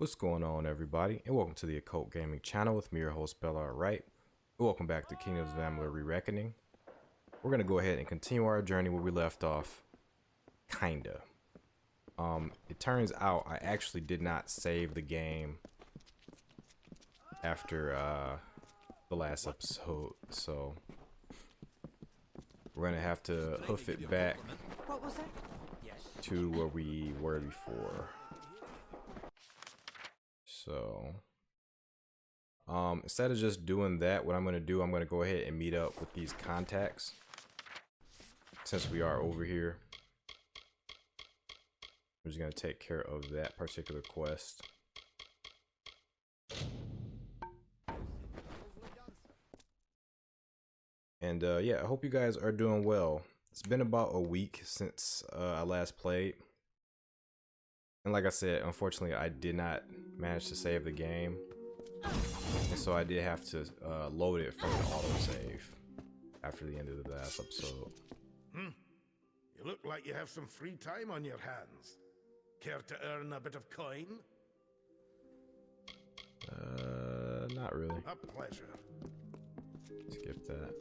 What's going on, everybody, and welcome to the Occult Gaming channel with me, your host, Bella Wright. Welcome back to Kingdoms of Amalur Re-Reckoning. We're gonna go ahead and continue our journey where we left off. Kinda. It turns out I actually did not save the game after the last episode, so we're gonna have to hoof it back to where we were before. So, instead of just doing that, what I'm going to do, I'm going to go ahead and meet up with these contacts. Since we are over here, we're just going to take care of that particular quest. And yeah, I hope you guys are doing well. It's been about a week since I last played. And like I said, unfortunately, I did not manage to save the game. And so I did have to load it from the autosave after the end of the last episode. You look like you have some free time on your hands. Care to earn a bit of coin? Not really. A pleasure. Skip that.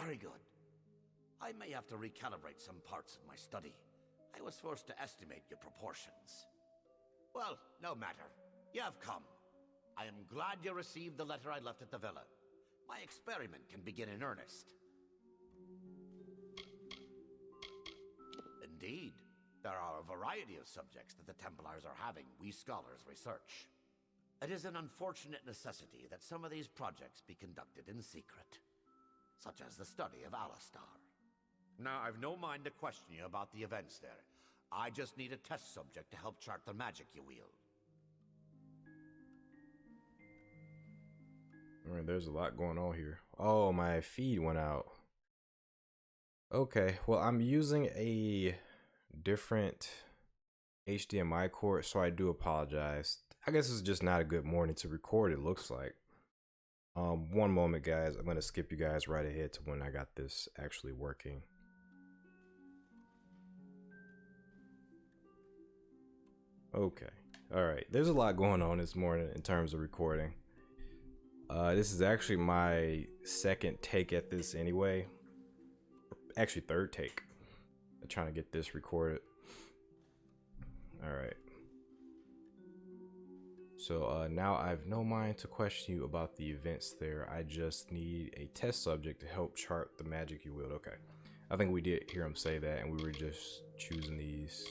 Very good. I may have to recalibrate some parts of my study. I was forced to estimate your proportions. Well, no matter. You have come. I am glad you received the letter I left at the villa. My experiment can begin in earnest. Indeed, there are a variety of subjects that the Templars are having we scholars research. It is an unfortunate necessity that some of these projects be conducted in secret, such as the study of Alistar. Now, I've no mind to question you about the events there. I just need a test subject to help chart the magic you wield. Alright, there's a lot going on here. Oh, my feed went out. Okay, well, I'm using a different HDMI cord, so I do apologize. I guess it's just not a good morning to record, it looks like. One moment, guys. I'm going to skip you guys right ahead to when I got this actually working. Okay, all right, there's a lot going on this morning in terms of recording. This is actually my second take at this anyway, actually third take. I'm trying to get this recorded. All right, so now I've no mind to question you about the events there. I just need a test subject to help chart the magic you wield. Okay, I think we did hear him say that, and we were just choosing these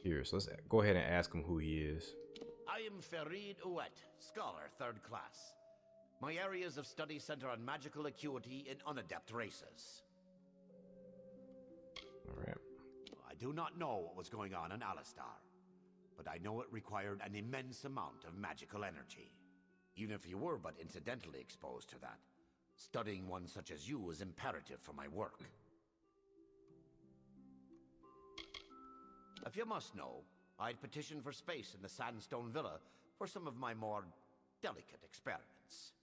here, so let's go ahead and ask him who he is. I am Farid Ouet, scholar, 3rd class. My areas of study center on magical acuity in unadept races. All right. I do not know what was going on in Alistar, but I know it required an immense amount of magical energy. Even if you were but incidentally exposed to that, studying one such as you is imperative for my work. If you must know, I'd petitioned for space in the Sandstone Villa for some of my more delicate experiments.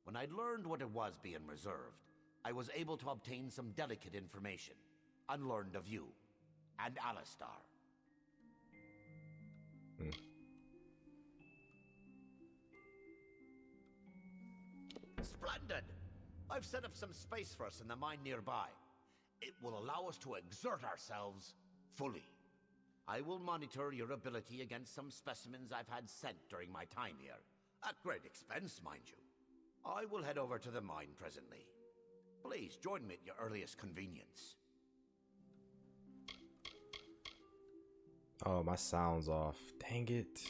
When I'd learned what it was being reserved, I was able to obtain some delicate information, unlearned of you, and Alistar. Splendid! I've set up some space for us in the mine nearby. It will allow us to exert ourselves fully. I will monitor your ability against some specimens I've had sent during my time here. At great expense, mind you. I will head over to the mine presently. Please join me at your earliest convenience. Oh, my sound's off. Dang it.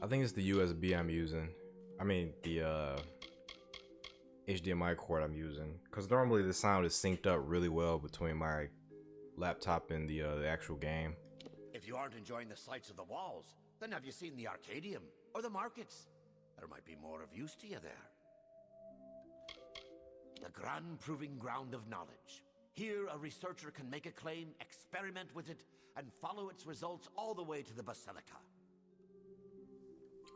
I think it's the USB I'm using. I mean, the HDMI cord I'm using. Because normally the sound is synced up really well between my laptop and the actual game. If you aren't enjoying the sights of the walls, then have you seen the Arcadium or the markets? There might be more of use to you there. The grand proving ground of knowledge. Here a researcher can make a claim, experiment with it, and follow its results all the way to the Basilica.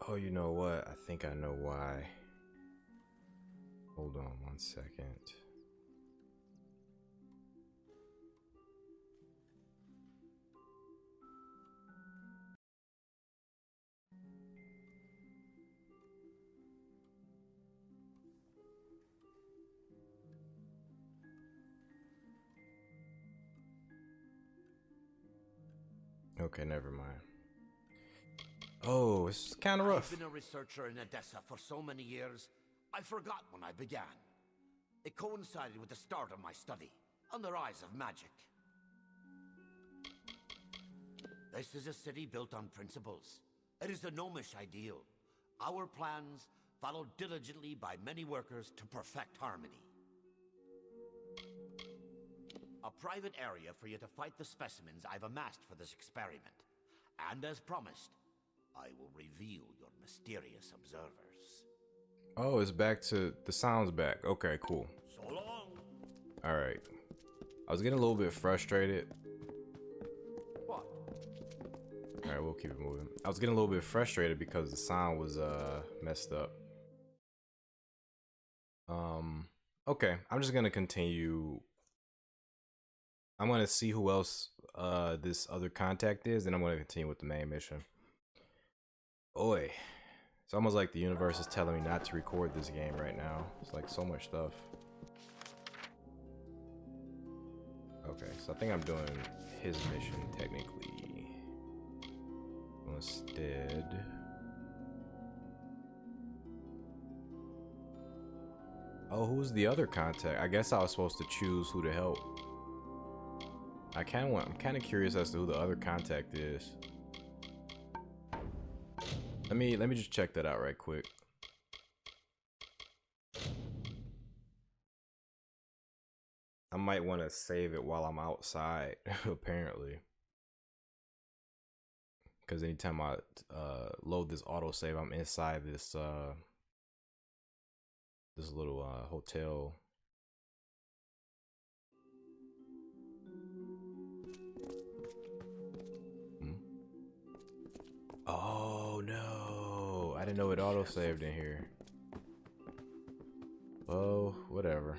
Oh, you know what? I think I know why. Hold on 1 second. Okay, never mind. Oh, it's kind of rough. I've been a researcher in Odessa for so many years, I forgot when I began. It coincided with the start of my study, on the rise of magic. This is a city built on principles. It is the gnomish ideal. Our plans, followed diligently by many workers to perfect harmony. A private area for you to fight the specimens I've amassed for this experiment. And as promised, I will reveal your mysterious observers. Oh, it's back to the sounds back. Okay, cool. So long. All right. I was getting a little bit frustrated. What? All right, we'll keep it moving. I was getting a little bit frustrated because the sound was messed up. Okay, I'm just gonna continue. I'm gonna see who else this other contact is, and I'm gonna continue with the main mission. Oi. It's almost like the universe is telling me not to record this game right now. It's like so much stuff. Okay, so I think I'm doing his mission technically. Instead. Oh, who's the other contact? I guess I was supposed to choose who to help. I'm kind of curious as to who the other contact is. Let me just check that out right quick. I might want to save it while I'm outside, apparently. Because anytime I load this autosave, I'm inside this this little hotel. Oh no, I didn't know it autosaved in here. Oh, whatever.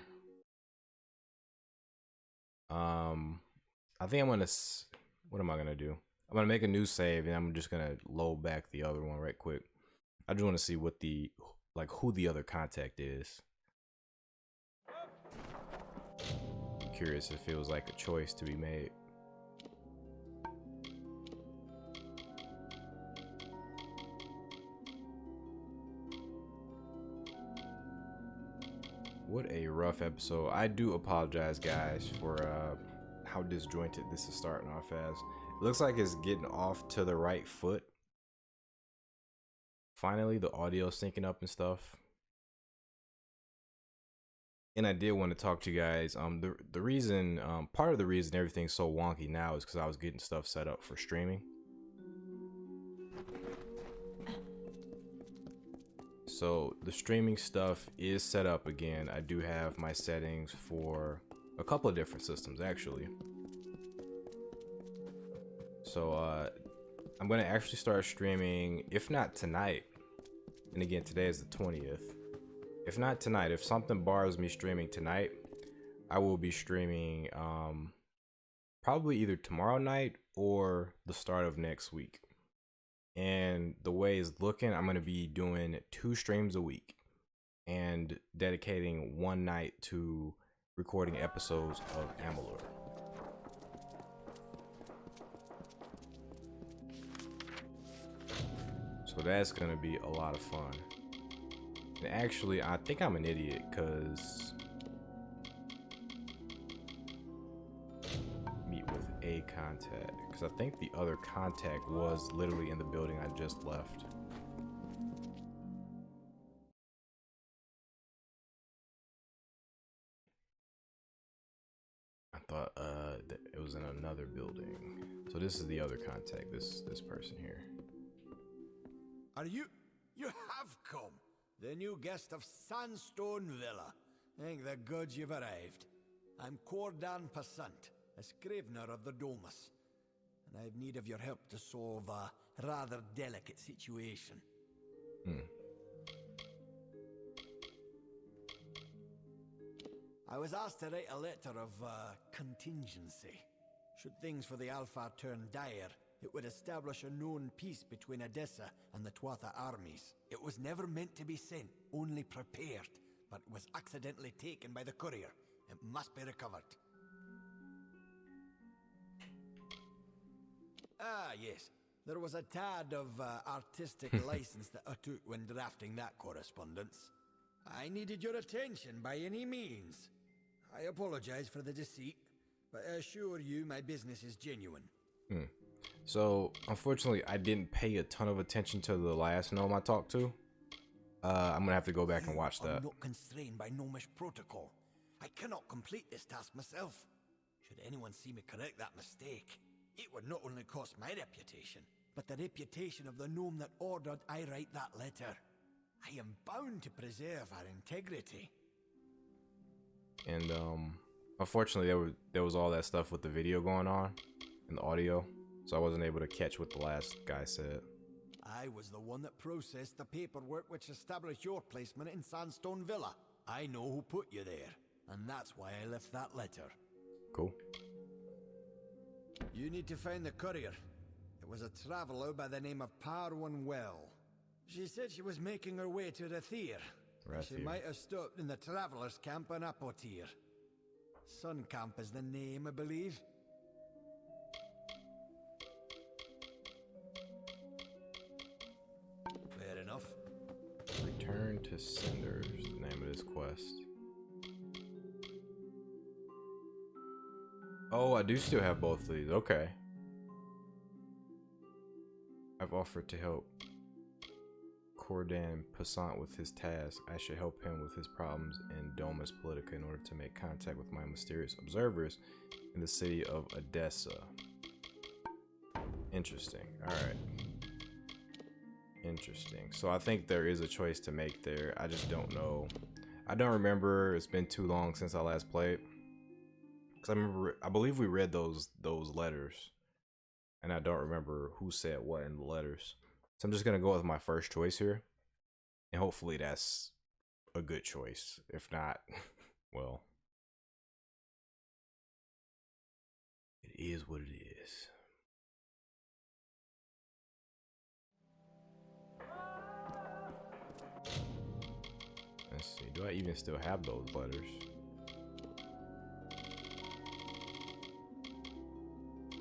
I think I'm gonna, what am I gonna do? I'm gonna make a new save and I'm just gonna load back the other one right quick. I just want to see what the, like, who the other contact is. I'm curious if it was like a choice to be made. What a rough episode. I do apologize, guys, for how disjointed this is starting off as. It looks like it's getting off to the right foot. Finally, the audio syncing up and stuff. And I did want to talk to you guys. The reason, part of the reason everything's so wonky now is because I was getting stuff set up for streaming. So the streaming stuff is set up again. I do have my settings for a couple of different systems actually. So I'm gonna actually start streaming, if not tonight, and again today is the 20th. If not tonight, if something bars me streaming tonight, I will be streaming probably either tomorrow night or the start of next week. And the way it's looking, I'm going to be doing 2 streams a week and dedicating one night to recording episodes of Amalur. So that's going to be a lot of fun. And actually, I think I'm an idiot because meet with a contact. Because I think the other contact was literally in the building I just left. I thought that it was in another building. So this is the other contact, this person here. Are you have come? The new guest of Sandstone Villa. Thank the gods you've arrived. I'm Cordan Passant, a scrivener of the Domus, and I have need of your help to solve a rather delicate situation. I was asked to write a letter of contingency. Should things for the Alpha turn dire, it would establish a known peace between Odessa and the Tuatha armies. It was never meant to be sent, only prepared, but was accidentally taken by the courier. It must be recovered. Ah, yes. There was a tad of artistic license that I took when drafting that correspondence. I needed your attention by any means. I apologize for the deceit, but I assure you my business is genuine. So, unfortunately, I didn't pay a ton of attention to the last gnome I talked to. I'm gonna have to go back and watch that. I'm not constrained by gnomish protocol. I cannot complete this task myself. Should anyone see me correct that mistake, it would not only cost my reputation, but the reputation of the gnome that ordered I write that letter. I am bound to preserve our integrity. And unfortunately, there was all that stuff with the video going on and the audio, so I wasn't able to catch what the last guy said. I was the one that processed the paperwork which established your placement in Sandstone Villa. I know who put you there, and that's why I left that letter. Cool. You need to find the courier. It was a traveler by the name of Parwan Well. She said she was making her way to Rithen. She might have stopped in the travelers' camp in Apotir. Sun Camp is the name, I believe. Fair enough. Return to Cinders, the name of this quest. Oh, I do still have both of these. Okay. I've offered to help Cordan Passant with his task. I should help him with his problems in Domus Politica in order to make contact with my mysterious observers in the city of Odessa. Interesting. Alright. Interesting. So I think there is a choice to make there. I just don't know. I don't remember. It's been too long since I last played. Because I believe we read those letters. And I don't remember who said what in the letters. So I'm just going to go with my first choice here. And hopefully that's a good choice. If not, well, it is what it is. Let's see. Do I even still have those letters?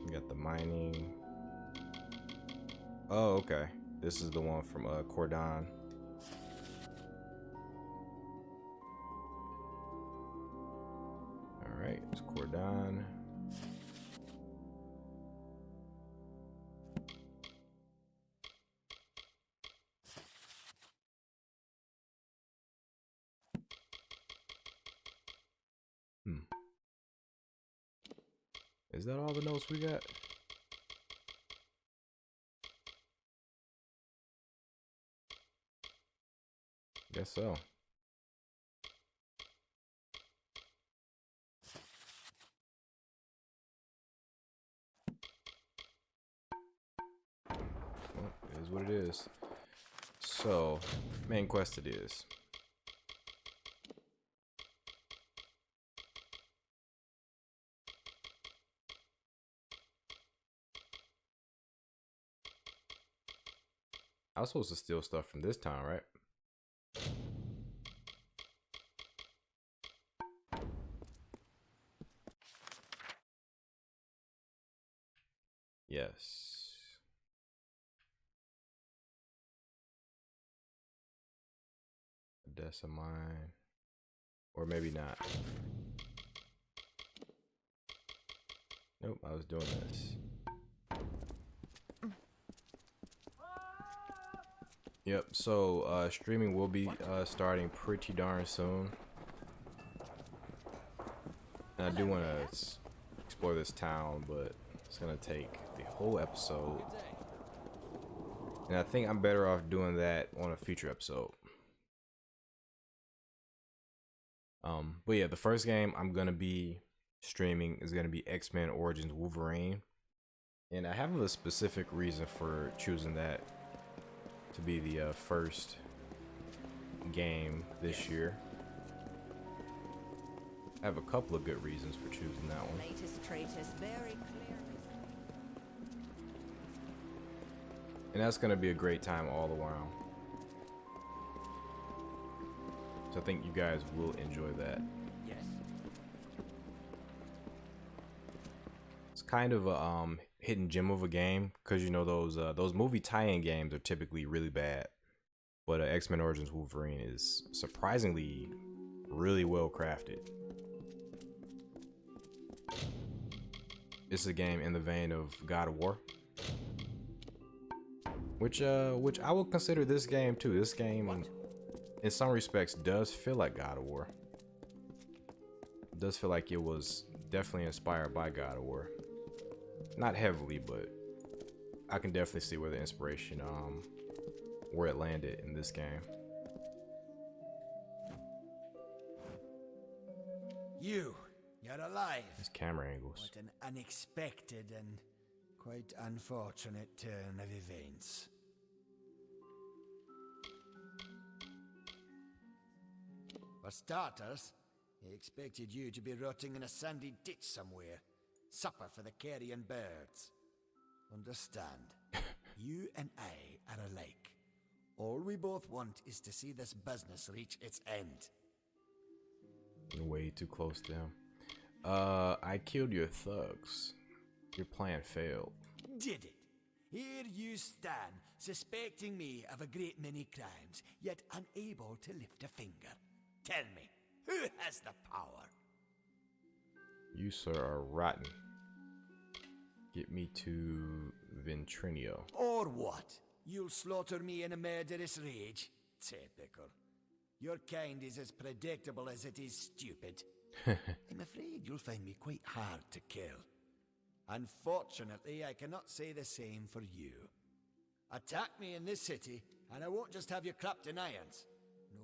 We got the mining. Oh, okay. This is the one from Cordan. Alright, it's Cordan. Is that all the notes we got? Guess so. Well, it is what it is. So, main quest it is. I was supposed to steal stuff from this town, right? Yes. Odessa mine. Or maybe not. Nope, I was doing this. Yep, so streaming will be starting pretty darn soon. And I do want to explore this town, but it's going to take the whole episode. And I think I'm better off doing that on a future episode. But yeah, the first game I'm going to be streaming is going to be X-Men Origins Wolverine. And I have a specific reason for choosing that to be the first game this year. I have a couple of good reasons for choosing that one. And that's going to be a great time all around. So I think you guys will enjoy that. Yes. It's kind of a hidden gem of a game, because you know those movie tie-in games are typically really bad, but X-Men Origins Wolverine is surprisingly really well crafted. It's a game in the vein of God of War, which I will consider this game too. This game, in some respects, does feel like God of War. It does feel like it was definitely inspired by God of War. Not heavily, but I can definitely see where the inspiration, where it landed in this game. You're alive. These camera angles. What an unexpected and quite unfortunate turn of events. For starters, he expected you to be rotting in a sandy ditch somewhere. Supper for the carrion birds. Understand, you and I are alike. All we both want is to see this business reach its end. Way too close to him. I killed your thugs. Your plan failed. Did it? Here you stand, suspecting me of a great many crimes, yet unable to lift a finger. Tell me, who has the power? You, sir, are rotten. Get me to Ventrinio. Or what? You'll slaughter me in a murderous rage? Typical. Your kind is as predictable as it is stupid. I'm afraid you'll find me quite hard to kill. Unfortunately, I cannot say the same for you. Attack me in this city, and I won't just have you clapped in irons.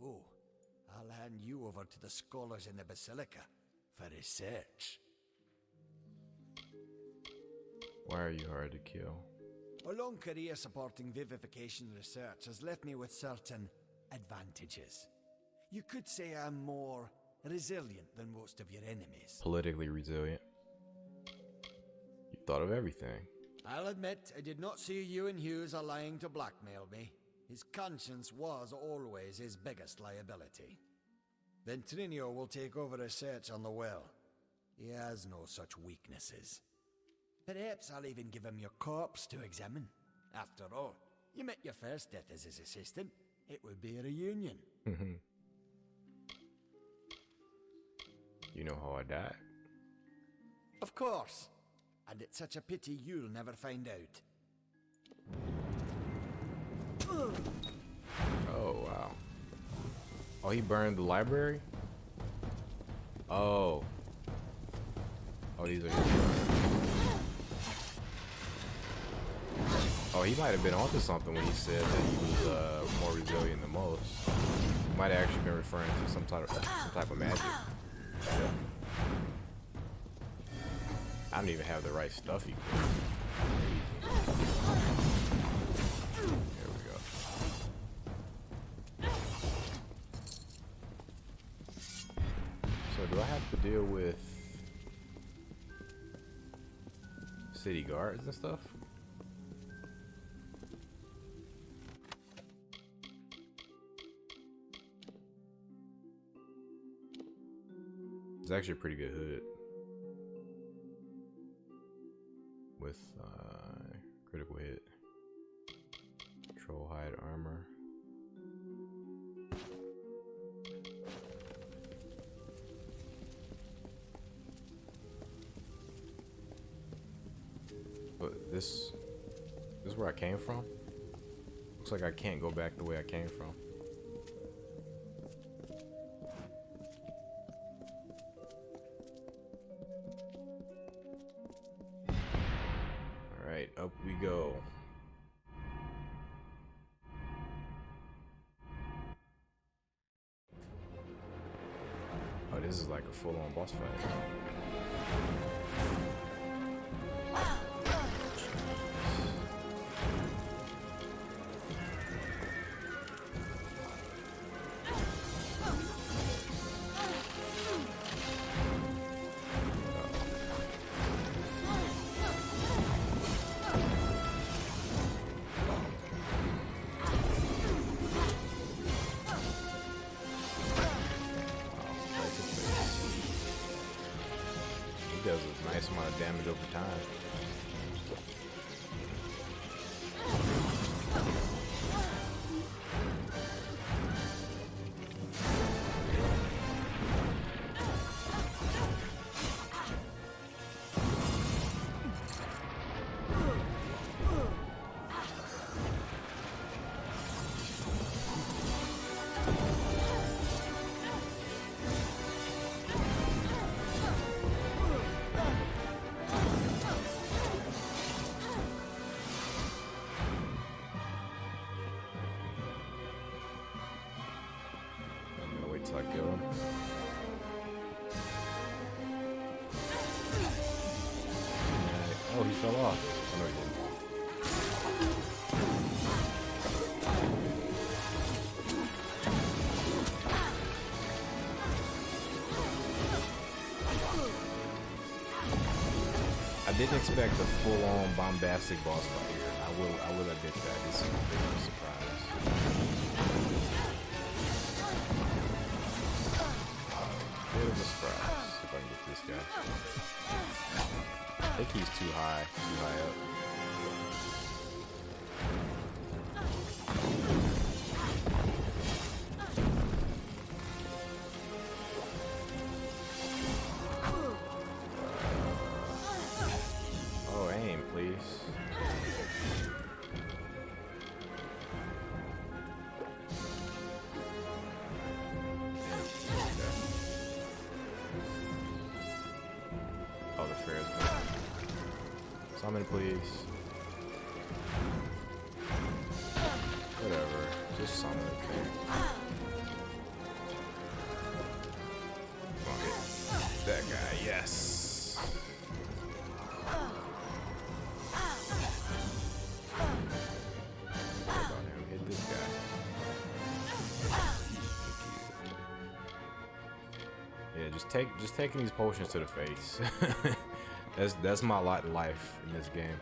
No, I'll hand you over to the scholars in the Basilica for research. Why are you hard to kill? A long career supporting vivification research has left me with certain advantages. You could say I'm more resilient than most of your enemies. Politically resilient. You thought of everything. I'll admit, I did not see you and Hughes allying to blackmail me. His conscience was always his biggest liability. Ventrinio will take over research on the well. He has no such weaknesses. Perhaps I'll even give him your corpse to examine. After all, you met your first death as his assistant. It would be a reunion. You know how I died? Of course. And it's such a pity you'll never find out. Oh, wow. Oh, he burned the library? Oh. Oh, these are... Oh, he might have been onto something when he said that he was more resilient than most. He might have actually been referring to some type of magic. Yeah. I don't even have the right stuff equipped. There we go. So do I have to deal with city guards and stuff? It's actually a pretty good hood with critical hit, troll hide armor. But this is where I came from. Looks like I can't go back the way I came from. Up we go. Oh, this is like a full-on boss fight. Does a nice amount of damage over time. until I kill him. Oh, he fell off. Oh, no, he didn't. I didn't expect a full-on bombastic boss fight here. I will admit that. This is a bit of a surprise. Bit of a surprise if I can get this guy. I think he's too high up. Oh, aim, please. Oh, the fair's back. Summon, please. Whatever. Just summon, okay. Come on, get that guy. Yes. About him. Hit this guy. Yeah, just taking these potions to the face. That's my lot in life in this game.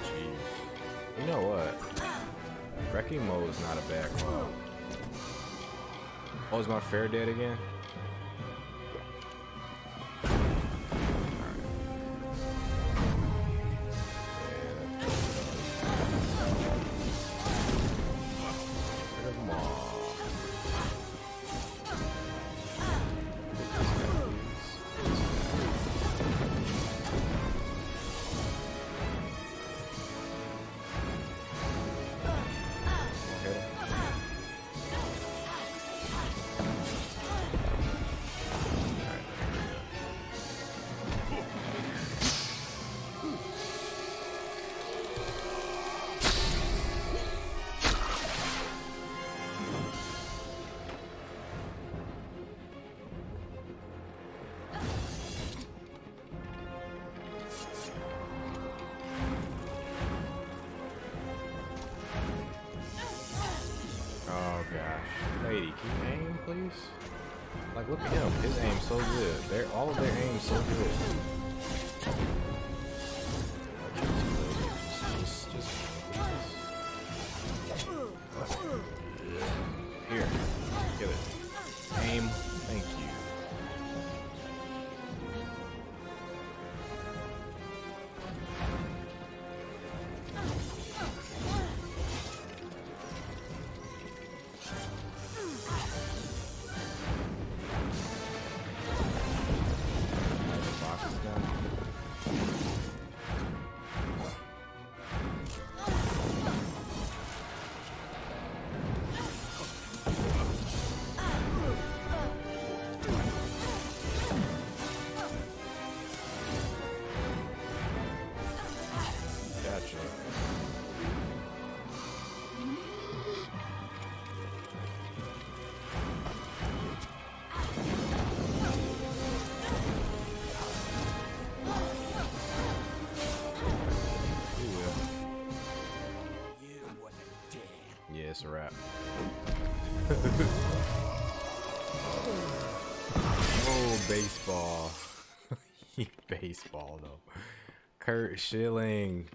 Jeez. You know what? Wrecking mode is not a bad call. Oh, is my fair dead again? Lady, can you aim, please? Like, look at him. His aim's so good. All of their aim's so good. Just here. Get it. Aim. Thank you. It's a wrap. Oh, baseball. Baseball, though. Kurt Schilling.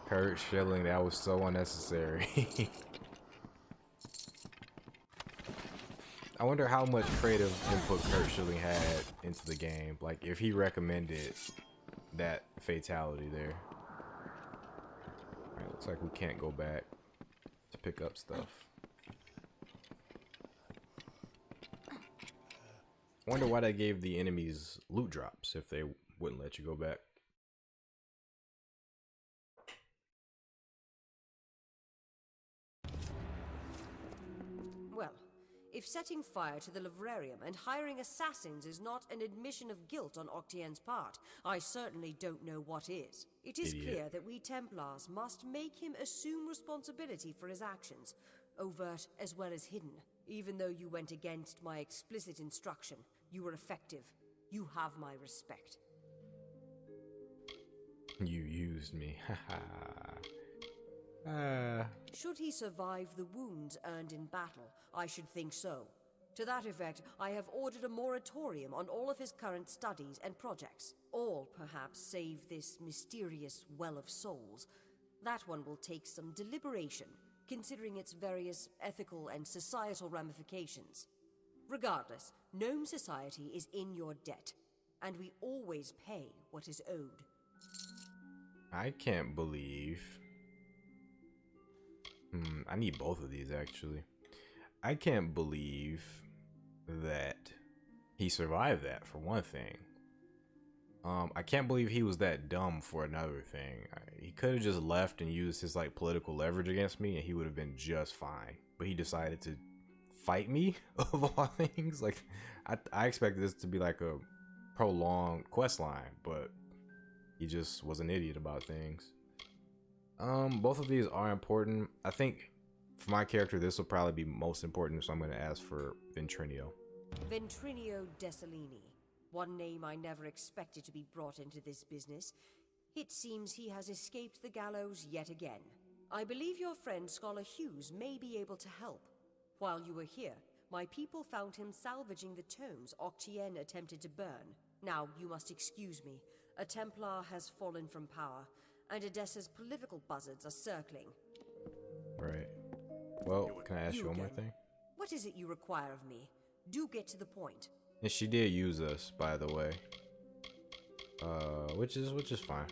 Kurt Schilling, that was so unnecessary. I wonder how much creative input Kurt Schilling had into the game. Like, if he recommended that fatality there. Alright, looks like we can't go back to pick up stuff. I wonder why they gave the enemies loot drops if they wouldn't let you go back. Well, if setting fire to the livrarium and hiring assassins is not an admission of guilt on Octienne's part, I certainly don't know what is. It is Idiot. clear that we Templars must make him assume responsibility for his actions, overt as well as hidden. Even though you went against my explicit instruction, you were effective. You have my respect. You used me. Should he survive the wounds earned in battle, I should think so. To that effect, I have ordered a moratorium on all of his current studies and projects. All, perhaps, save this mysterious Well of Souls. That one will take some deliberation, considering its various ethical and societal ramifications. Regardless, Gnome Society is in your debt, and we always pay what is owed. I can't believe... I need both of these, actually. I can't believe that he survived that, for one thing. I can't believe he was that dumb for another thing. He could have just left and used his like political leverage against me and he would have been just fine. But he decided to fight me, of all things. Like, I expected this to be like a prolonged quest line, but he just was an idiot about things. Both of these are important. I think for my character, this will probably be most important, so I'm going to ask for Ventrinio. Ventrinio Desalini. One name I never expected to be brought into this business. It seems he has escaped the gallows yet again. I believe your friend Scholar Hughes may be able to help. While you were here, my people found him salvaging the tomes Octien attempted to burn. Now, you must excuse me. A Templar has fallen from power, and Edessa's political buzzards are circling. Right. Well, can I ask you one more again. thing? What is it you require of me? Do get to the point. And she did use us, by the way. Which is fine.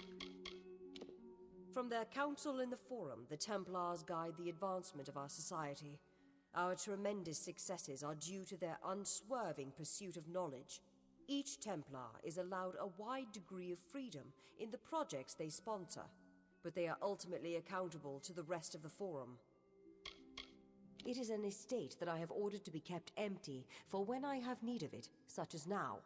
From their council in the Forum, the Templars guide the advancement of our society. Our tremendous successes are due to their unswerving pursuit of knowledge. Each Templar is allowed a wide degree of freedom in the projects they sponsor, but they are ultimately accountable to the rest of the Forum. It is an estate that I have ordered to be kept empty for when I have need of it, such as now.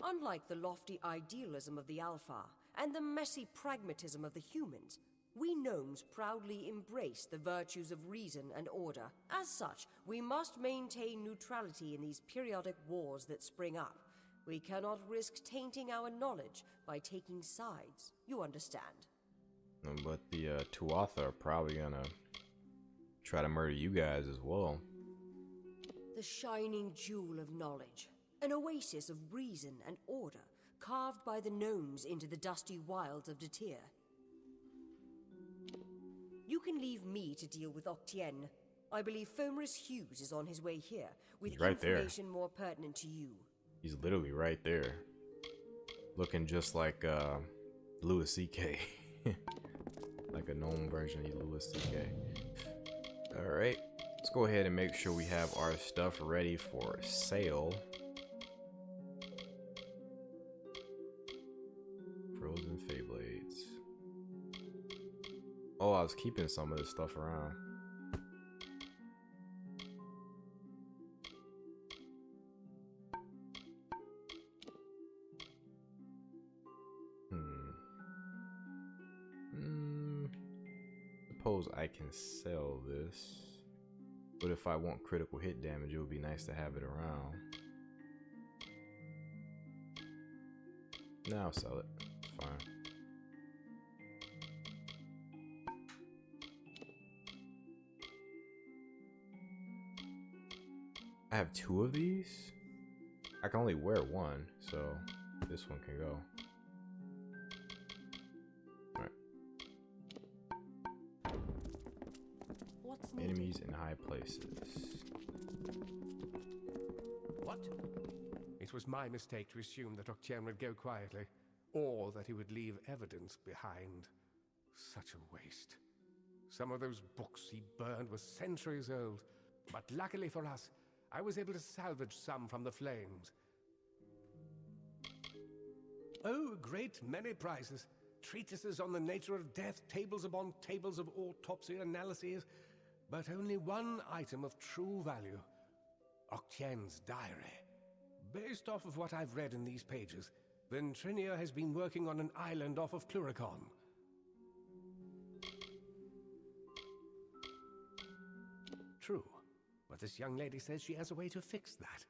Unlike the lofty idealism of the Alpha and the messy pragmatism of the humans, we gnomes proudly embrace the virtues of reason and order. As such, we must maintain neutrality in these periodic wars that spring up. We cannot risk tainting our knowledge by taking sides. You understand? But the Tuatha are probably gonna try to murder you guys as well. The shining jewel of knowledge. An oasis of reason and order, carved by the gnomes into the dusty wilds of Datir. You can leave me to deal with Octien. I believe Fomris Hughes is on his way here, with He's right there. information more pertinent to you. He's literally right there. Looking just like Louis C.K. Like a gnome version of Louis C.K. Alright, let's go ahead and make sure we have our stuff ready for sale. Frozen Feyblades. Oh, I was keeping some of this stuff around. Suppose I can sell this, but if I want critical hit damage, it would be nice to have it around. Now I'll sell it. It's fine. I have 2 of these. I can only wear 1, so this one can go. Enemies in high places. What? It was my mistake to assume that Octien would go quietly, or that he would leave evidence behind. Such a waste. Some of those books he burned were centuries old, but luckily for us, I was able to salvage some from the flames. Oh, a great many prizes. Treatises on the nature of death, tables upon tables of autopsy analyses, but only one item of true value. Octien's diary. Based off of what I've read in these pages, Ventrinia has been working on an island off of Cluricon. True, but this young lady says she has a way to fix that.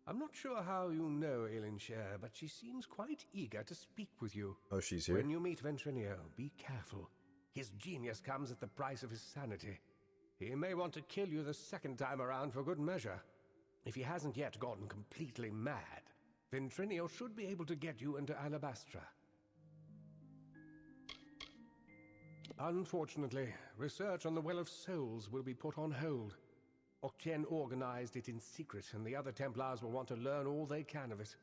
I'm not sure how you know Alyn Shir, but she seems quite eager to speak with you. Oh, she's here. When you meet Ventrinia, be careful. His genius comes at the price of his sanity. He may want to kill you the second time around for good measure. If he hasn't yet gotten completely mad, Ventrinia should be able to get you into Alabastra. Unfortunately, research on the Well of Souls will be put on hold. Octien organized it in secret, and the other Templars will want to learn all they can of it.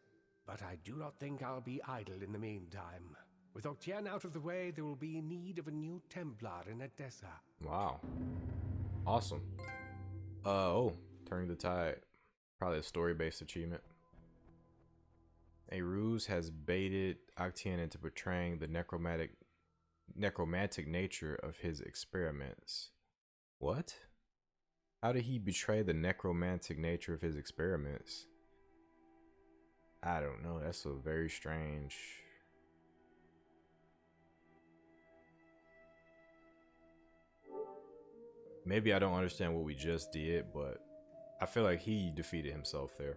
But I do not think I'll be idle in the meantime. With Octien out of the way, there will be need of a new Templar in Edessa. Wow. Awesome. Oh, Turning the Tide. Probably a story-based achievement. A ruse has baited Octien into portraying the necromantic nature of his experiments. What? How did he betray the necromantic nature of his experiments? I don't know. That's a very strange. Maybe I don't understand what we just did, but I feel like he defeated himself there.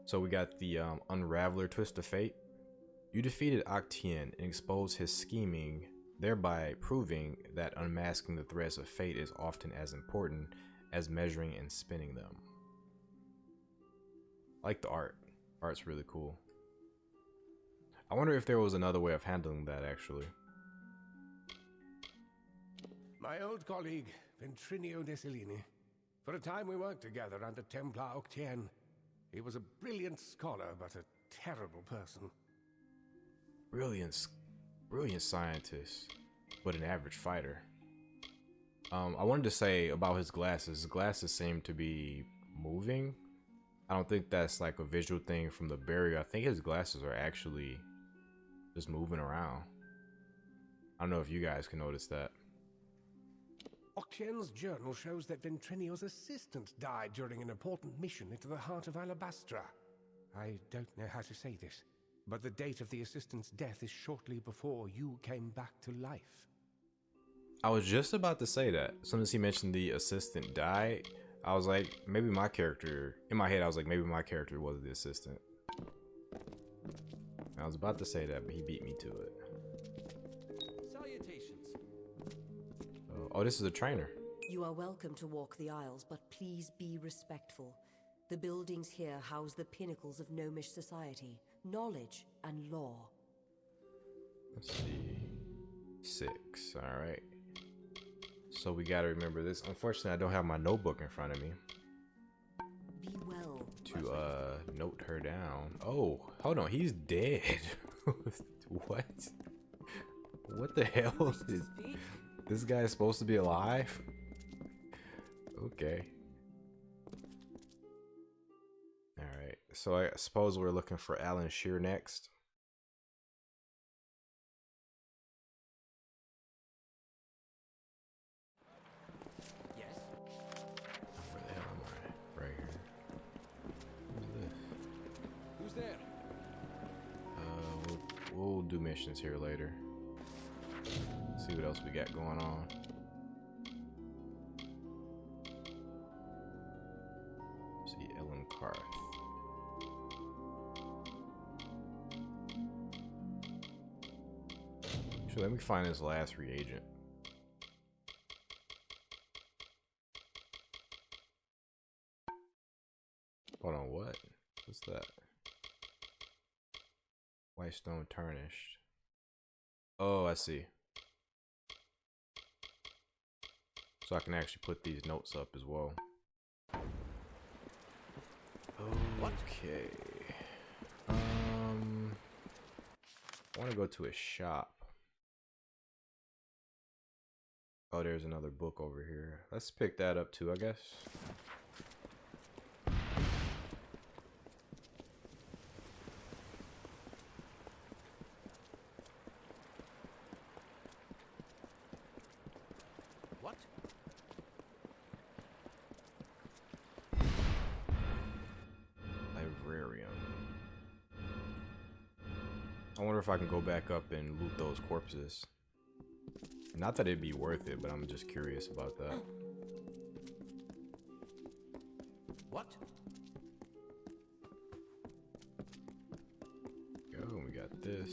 So we got the Unraveler Twist of Fate. You defeated Octien and exposed his scheming, thereby proving that unmasking the threads of fate is often as important as measuring and spinning them. I like the art. Art's really cool. I wonder if there was another way of handling that, actually. My old colleague, Ventrinio Desilini. For a time we worked together under Templar Octien. He was a brilliant scholar, but a terrible person. Brilliant scientist, but an average fighter. I wanted to say about his glasses. His glasses seem to be moving. I don't think that's like a visual thing from the barrier. I think his glasses are actually just moving around. I don't know if you guys can notice that. Octien's journal shows that Ventrinio's assistant died during an important mission into the heart of Alabastra. I don't know how to say this, but the date of the assistant's death is shortly before you came back to life. I was just about to say that. As soon as he mentioned the assistant died, I was like, maybe my character, in my head I was like, maybe my character was the assistant. I was about to say that, but he beat me to it. Salutations. Oh, this is a trainer. You are welcome to walk the aisles, but please be respectful. The buildings here house the pinnacles of Gnomish society, knowledge and law. Let's see. 6. All right. So we gotta remember this. Unfortunately, I don't have my notebook in front of me Be well. to note her down. Oh, hold on. He's dead. What? What the hell? This guy is supposed to be alive? Okay. Alright, so I suppose we're looking for Alyn Shir next. Yes. Where the hell am I? Right here. Who's this? Who's there? We'll do missions here later. See what else we got going on. See Ellen Karth. Actually, let me find this last reagent. Hold on, what? What's that? White stone tarnished. Oh, I see. So I can actually put these notes up as well. Okay. I want to go to a shop. Oh, there's another book over here. Let's pick that up too, I guess. What? Librarian. I wonder if I can go back up and loot those corpses. Not that it'd be worth it, but I'm just curious about that. What? Go, we got this.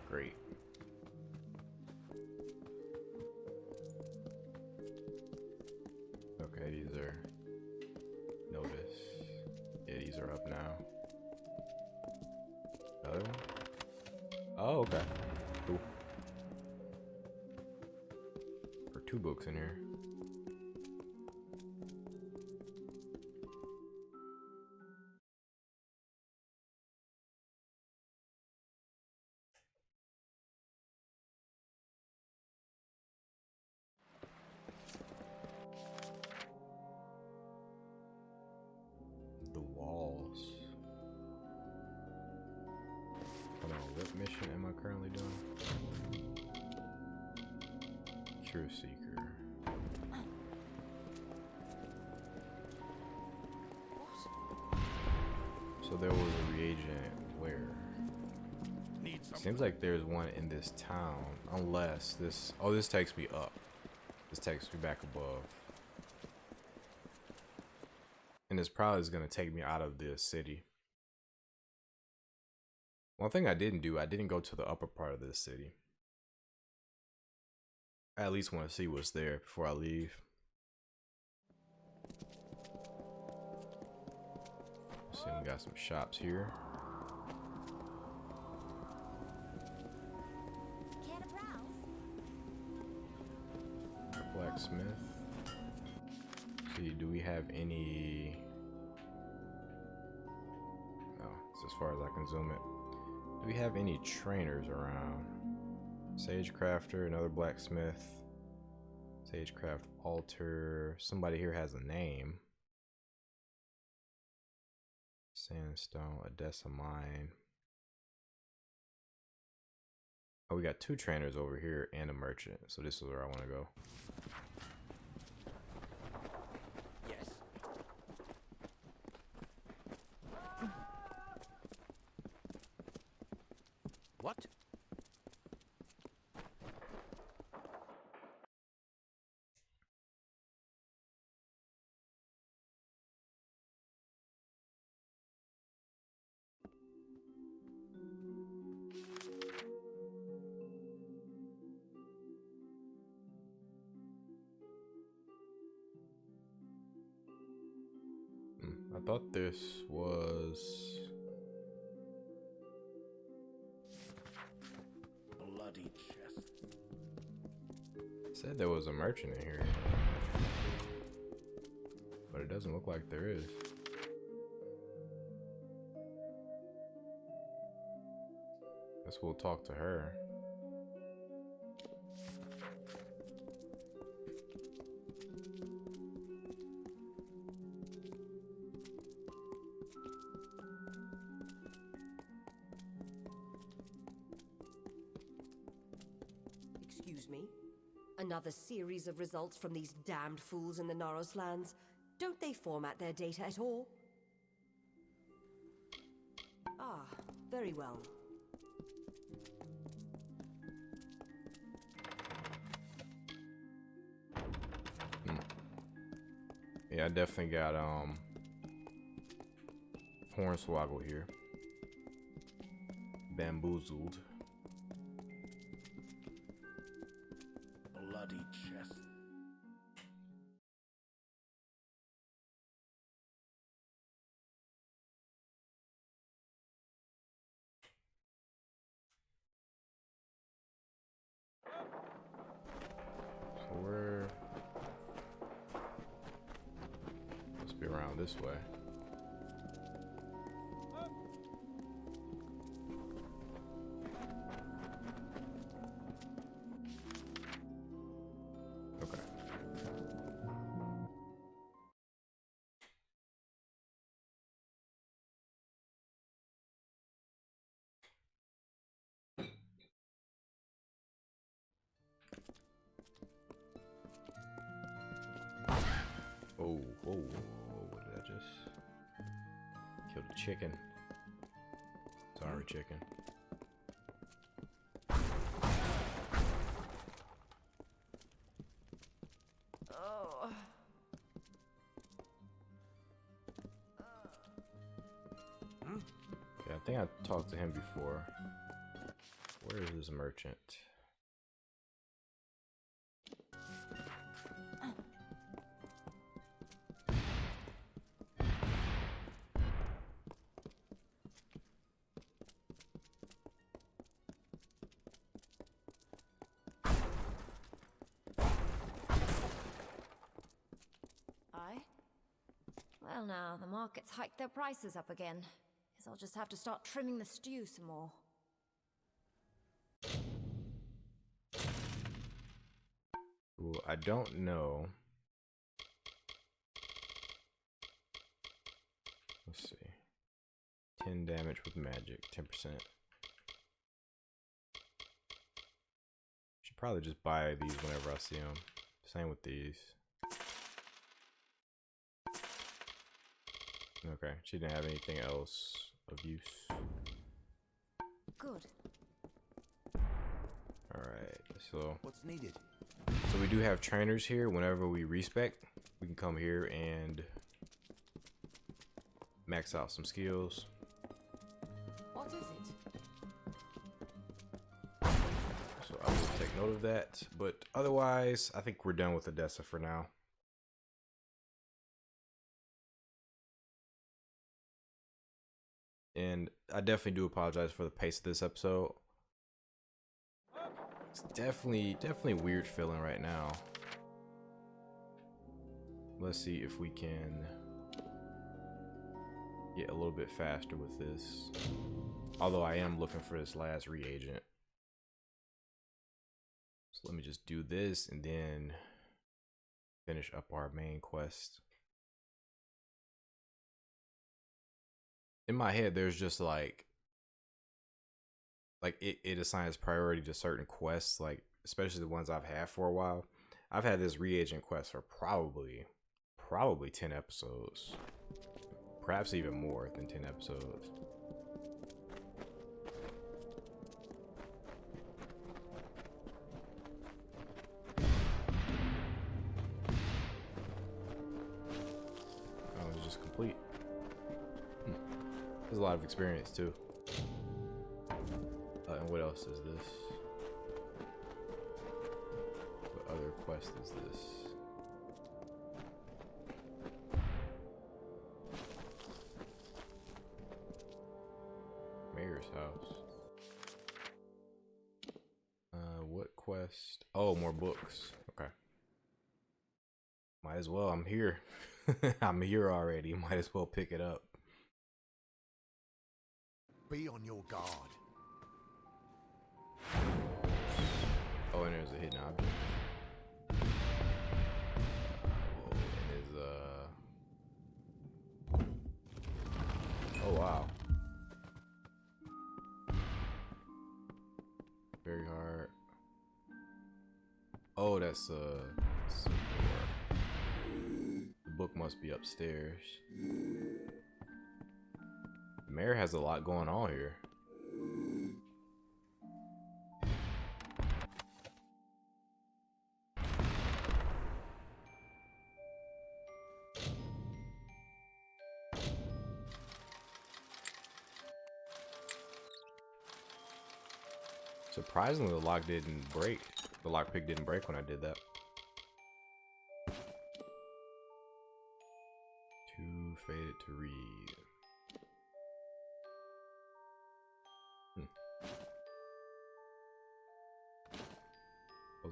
Great. Okay, these are notice. Yeah, these are up now. Another one? Oh, okay. Cool. For 2 books in here. The walls. Hold on, what mission am I currently doing? Cure Seeker. So there was a reagent where? Need some. Seems like there's one in this town, unless this. Oh, this takes me up. This takes me back above. And this probably is going to take me out of this city. One thing I didn't do, I didn't go to the upper part of this city. I at least want to see what's there before I leave. Let's see, we got some shops here. Care to browse? A blacksmith. See, do we have any? No, it's as far as I can zoom it. Do we have any trainers around? Sage crafter, another blacksmith. Sagecraft altar. Somebody here has a name. Sandstone, Odessa mine. Oh, we got 2 trainers over here and a merchant. So this is where I want to go. Yes. What? I thought this was. Bloody chest. Said there was a merchant in here, but it doesn't look like there is. Guess we'll talk to her. Excuse me? Another series of results from these damned fools in the Naros lands. Don't they format their data at all? Ah, very well. Yeah, I definitely got Hornswoggle here. Bamboozled. Bloody chest. So we're must be around this way. Okay. Oh, whoa, chicken. Sorry, chicken. Oh. Okay, I think I talked to him before. Where is this merchant? Well now, the market's hiked their prices up again. Guess I'll just have to start trimming the stew some more. Well, I don't know. Let's see. 10 damage with magic, 10%. Should probably just buy these whenever I see them. Same with these. Okay, she didn't have anything else of use. Good. Alright, so What's needed? we do have trainers here. Whenever we respec, we can come here and max out some skills. What is it? So I will take note of that. But otherwise, I think we're done with Odessa for now. And I definitely do apologize for the pace of this episode. It's definitely weird feeling right now. Let's see if we can get a little bit faster with this. Although I am looking for this last reagent. So let me just do this and then finish up our main quest. In my head, there's just like it assigns priority to certain quests, like especially the ones I've had for a while. I've had this reagent quest for probably 10 episodes, perhaps even more than 10 episodes. Oh, it's just complete. There's a lot of experience too. And what else is this? What other quest is this? Mayor's house. What quest? Oh, more books. Okay. Might as well. I'm here. I'm here already. Might as well pick it up. Be on your guard. Oh, and there's a hidden object. Oh, and there's oh wow. Very hard. Oh, that's some door. The book must be upstairs. The mayor has a lot going on here. Surprisingly, the lock didn't break. The lockpick didn't break when I did that. Too faded to read.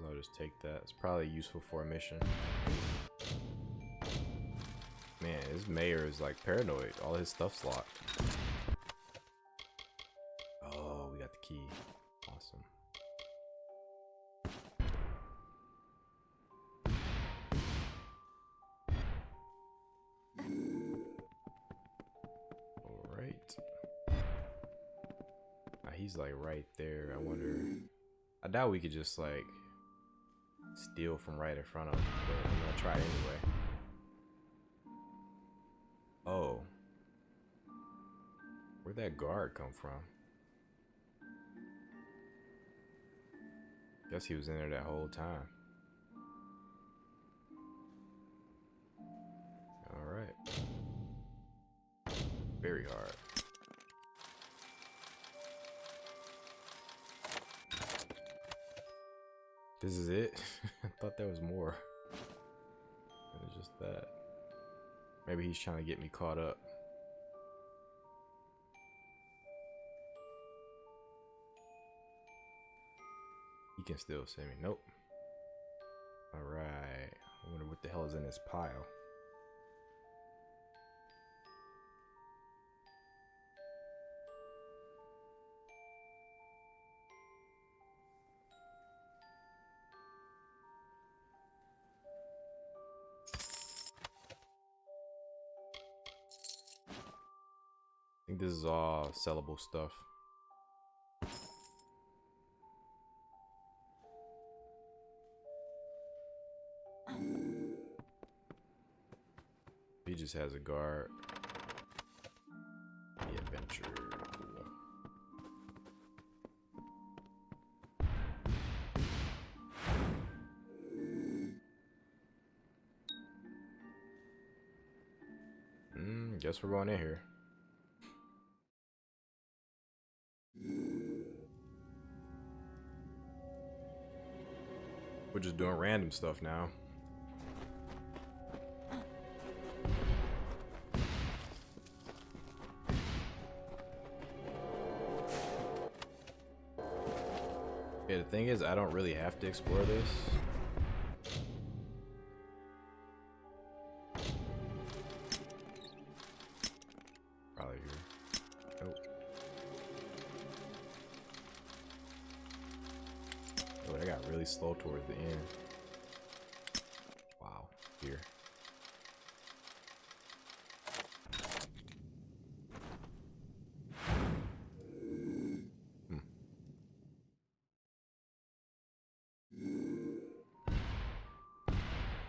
I'll just take that. It's probably useful for a mission. Man, this mayor is like paranoid. All his stuff's locked. Oh, we got the key. Awesome. Alright. Now he's like right there. I wonder. I doubt we could just like steal from right in front of him, but I'm gonna try anyway. Oh. Where'd that guard come from? Guess he was in there that whole time. Alright. Very hard. This is it? I thought there was more. It was just that. Maybe he's trying to get me caught up. He can still see me. Nope. Alright. I wonder what the hell is in this pile. I think this is all sellable stuff. He just has a guard. The adventure. Cool. Guess we're going in here. We're just doing random stuff now. Yeah, the thing is, I don't really have to explore this. Probably here. Nope. Oh, I got really slow towards the end. Wow, here.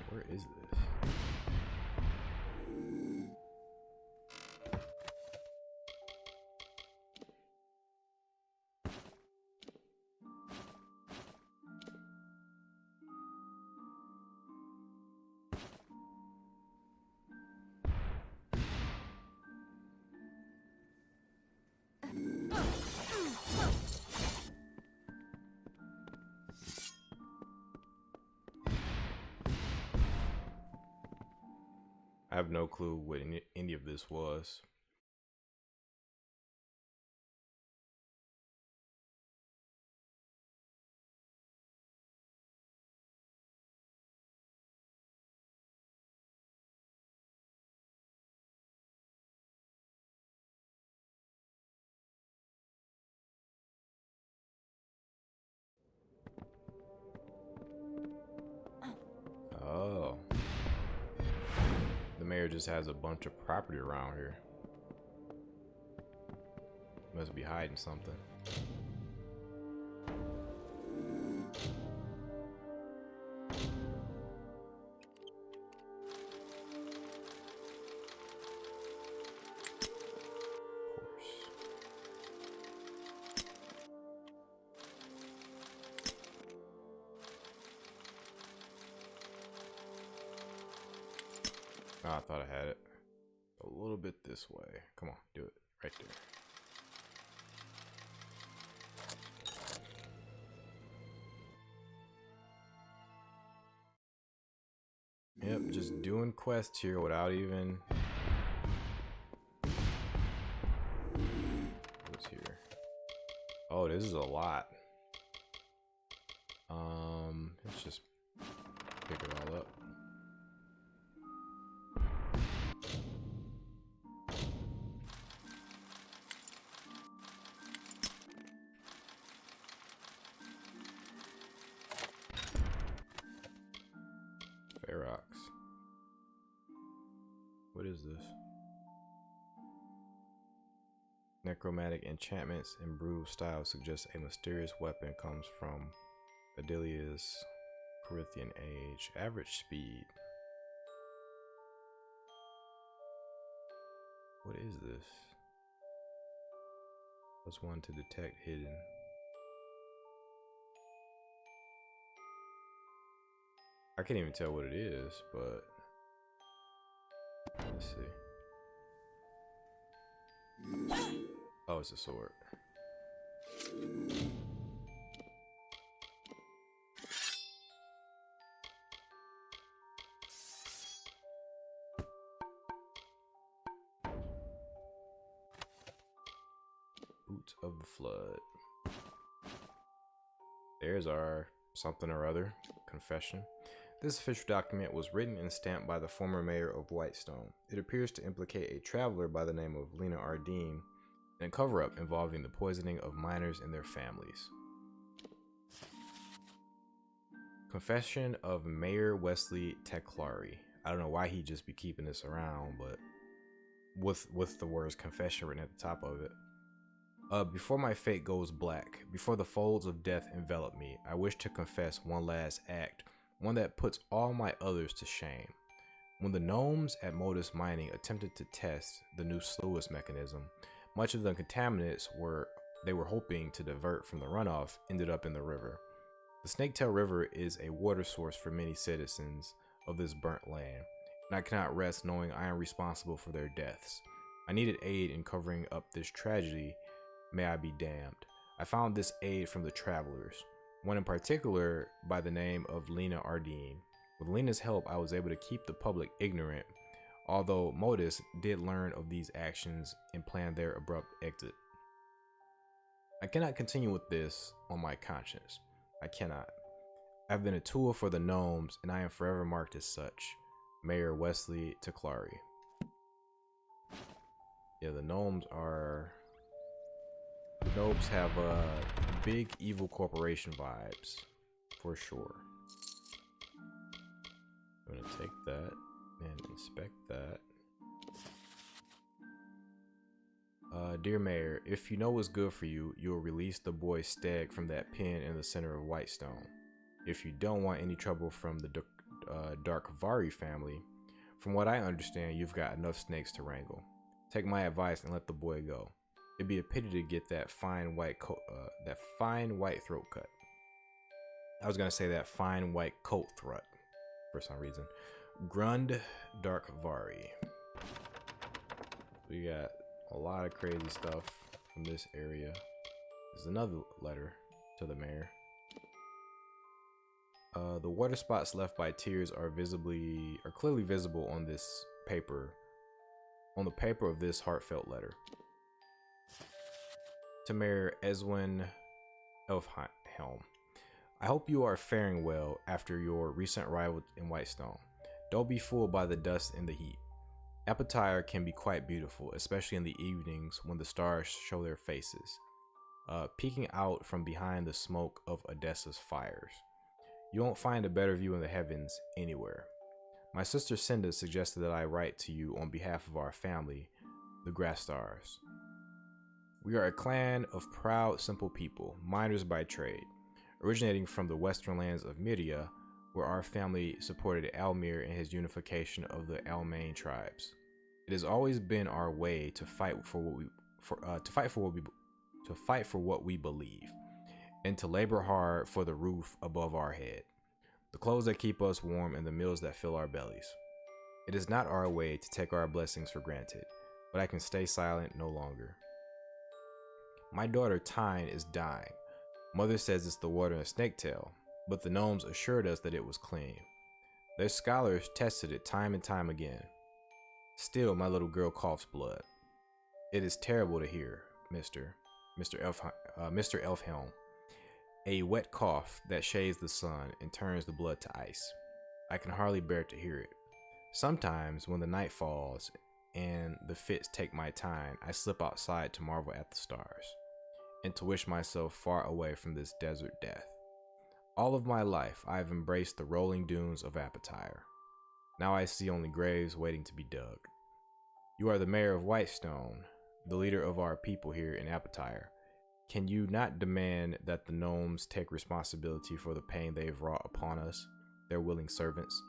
Where is this? I have no clue what any of this was. Oh. The mayor just has a bunch of property around here. Must be hiding something. Of course. Oh, I thought I had it. A little bit this way. Come on, do it. Right there. Yep, just doing quests here without even... What's here? Oh, this is a lot. Let's just pick it all up. Ferox. What is this? Necromantic enchantments and brutal style suggest a mysterious weapon comes from Adelia's Corinthian age. Average speed. What is this? +1 to detect hidden. I can't even tell what it is, but let's see. Oh, it's a sword. Boots of the Flood. There's our something or other confession. This official document was written and stamped by the former mayor of Whitestone. It appears to implicate a traveler by the name of Lena Ardeen in a cover-up involving the poisoning of miners and their families. Confession of Mayor Wesley Teclari. I don't know why he'd just be keeping this around, but with the words confession written at the top of it. Before my fate goes black, before the folds of death envelop me, I wish to confess one last act, one that puts all my others to shame. When the gnomes at Modus Mining attempted to test the new sluice mechanism, much of the contaminants they were hoping to divert from the runoff ended up in the river. The Snaketail River is a water source for many citizens of this burnt land, and I cannot rest knowing I am responsible for their deaths. I needed aid in covering up this tragedy. May I be damned. I found this aid from the travelers, one in particular by the name of Lena Ardeen. With Lena's help, I was able to keep the public ignorant, although Modus did learn of these actions and planned their abrupt exit. I cannot continue with this on my conscience. I cannot. I've been a tool for the gnomes, and I am forever marked as such. Mayor Wesley Teclari. Yeah, the gnomes have big evil corporation vibes, for sure. I'm gonna take that and inspect that. Dear Mayor, if you know what's good for you, you'll release the boy Steg from that pen in the center of Whitestone. If you don't want any trouble from the Dark Vari family, from what I understand, you've got enough snakes to wrangle. Take my advice and let the boy go. It'd be a pity to get that fine white throat cut. I was gonna say that fine white coat throat for some reason. Grund Dark Vari. We got a lot of crazy stuff from this area. There's another letter to the mayor. The water spots left by tears are clearly visible on this paper. On the paper of this heartfelt letter. To Mayor Eswin Elfhelm. I hope you are faring well after your recent arrival in Whitestone. Don't be fooled by the dust and the heat. Apatire can be quite beautiful, especially in the evenings when the stars show their faces, peeking out from behind the smoke of Odessa's fires. You won't find a better view in the heavens anywhere. My sister Cinda suggested that I write to you on behalf of our family, the Grass Stars. We are a clan of proud, simple people, miners by trade, originating from the western lands of Mydia, where our family supported Almir in his unification of the Almain tribes. It has always been our way to fight for what we believe, and to labor hard for the roof above our head, the clothes that keep us warm, and the meals that fill our bellies. It is not our way to take our blessings for granted, but I can stay silent no longer. My daughter Tyne is dying. Mother says it's the water in Snaketail, but the gnomes assured us that it was clean. Their scholars tested it time and time again. Still, my little girl coughs blood. It is terrible to hear, Mr. Elfhelm. A wet cough that shades the sun and turns the blood to ice. I can hardly bear to hear it. Sometimes, when the night falls and the fits take my time, I slip outside to marvel at the stars, and to wish myself far away from this desert death. All of my life, I have embraced the rolling dunes of Apatire. Now I see only graves waiting to be dug. You are the mayor of Whitestone, the leader of our people here in Apatire. Can you not demand that the gnomes take responsibility for the pain they have wrought upon us, their willing servants?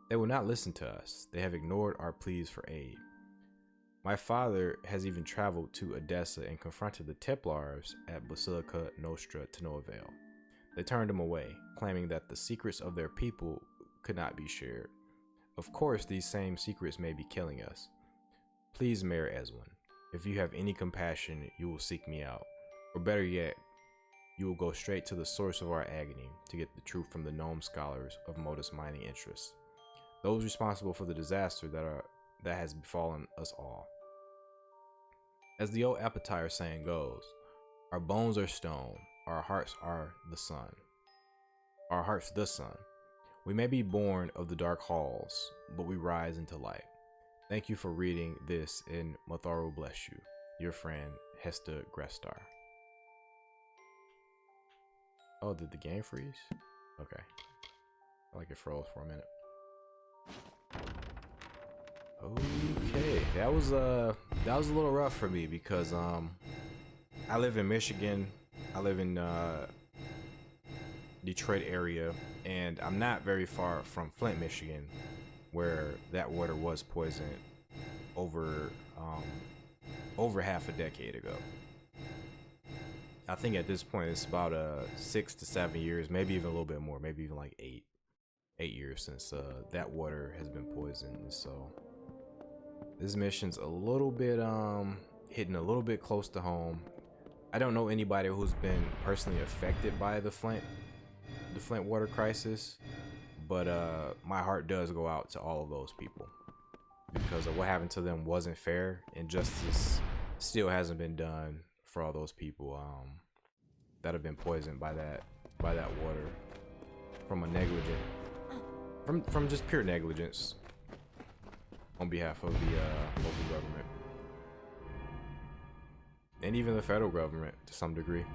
They will not listen to us. They have ignored our pleas for aid. My father has even traveled to Edessa and confronted the Templars at Basilica Nostra to no avail. They turned him away, claiming that the secrets of their people could not be shared. Of course, these same secrets may be killing us. Please, Mayor Eswin, if you have any compassion, you will seek me out. Or better yet, you will go straight to the source of our agony to get the truth from the Gnome scholars of Modus mining interests, those responsible for the disaster that has befallen us all. As the old Apatire saying goes, our bones are stone, our hearts are the sun. Our hearts the sun. We may be born of the dark halls, but we rise into light. Thank you for reading this, and Matharu bless you. Your friend, Hesta Grestar. Oh, did the game freeze? Okay. Like it froze for a minute. Okay, that was a little rough for me because I live in Michigan. I live in Detroit area, and I'm not very far from Flint, Michigan, where that water was poisoned over half a decade ago. I think at this point it's about 6 to 7 years, maybe even a little bit more, maybe even like 8 years since that water has been poisoned. So this mission's a little bit hitting a little bit close to home. I don't know anybody who's been personally affected by the Flint water crisis, but my heart does go out to all of those people because of what happened to them wasn't fair, and justice still hasn't been done for all those people that have been poisoned by that water from a negligent from just pure negligence on behalf of the local government and even the federal government to some degree.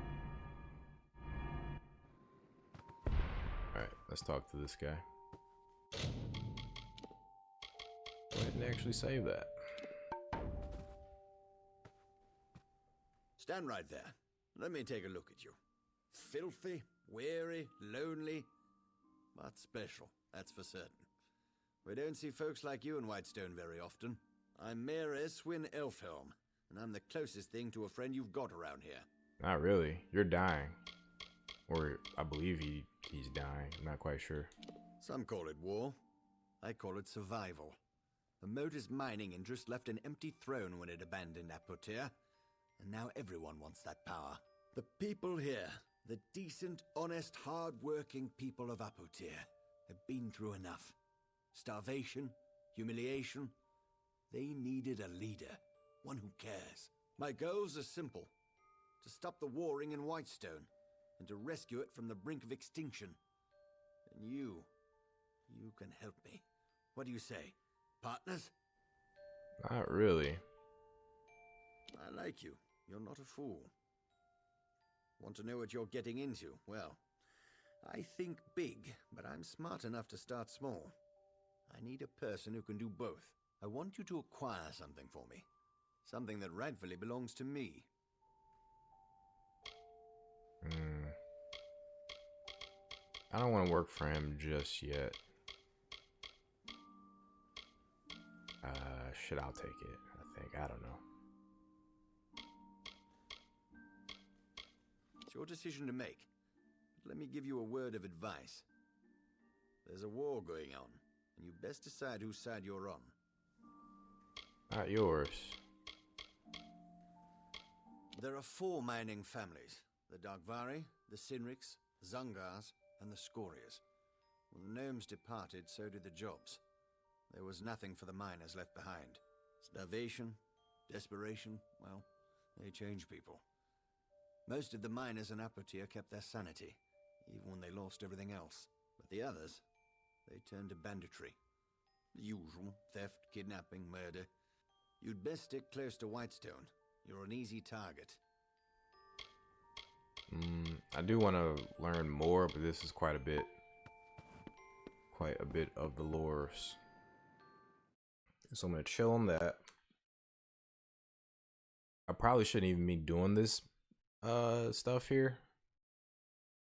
Alright, let's talk to this guy. Go ahead and actually save that. Stand right there. Let me take a look at you. Filthy, weary, lonely, but special, that's for certain. We don't see folks like you in Whitestone very often. I'm Mayor Eswin Elfhelm, and I'm the closest thing to a friend you've got around here. Not really. You're dying. Or I believe he's dying. I'm not quite sure. Some call it war. I call it survival. The Modus mining interest left an empty throne when it abandoned Apotea, and now everyone wants that power. The people here, the decent, honest, hard-working people of Apotea, have been through enough. Starvation, humiliation. They needed a leader, one who cares. My goals are simple. To stop the warring in Whitestone, and to rescue it from the brink of extinction. And you can help me. What do you say? Partners? Not really. I like you. You're not a fool. Want to know what you're getting into? Well, I think big, but I'm smart enough to start small. I need a person who can do both. I want you to acquire something for me. Something that rightfully belongs to me. I don't want to work for him just yet. Shit, I'll take it. I think. I don't know. It's your decision to make. But let me give you a word of advice. There's a war going on, and you best decide whose side you're on. Not yours. There are 4 mining families. The Darkvari, the Sinriks, Zungars, and the Scorias. When the gnomes departed, so did the jobs. There was nothing for the miners left behind. Starvation, desperation, well, they change people. Most of the miners in Apotea kept their sanity, even when they lost everything else. But the others, they turned to banditry. The usual, theft, kidnapping, murder. You'd best stick close to Whitestone. You're an easy target. I do want to learn more, but this is quite a bit of the lores. So I'm gonna chill on that. I probably shouldn't even be doing this stuff here.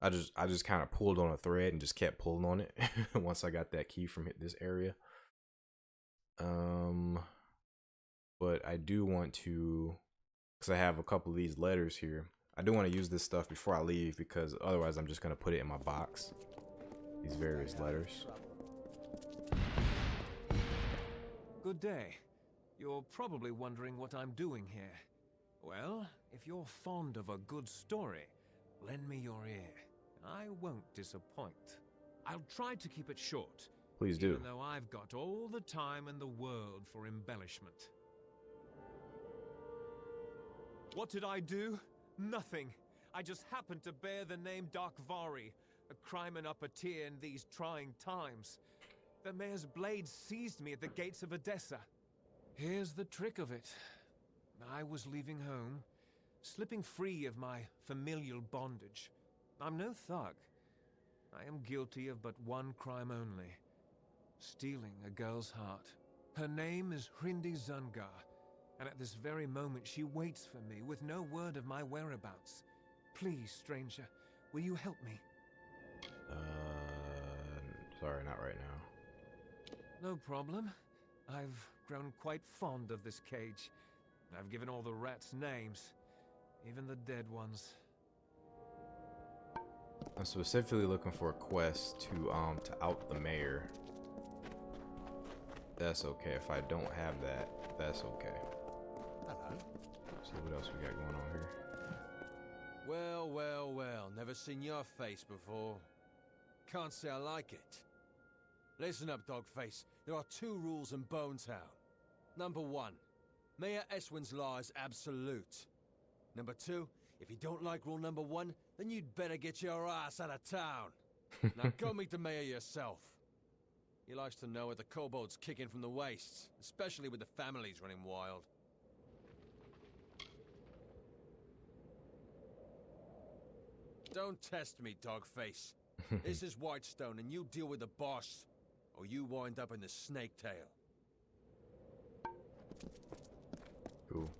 I just kind of pulled on a thread and just kept pulling on it once I got that key from this area. but I do want to, because I have a couple of these letters here. I do want to use this stuff before I leave, because otherwise I'm just going to put it in my box. These various letters. Good day. You're probably wondering what I'm doing here. Well, if you're fond of a good story, lend me your ear. I won't disappoint. I'll try to keep it short. Please do. Even though I've got all the time in the world for embellishment. What did I do? Nothing. I just happened to bear the name Darkvari, a crime and upper-tier in these trying times. The mayor's blade seized me at the gates of Odessa. Here's the trick of it. I was leaving home, slipping free of my familial bondage. I'm no thug. I am guilty of but one crime only. Stealing a girl's heart. Her name is Hrindi Zungar, and at this very moment she waits for me with no word of my whereabouts. Please, stranger, will you help me? Sorry, not right now. No problem. I've grown quite fond of this cage. I've given all the rats names, even the dead ones. I'm specifically looking for a quest to out the mayor. That's okay. If I don't have that, that's okay. Hello. Let's see what else we got going on here. Well, well, well. Never seen your face before. Can't say I like it. Listen up, Dogface. There are two rules in Bonetown. Number one, Mayor Eswin's law is absolute. Number two, if you don't like rule number one, then you'd better get your ass out of town. Now go meet the mayor yourself. He likes to know what the kobolds kicking from the wastes, especially with the families running wild. Don't test me, Dogface. This is Whitestone, and you deal with the boss, or you wind up in the snake tail. Cool.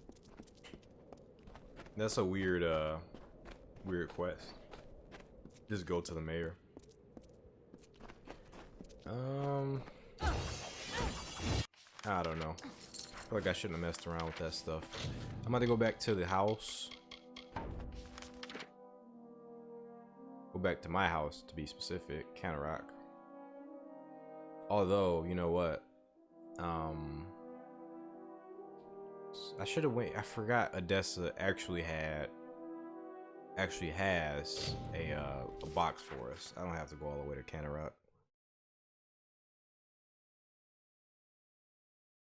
That's a weird quest. Just go to the mayor. I don't know. I feel like I shouldn't have messed around with that stuff. I'm about to go back to the house. Go back to my house, to be specific, Canarock. Although, you know what? I should have went. I forgot Odessa actually has a box for us. I don't have to go all the way to Canarock.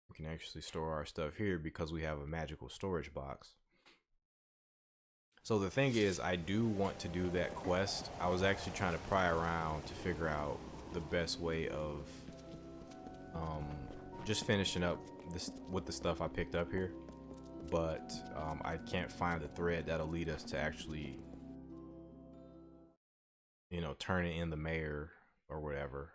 We can actually store our stuff here because we have a magical storage box. So the thing is, I do want to do that quest. I was actually trying to pry around to figure out the best way of just finishing up this with the stuff I picked up here, but I can't find the thread that'll lead us to actually, you know, turning in the mayor or whatever.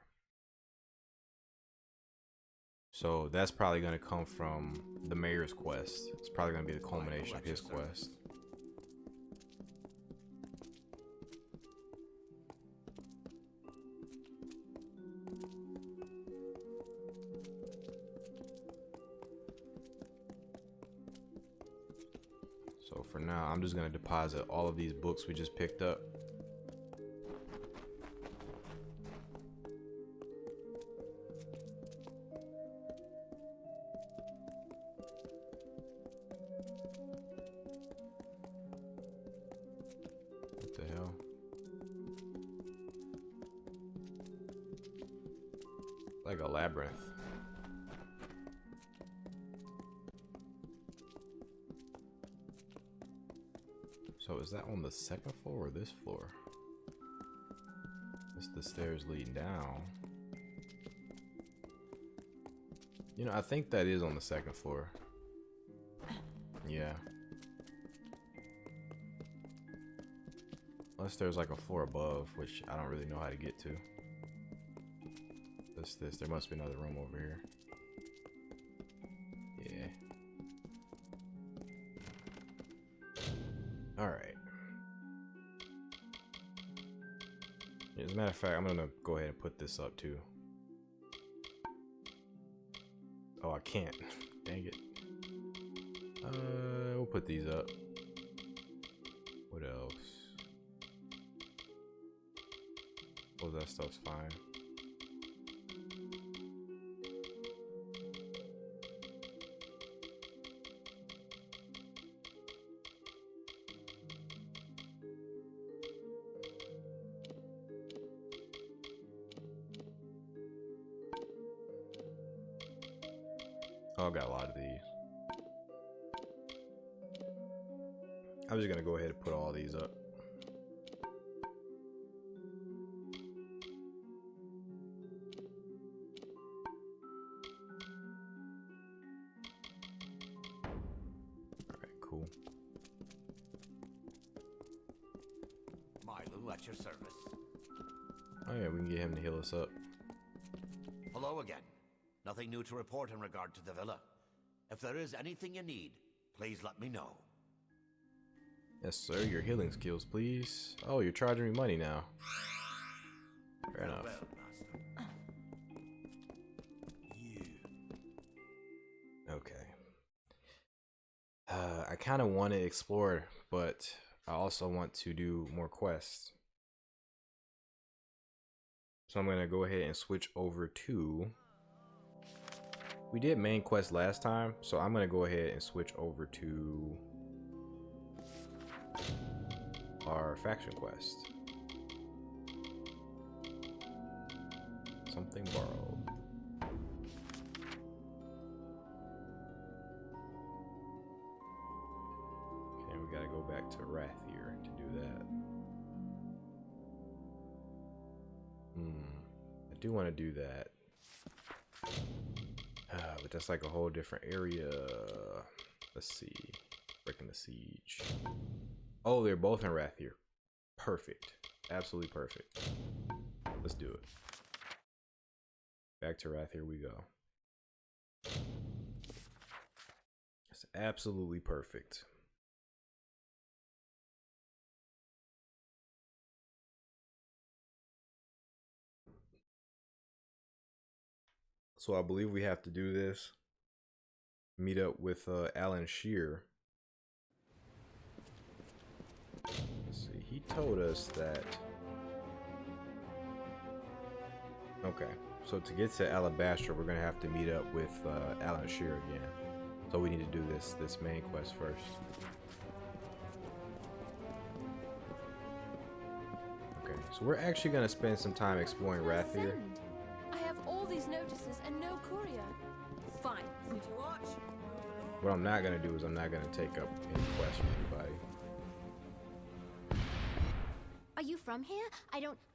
So that's probably going to come from the mayor's quest. It's probably going to be the culmination of his quest. So for now, I'm just going to deposit all of these books we just picked up. What the hell? Like a labyrinth. So is that on the second floor or this floor? It's the stairs leading down. You know, I think that is on the second floor. Yeah. Unless there's like a floor above, which I don't really know how to get to. This, there must be another room over here. Yeah. Alright. As a matter of fact, I'm gonna go ahead and put this up too. Oh, I can't. Dang it. We'll put these up. What else? Oh, that stuff's fine. Oh, I got a lot of these. I'm just gonna go ahead and put all these up. Alright, cool. Milo, at your service. Oh yeah, we can get him to heal us up. Hello again. Nothing new to report in regard to the villa. If there is anything you need, please let me know. Yes, sir. Your healing skills, please. Oh, you're charging me money now. Fair enough. Okay. I kind of want to explore, but I also want to do more quests. So I'm going to go ahead and switch over to... We did main quest last time, so I'm going to go ahead and switch over to our faction quest. Something borrowed. Okay, we gotta go back to Rithen here to do that. I do want to do that. But that's like a whole different area. Let's see. Breaking the siege. Oh, they're both in Rithen here. Perfect. Absolutely perfect. Let's do it. Back to Rithen, here we go. It's absolutely perfect. So I believe we have to do this. Meet up with Alyn Shir. Let's see, he told us that... Okay, so to get to Alabaster, we're gonna have to meet up with Alyn Shir again. So we need to do this main quest first. Okay, so we're actually gonna spend some time exploring Rithen here. I have all these notices and no courier. Fine. Did you watch? What I'm not gonna do is I'm not gonna take up any quests from anybody. Are you from here?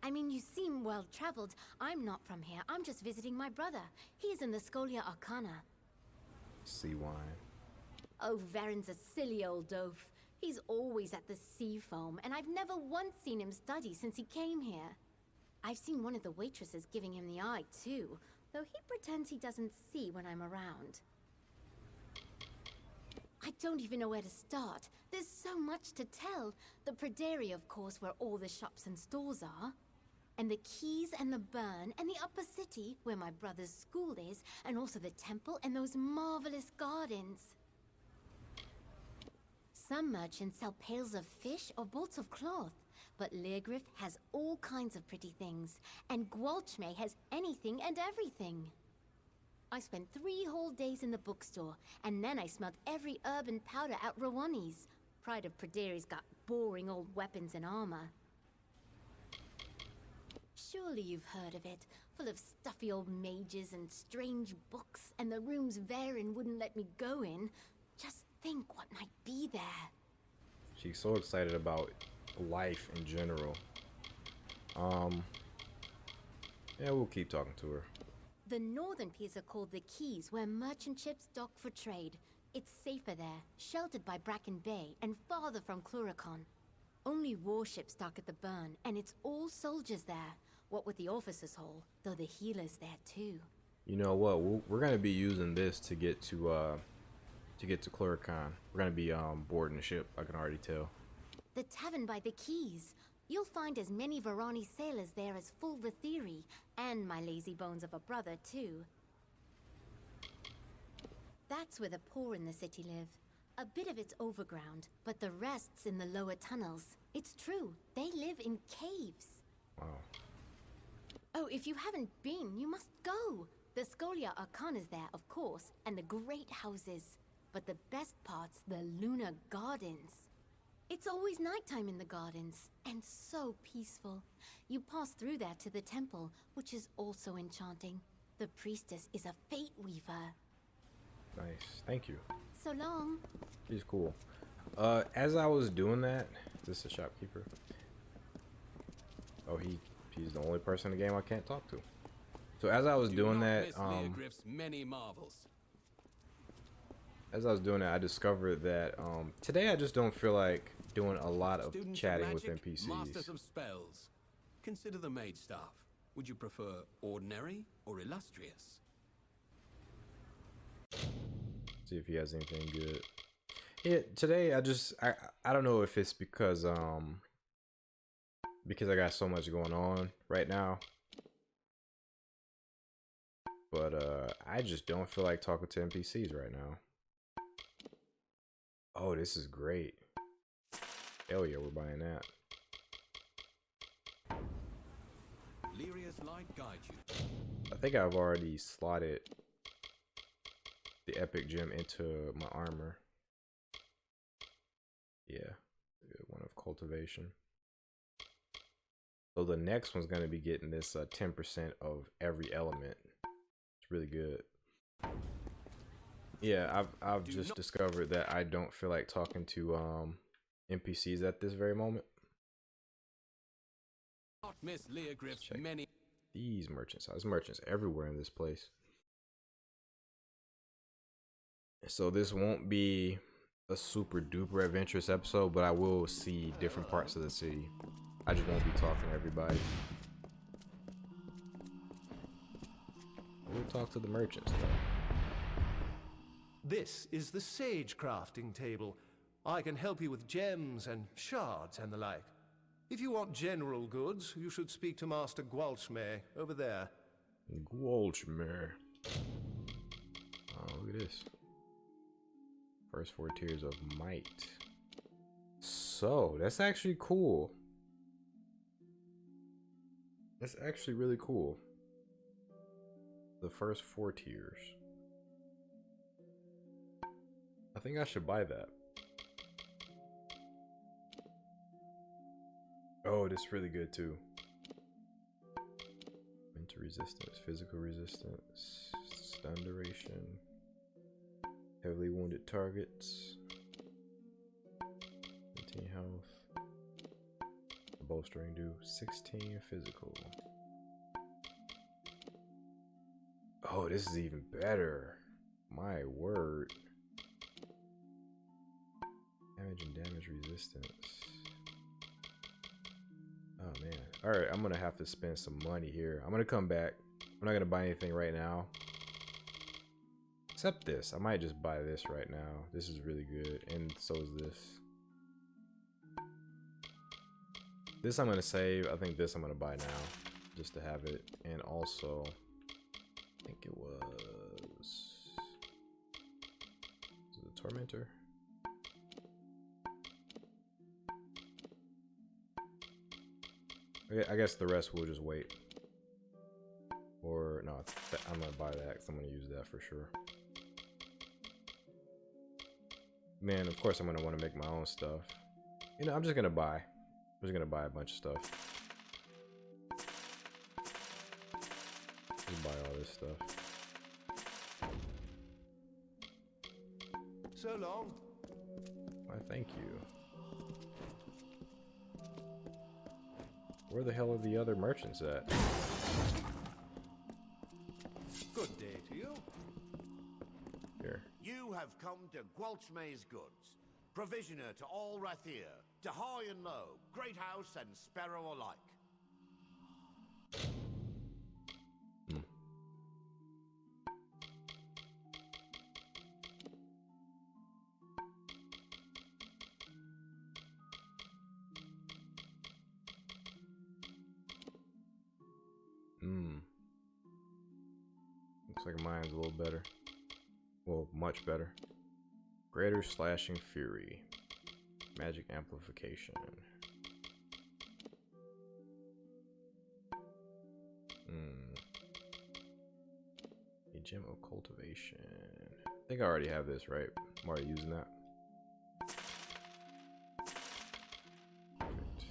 I mean, you seem well-traveled. I'm not from here. I'm just visiting my brother. He is in the Scholia Arcana. Sea wine. Oh, Varen's a silly old oaf. He's always at the sea foam, and I've never once seen him study since he came here. I've seen one of the waitresses giving him the eye, too, though he pretends he doesn't see when I'm around. I don't even know where to start. There's so much to tell. The Pradaria, of course, where all the shops and stores are. And the Keys and the Burn, and the Upper City, where my brother's school is, and also the temple and those marvelous gardens. Some merchants sell pails of fish or bolts of cloth, but Leargriff has all kinds of pretty things, and gwalshmay has anything and everything. I spent 3 whole days in the bookstore, and then I smelled every herb and powder at Rowani's. Pride of Pradari's got boring old weapons and armor. Surely you've heard of it, full of stuffy old mages and strange books, and the rooms Varen wouldn't let me go in. Just think what might be there. She's so excited about life in general. Yeah, we'll keep talking to her. The northern piers are called the Keys, where merchant ships dock for trade. It's safer there, sheltered by Bracken Bay, and farther from Cluricon. Only warships dock at the Burn, and it's all soldiers there. What with the officers' hall, though the healer's there too. You know what? We're gonna be using this to get to Cluricon. We're gonna be boarding the ship. I can already tell. The tavern by the Keys. You'll find as many Varani sailors there as full Vithiri, and my lazy bones of a brother too. That's where the poor in the city live. A bit of it's overground, but the rest's in the lower tunnels. It's true, they live in caves. Wow. Oh, if you haven't been, you must go. The Scholia Arcana's there, of course, and the great houses. But the best part's the Lunar Gardens. It's always nighttime in the gardens, and so peaceful. You pass through there to the temple, which is also enchanting. The priestess is a fate weaver. Nice, thank you. So long. He's cool. As I was doing that, this is a shopkeeper. Oh, he's the only person in the game I can't talk to. So as I was doing that, many marvels. as I was doing that, I discovered that today I just don't feel like doing a lot of Students chatting of with magic, NPCs. Masters of spells. Consider the maid staff. Would you prefer ordinary or illustrious? See if he has anything good. Yeah, today I don't know if it's because I got so much going on right now. But I just don't feel like talking to NPCs right now. Oh, this is great. Hell yeah, we're buying that. Lyria's light guide you. I think I've already slotted the epic gem into my armor. Yeah, one of cultivation. So the next one's gonna be getting this 10% of every element. It's really good. Yeah, I've just discovered that I don't feel like talking to NPCs at this very moment. Miss Leogriff's many. These merchants, there's merchants everywhere in this place. So this won't be a super duper adventurous episode, but I will see different parts of the city. I just won't be talking to everybody. We'll talk to the merchants though. This is the Seige crafting table. I can help you with gems and shards and the like. If you want general goods, you should speak to Master Gwalshmay over there. Gwalshmay. Oh, look at this. First 4 tiers of might. So, that's actually cool. That's actually really cool. The first 4 tiers. I think I should buy that. Oh, this is really good too. Mental resistance, physical resistance, stun duration, heavily wounded targets, 15 health, bolstering do 16 physical. Oh, this is even better. My word. Damage and damage resistance. Oh man. Alright, I'm gonna have to spend some money here. I'm gonna come back. I'm not gonna buy anything right now. Except this. I might just buy this right now. This is really good. And so is this. This I'm gonna save. I think this I'm gonna buy now. Just to have it. And also, I think it was the Tormentor? Okay, I guess the rest will just wait. Or, no, I'm gonna buy that because I'm gonna use that for sure. Man, of course I'm gonna want to make my own stuff. You know, I'm just gonna buy. I'm just gonna buy a bunch of stuff. Just buy all this stuff. So long. Why, thank you. Where the hell are the other merchants at? Good day to you. Here. You have come to Gwalshmay's goods, provisioner to all Rathir, to high and low, great house and sparrow alike. Looks like mine's a little better. Well, much better. Greater slashing fury. Magic amplification. A gem of cultivation. I think I already have this, right? I'm already using that. Perfect.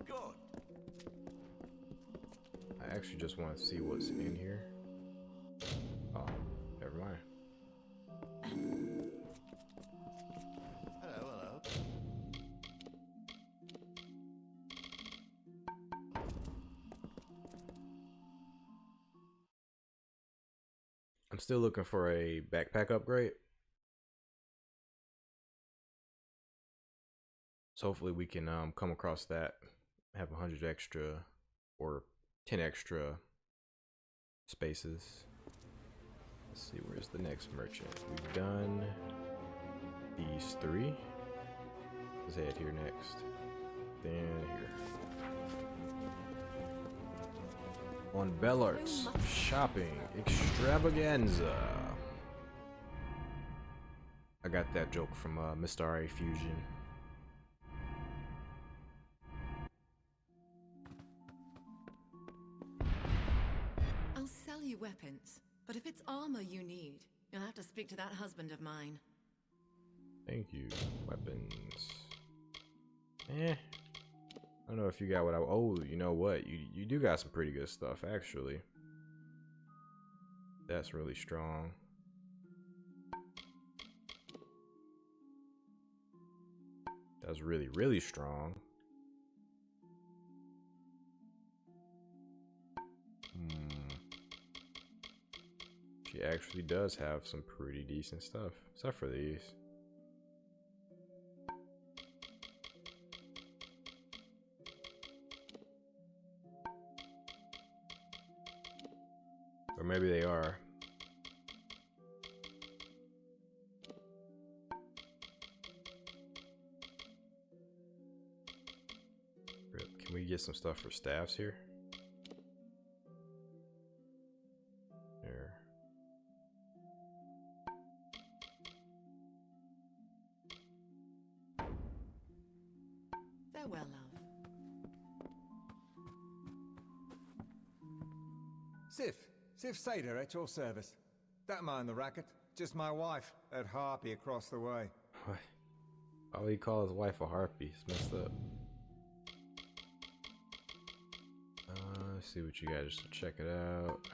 Good. I actually just want to see what's in here. Oh, never mind. Hello, hello. I'm still looking for a backpack upgrade. So hopefully we can come across that, have 100 extra or 10 extra spaces. Let's see, where's the next merchant? We've done these 3. Let's head here next. Then here. On Bellart's shopping extravaganza. I got that joke from Mr. RA Fusion. I'll sell you weapons, but if it's armor you need, you'll have to speak to that husband of mine. Thank you. Weapons. I don't know if you got what I... Oh, you know what? You do got some pretty good stuff, actually. That's really strong. That's really, really strong. She actually does have some pretty decent stuff, except for these. Or maybe they are. Can we get some stuff for staffs here? There. Farewell, love. Sif Seige at your service. Don't mind the racket. Just my wife, that harpy across the way. What? Why would he call his wife a harpy? It's messed up. Let's see what you got just to check it out.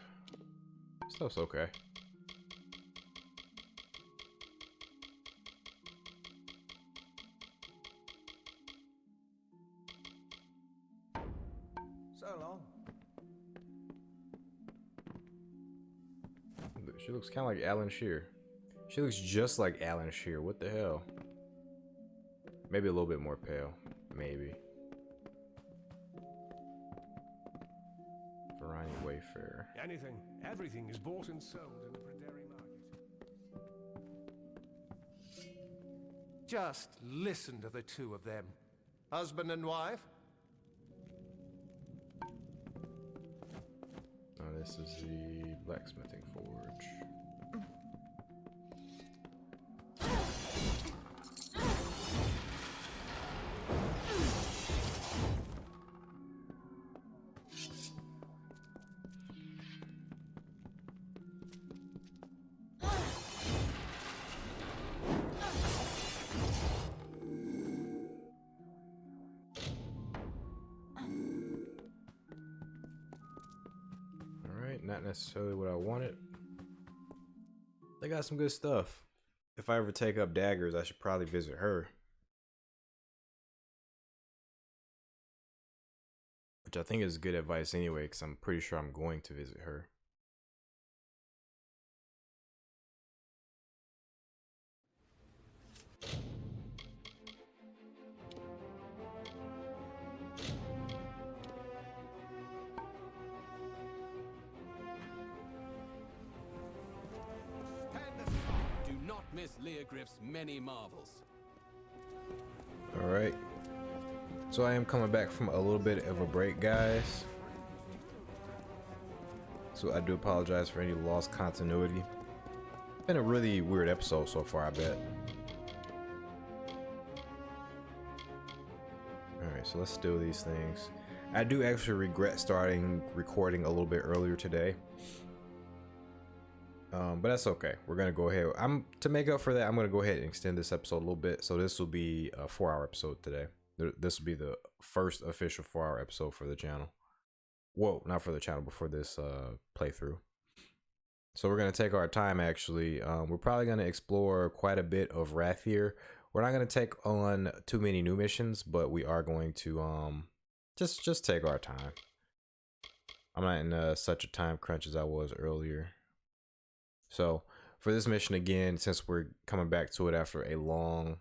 Stuff's okay. So long. She looks kind of like Alyn Shir. She looks just like Alyn Shir. What the hell? Maybe a little bit more pale. Maybe. Varani Wayfair. Anything, everything is bought and sold in the Pryderi market. Just listen to the two of them. Husband and wife? Oh, this is the blacksmithing forge. Not necessarily what I wanted. They got some good stuff. If I ever take up daggers, I should probably visit her. Which I think is good advice anyway, because I'm pretty sure I'm going to visit her. Miss Leogriff's many marvels. Alright. So I am coming back from a little bit of a break, guys. So I do apologize for any lost continuity. Been a really weird episode so far, I bet. Alright, so let's steal these things. I do actually regret starting recording a little bit earlier today. But that's okay. We're gonna go ahead. To make up for that, I'm gonna go ahead and extend this episode a little bit. So this will be a 4-hour episode today. This will be the first official 4-hour episode for the channel. Whoa, not for the channel, but for this playthrough. So we're gonna take our time. Actually, we're probably gonna explore quite a bit of Rithen. We're not gonna take on too many new missions, but we are going to just take our time. I'm not in such a time crunch as I was earlier. So for this mission again, since we're coming back to it after a long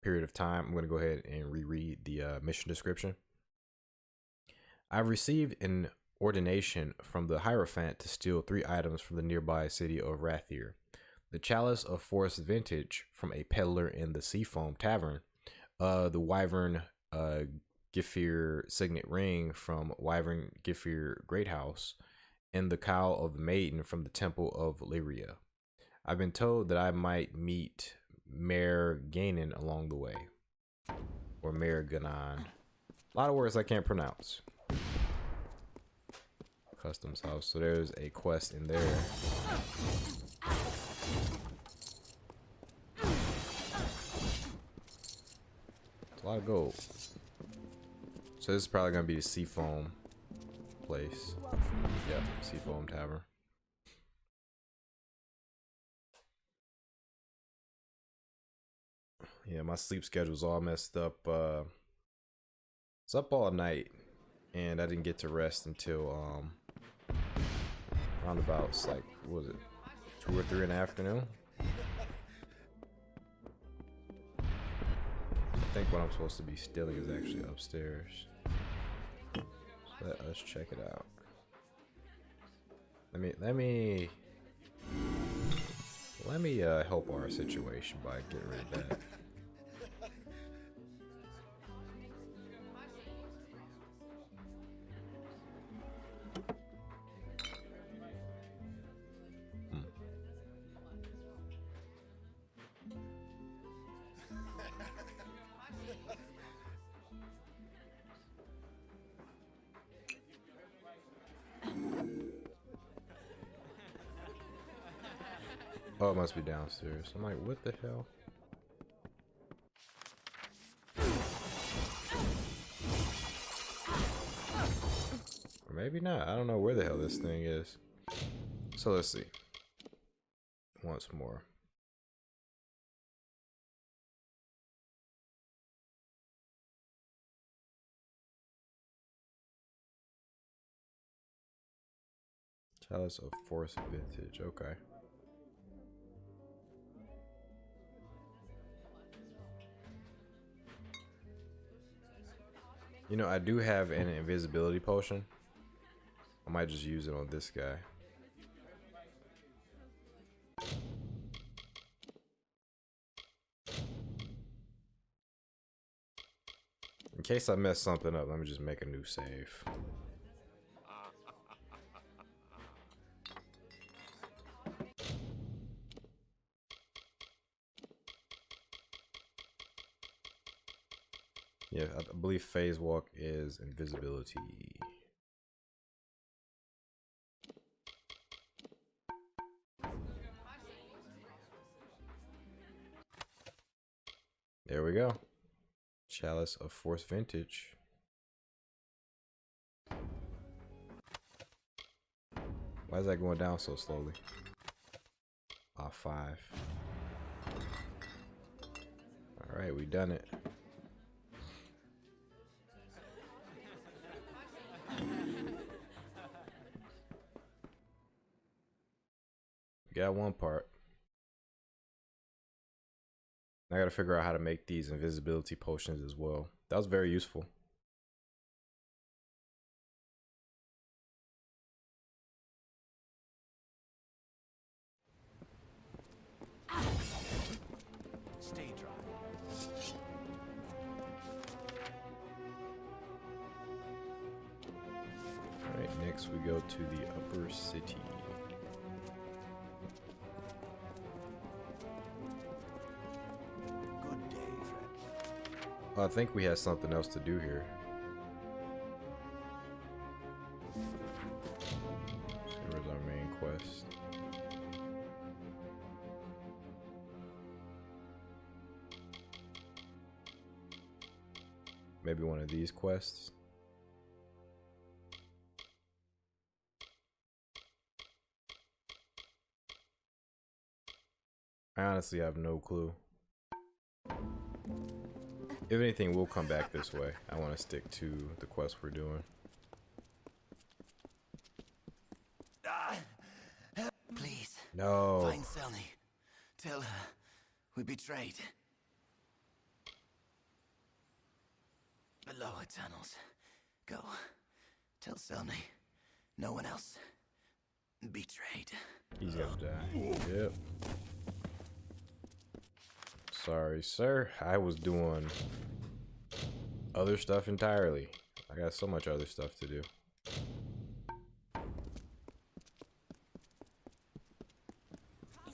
period of time, I'm going to go ahead and reread the mission description. I've received an ordination from the Hierophant to steal 3 items from the nearby city of Rithen: the chalice of forest vintage from a peddler in the Seafoam Tavern, the Wyvern Gifir signet ring from Wyvern Gifir Greathouse, and the cowl of the maiden from the temple of Lyria. I've been told that I might meet Mayor Ganon along the way. Or Mayor Ganon. A lot of words I can't pronounce. Customs house. So there's a quest in there. It's a lot of gold. So this is probably going to be the Seafoam place. Yep, Seafoam Tavern. Yeah, my sleep schedule's all messed up. It's up all night, and I didn't get to rest until roundabouts, like, what was it, 2 or 3 in the afternoon? I think what I'm supposed to be stealing is actually upstairs. So let's check it out. Let me help our situation by getting rid of that. Oh, it must be downstairs. I'm like, what the hell? Or maybe not. I don't know where the hell this thing is. So let's see. Once more. Chalice of Force Vintage. Okay. You know, I do have an invisibility potion. I might just use it on this guy. In case I mess something up, let me just make a new save. Yeah, I believe phase walk is invisibility. There we go. Chalice of Force Vintage. Why is that going down so slowly? Ah, 5. Alright, we done it. Got one part. I gotta figure out how to make these invisibility potions as well. That was very useful. Stay dry. Alright, next we go to the upper city. Good day, friend. I think we have something else to do here. Where's our main quest? Maybe one of these quests. I honestly have no clue. If anything, we'll come back this way. I want to stick to the quest we're doing. Please. No. Find Selny. Tell her we betrayed. The lower tunnels. Go. Tell Selny. No one else. Betrayed. He's gonna die. Yep. Sorry, sir. I was doing other stuff entirely. I got so much other stuff to do. Is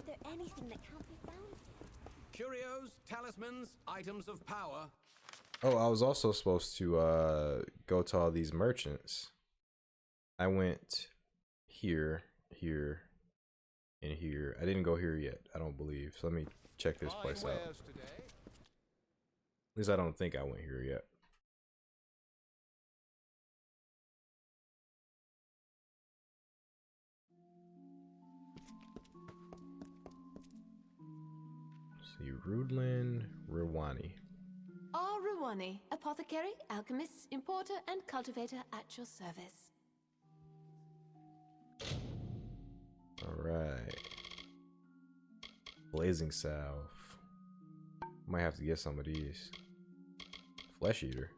there anything that can't be found? Curios, talismans, items of power. Oh, I was also supposed to go to all these merchants. I went here, here, and here. I didn't go here yet, I don't believe. So let me check this place out. At least I don't think I went here yet. Let's see, Rudlin Rwani. Ruwani, apothecary, alchemist, importer, and cultivator at your service. Alright. Blazing salve. Might have to get some of these. Flesh eater.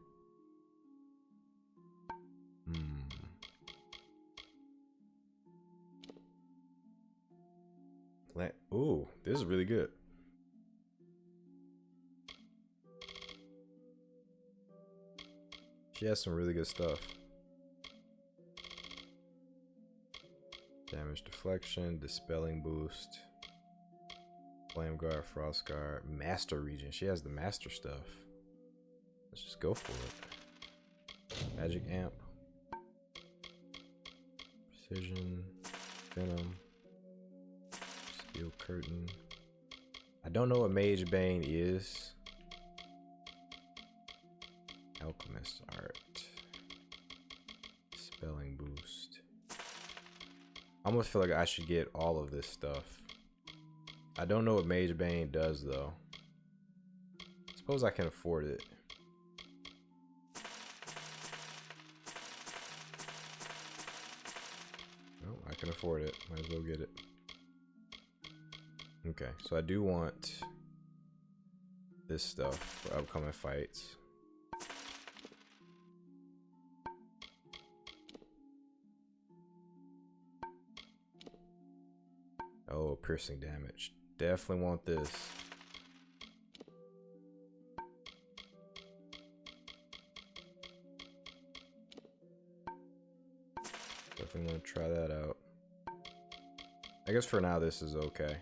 Ooh, this is really good. She has some really good stuff. Damage deflection, dispelling boost, flame guard, frost guard, master region. She has the master stuff. Let's just go for it. Magic amp, precision, venom, steel curtain. I don't know what Mage Bane is. Alchemist art, spelling boost. I almost feel like I should get all of this stuff. I don't know what Mage Bane does though. Suppose I can afford it. No, I can afford it. Might as well get it. Okay, so I do want this stuff for upcoming fights. Oh, piercing damage. Definitely want this. Definitely want to try that out. I guess for now this is okay.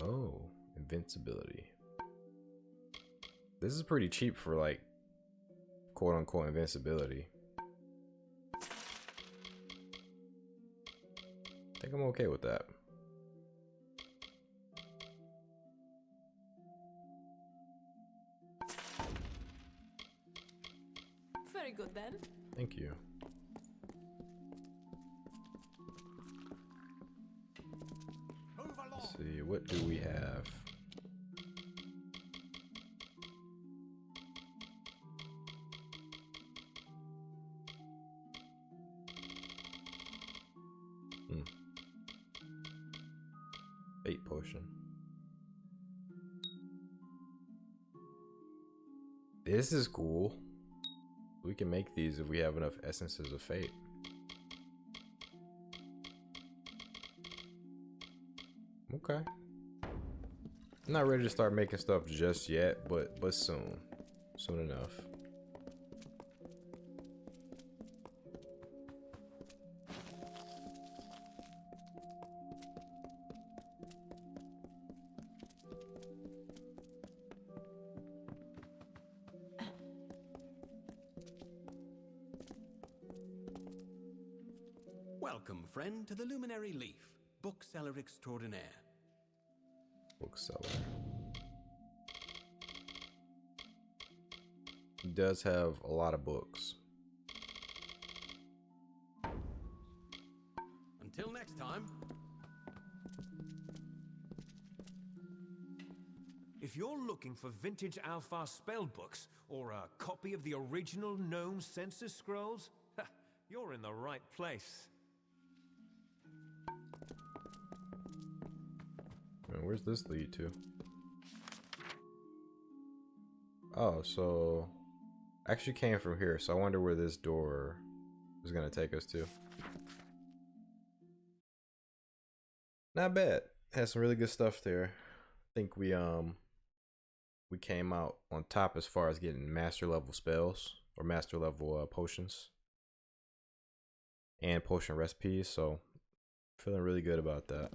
Oh, invincibility. This is pretty cheap for like quote unquote invincibility. I think I'm okay with that. Very good then. Thank you. Let's see, what do we have? Fate potion. This is cool. We can make these if we have enough essences of fate. Okay. I'm not ready to start making stuff just yet, but soon. Soon enough. Welcome, friend, to the Luminary Leaf, bookseller extraordinaire. Bookseller. He does have a lot of books. Until next time. If you're looking for vintage Alpha spellbooks or a copy of the original Gnome census scrolls, you're in the right place. Man, where's this lead to? Oh, so I actually came from here, so I wonder where this door is gonna take us to. Not bad. Had some really good stuff there. I think we came out on top as far as getting master level spells or master level potions and potion recipes, so feeling really good about that.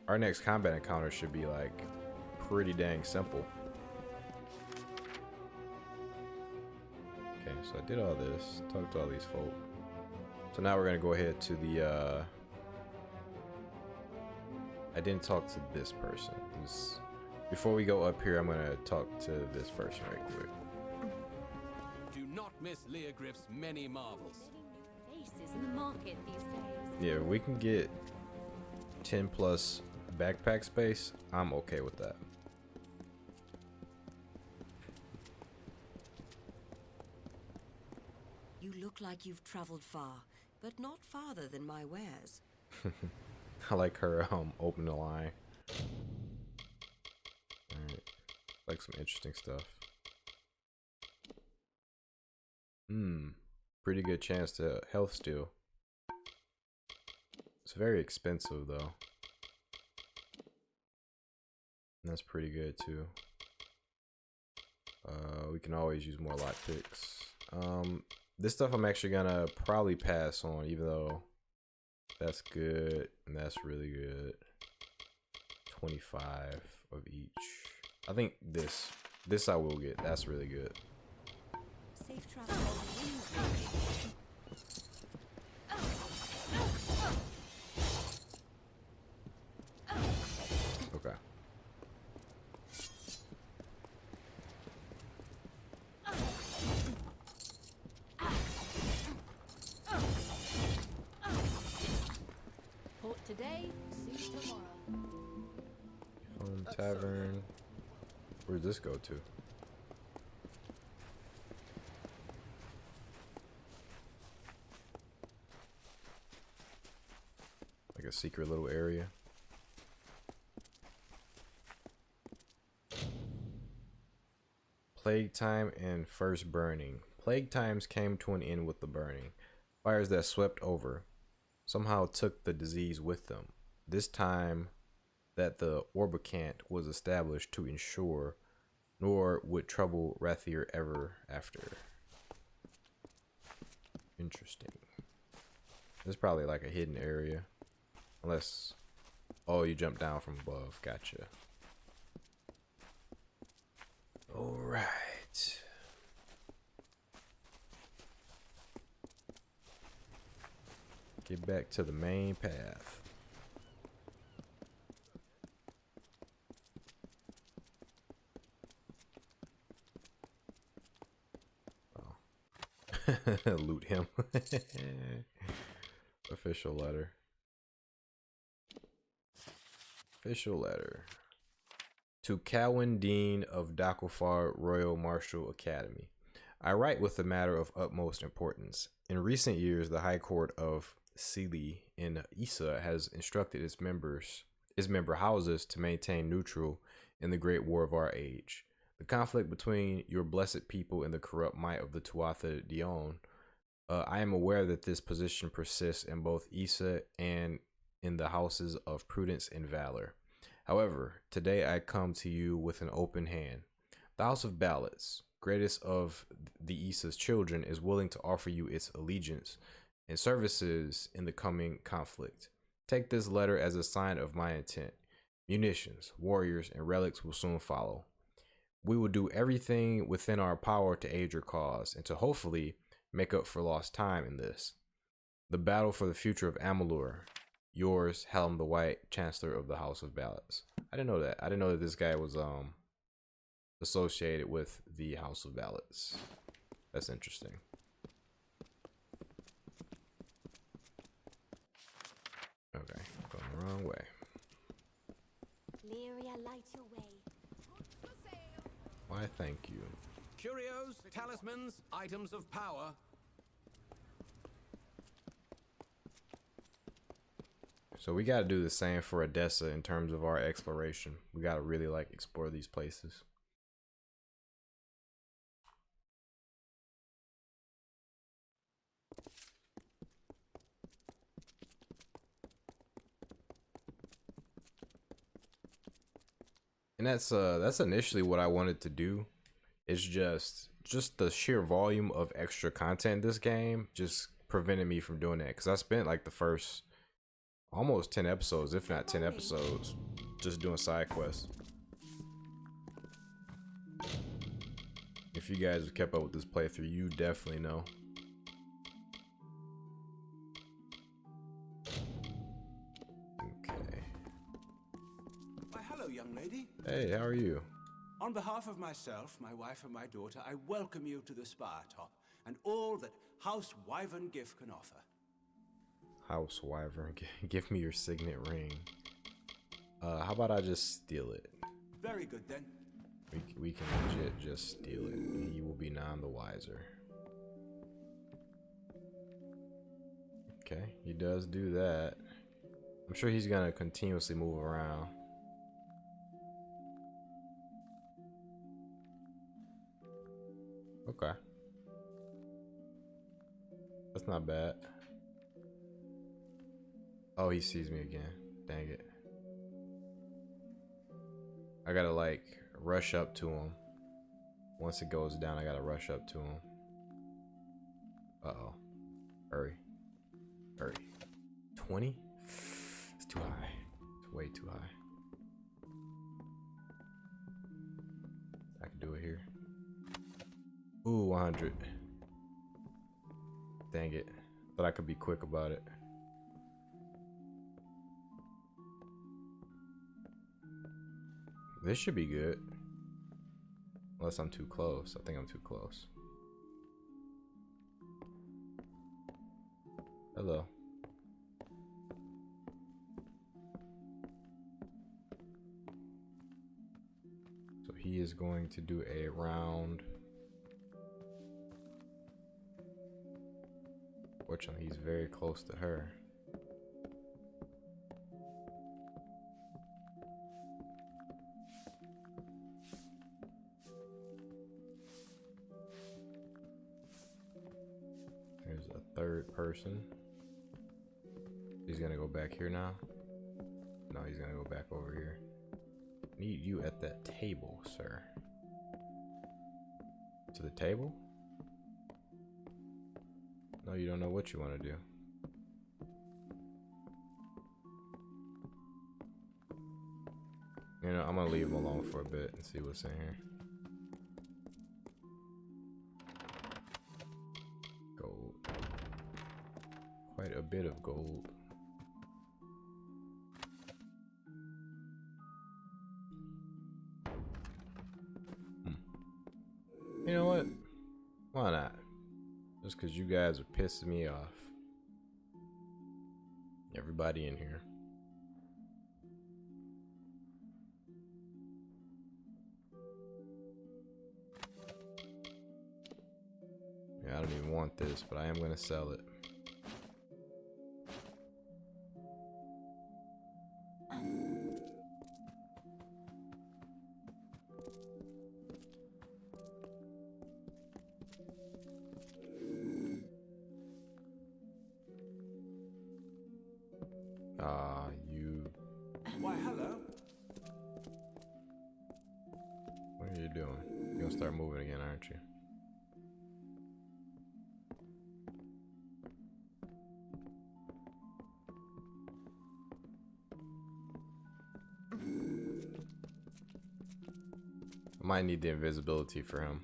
Our next combat encounter should be like pretty dang simple. Okay, so I did all this, talked to all these folk. So now we're gonna go ahead to the I didn't talk to this person. Before we go up here, I'm gonna talk to this person right quick. Do not miss Leogryph's many marvels. Faces in the market these days. Yeah, we can get 10 plus backpack space. I'm okay with that. You look like you've traveled far, but not farther than my wares. I like her open the line. Alright. Like some interesting stuff. Pretty good chance to health steal. It's very expensive though. And that's pretty good too. We can always use more lock picks. This stuff I'm actually gonna probably pass on, even though that's good and that's really good. 25 of each. I think this I will get. That's really good. Safe travel. Okay. Port today, see tomorrow. Home tavern. Where'd this go to? Like a secret little area. Plague time and first burning. Plague times came to an end with the burning. Fires that swept over somehow took the disease with them. This time that the Orbicant was established to ensure, nor would trouble Rathier ever after. Interesting. This is probably like a hidden area. Unless, oh, you jump down from above. Gotcha. Alright. Get back to the main path. Oh. Loot him. Official letter. Official letter. To Cowan, Dean of Dakofar Royal Martial Academy. I write with a matter of utmost importance. In recent years, the High Court of Seige in Issa has instructed its member houses to maintain neutral in the great war of our age. The conflict between your blessed people and the corrupt might of the Tuatha Dion. I am aware that this position persists in both Issa and in the houses of prudence and valor. However, today I come to you with an open hand. The House of Ballots, greatest of the Issa's children, is willing to offer you its allegiance and services in the coming conflict. Take this letter as a sign of my intent. Munitions, warriors, and relics will soon follow. We will do everything within our power to aid your cause and to hopefully make up for lost time in this. The battle for the future of Amalur. Yours, Hallam the White, Chancellor of the House of Ballots. I didn't know that. I didn't know that this guy was associated with the House of Ballots. That's interesting. Okay, going the wrong way. Lyria, light your way. Why, thank you. Curios, talismans, items of power. So we got to do the same for Odessa in terms of our exploration. We got to really like explore these places. And that's initially what I wanted to do. It's just the sheer volume of extra content in this game just prevented me from doing that, because I spent like the first almost 10 episodes, if not 10 episodes, just doing side quests. If you guys have kept up with this playthrough, you definitely know. Okay. Why, hello, young lady. Hey, how are you? On behalf of myself, my wife, and my daughter, I welcome you to the Spire Top and all that House Wyvern Gift can offer. House Wyvern, give me your signet ring. How about I just steal it? Very good then. We can legit just steal it, and you will be none the wiser. Okay, he does do that. I'm sure he's gonna continuously move around. Okay. That's not bad. Oh, he sees me again. Dang it. I gotta like rush up to him. Once it goes down, I gotta rush up to him. Uh-oh. Hurry. Hurry. 20? It's too high. It's way too high. I can do it here. Ooh, 100. Dang it. Thought I could be quick about it. This should be good. Unless I'm too close. I think I'm too close. Hello. So he is going to do a round. Fortunately, he's very close to her. There's a third person. He's gonna go back here now. No, he's gonna go back over here. Need you at that table, sir. To the table? No, you don't know what you want to do. You know, I'm gonna leave him alone for a bit and see what's in here. Gold. Quite a bit of gold. You know what? Why not? Just because you guys are pissing me off. Everybody in here. Yeah, I don't even want this, but I am going to sell it. You. Why, hello. What are you doing? You're gonna start moving again, aren't you? I might need the invisibility for him.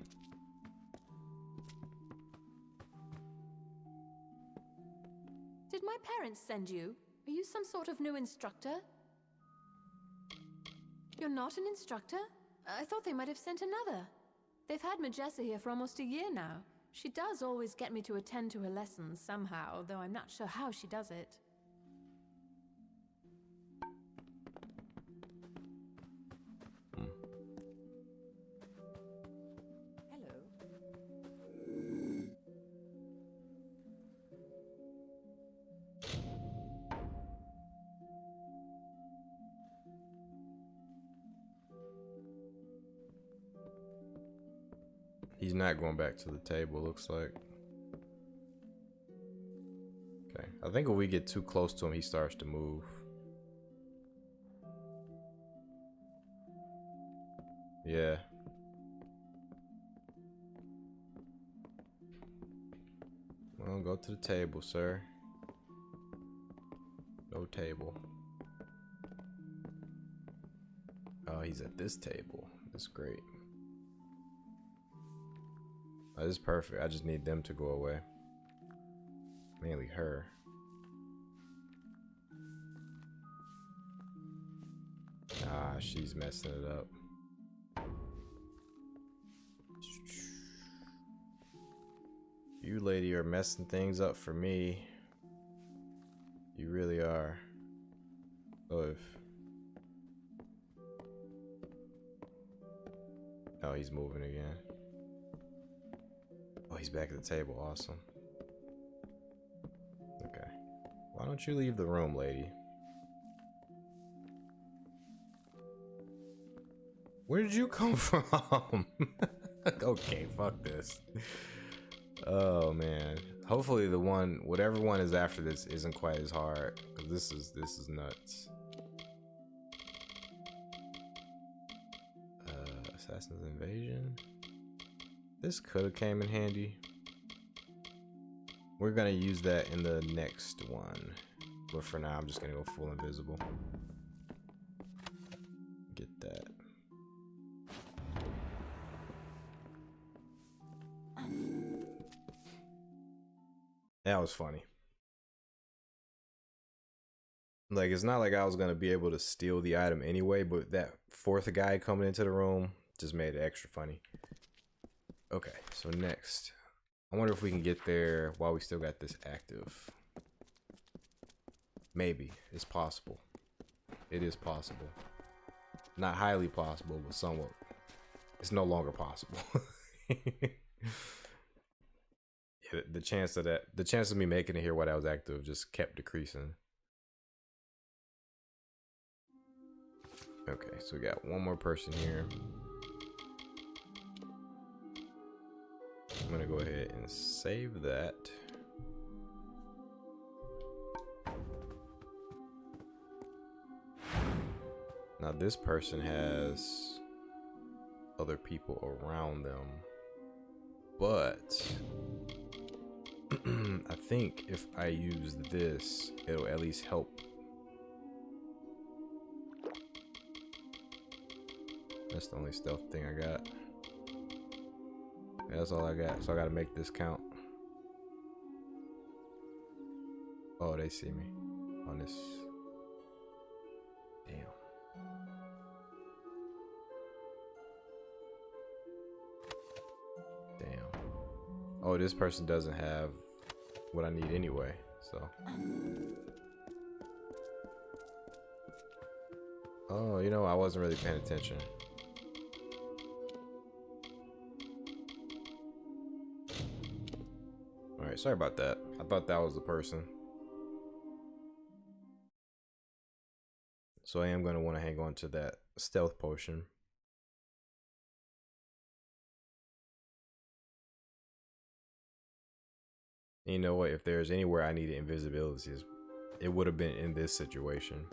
Did my parents send you? Are you some sort of new instructor? You're not an instructor? I thought they might have sent another. They've had Majessa here for almost a year now. She does always get me to attend to her lessons somehow, though I'm not sure how she does it. He's not going back to the table, looks like. Okay, I think if we get too close to him, he starts to move. Yeah. Well, go to the table, sir. No table. Oh, he's at this table. That's great. Oh, this is perfect. I just need them to go away. Mainly her. Ah, she's messing it up. You lady are messing things up for me. You really are. Oh, oh, he's moving again. Oh, he's back at the table. Awesome. Okay. Why don't you leave the room, lady? Where did you come from? Okay, fuck this. Oh man. Hopefully the one, whatever one is after this, isn't quite as hard. Cause this is nuts. Assassin's Invasion. This could have came in handy. We're gonna use that in the next one, but for now I'm just gonna go full invisible. Get that. That was funny. Like, it's not like I was gonna be able to steal the item anyway, but that fourth guy coming into the room just made it extra funny. Okay, so next, I wonder if we can get there while we still got this active. Maybe. It's possible. It is possible. Not highly possible, but somewhat. It's no longer possible. Yeah, the chance of me making it here while I was active just kept decreasing. Okay, so we got one more person here. I'm gonna go ahead and save that. Now this person has other people around them, but I think if I use this, it'll at least help. That's the only stealth thing I got. That's all I got, so I gotta make this count. Oh, they see me on this. Damn. Damn. Oh, this person doesn't have what I need anyway, so. Oh, you know, I wasn't really paying attention. Alright, sorry about that. I thought that was the person. So I am going to want to hang on to that stealth potion. You know what? If there's anywhere I needed invisibility, it would have been in this situation.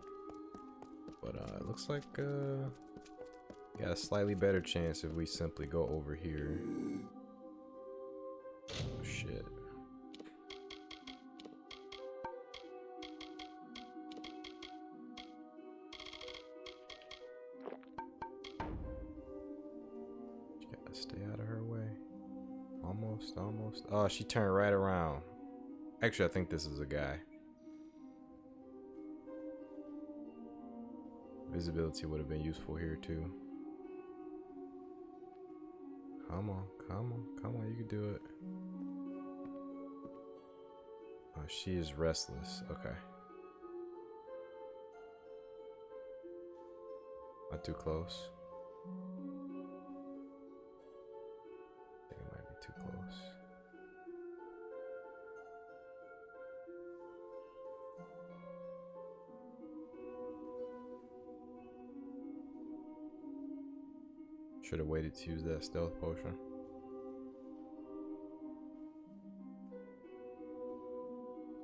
But it looks like got a slightly better chance if we simply go over here. Oh shit. Gotta stay out of her way. Almost. Oh, she turned right around. Actually, I think this is a guy. Visibility would have been useful here too. Come on, come on, come on, you can do it. Oh, she is restless. Okay. Not too close. I think it might be too close. Should have waited to use that stealth potion.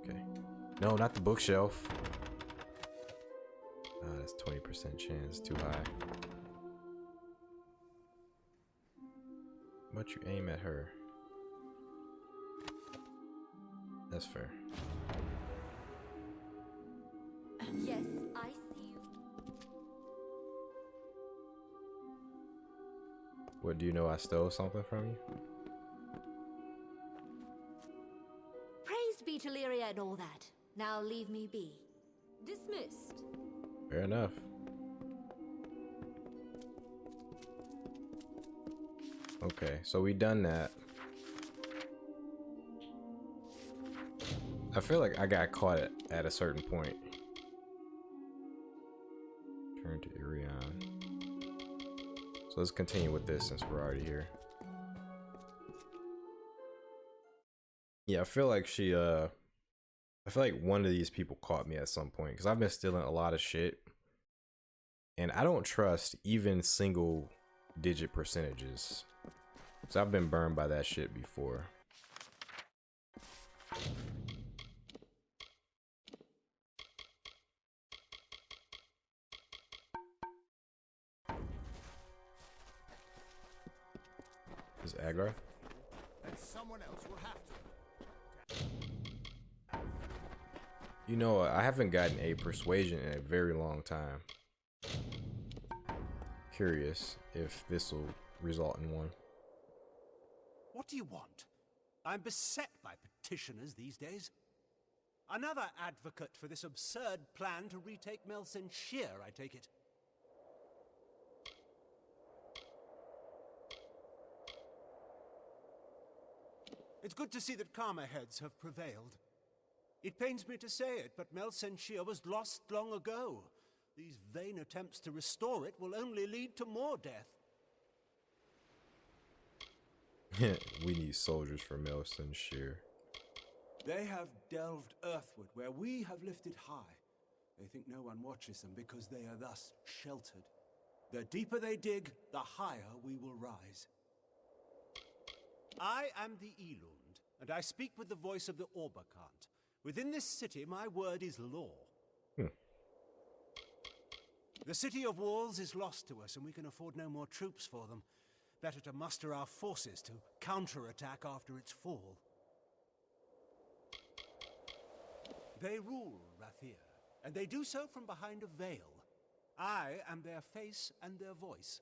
Okay. No, not the bookshelf. That's 20% chance. Too high. But you aim at her. That's fair. Yes, I see you. What, do you know I stole something from you? Praised be to Lyria and all that. Now leave me be. Dismissed. Fair enough. Okay, so we done that. I feel like I got caught at a certain point. Turn to Irion. So let's continue with this since we're already here. Yeah, I feel like I feel like one of these people caught me at some point because I've been stealing a lot of shit. And I don't trust even single digit percentages. So I've been burned by that shit before. Is Agar? And someone else will have to. You know, I haven't gotten a persuasion in a very long time. Curious if this will result in one. What do you want? I'm beset by petitioners these days. Another advocate for this absurd plan to retake Mel Senshir, I take it. It's good to see that calmer heads have prevailed. It pains me to say it, but Mel Senshir was lost long ago. These vain attempts to restore it will only lead to more death. We need soldiers for Mel Senshir. They have delved earthward where we have lifted high. They think no one watches them because they are thus sheltered. The deeper they dig, the higher we will rise. I am the Elund, and I speak with the voice of the Orbakant. Within this city, my word is law. The city of walls is lost to us, and we can afford no more troops for them. Better to muster our forces to counterattack after its fall. They rule Rathir, and they do so from behind a veil. I am their face and their voice.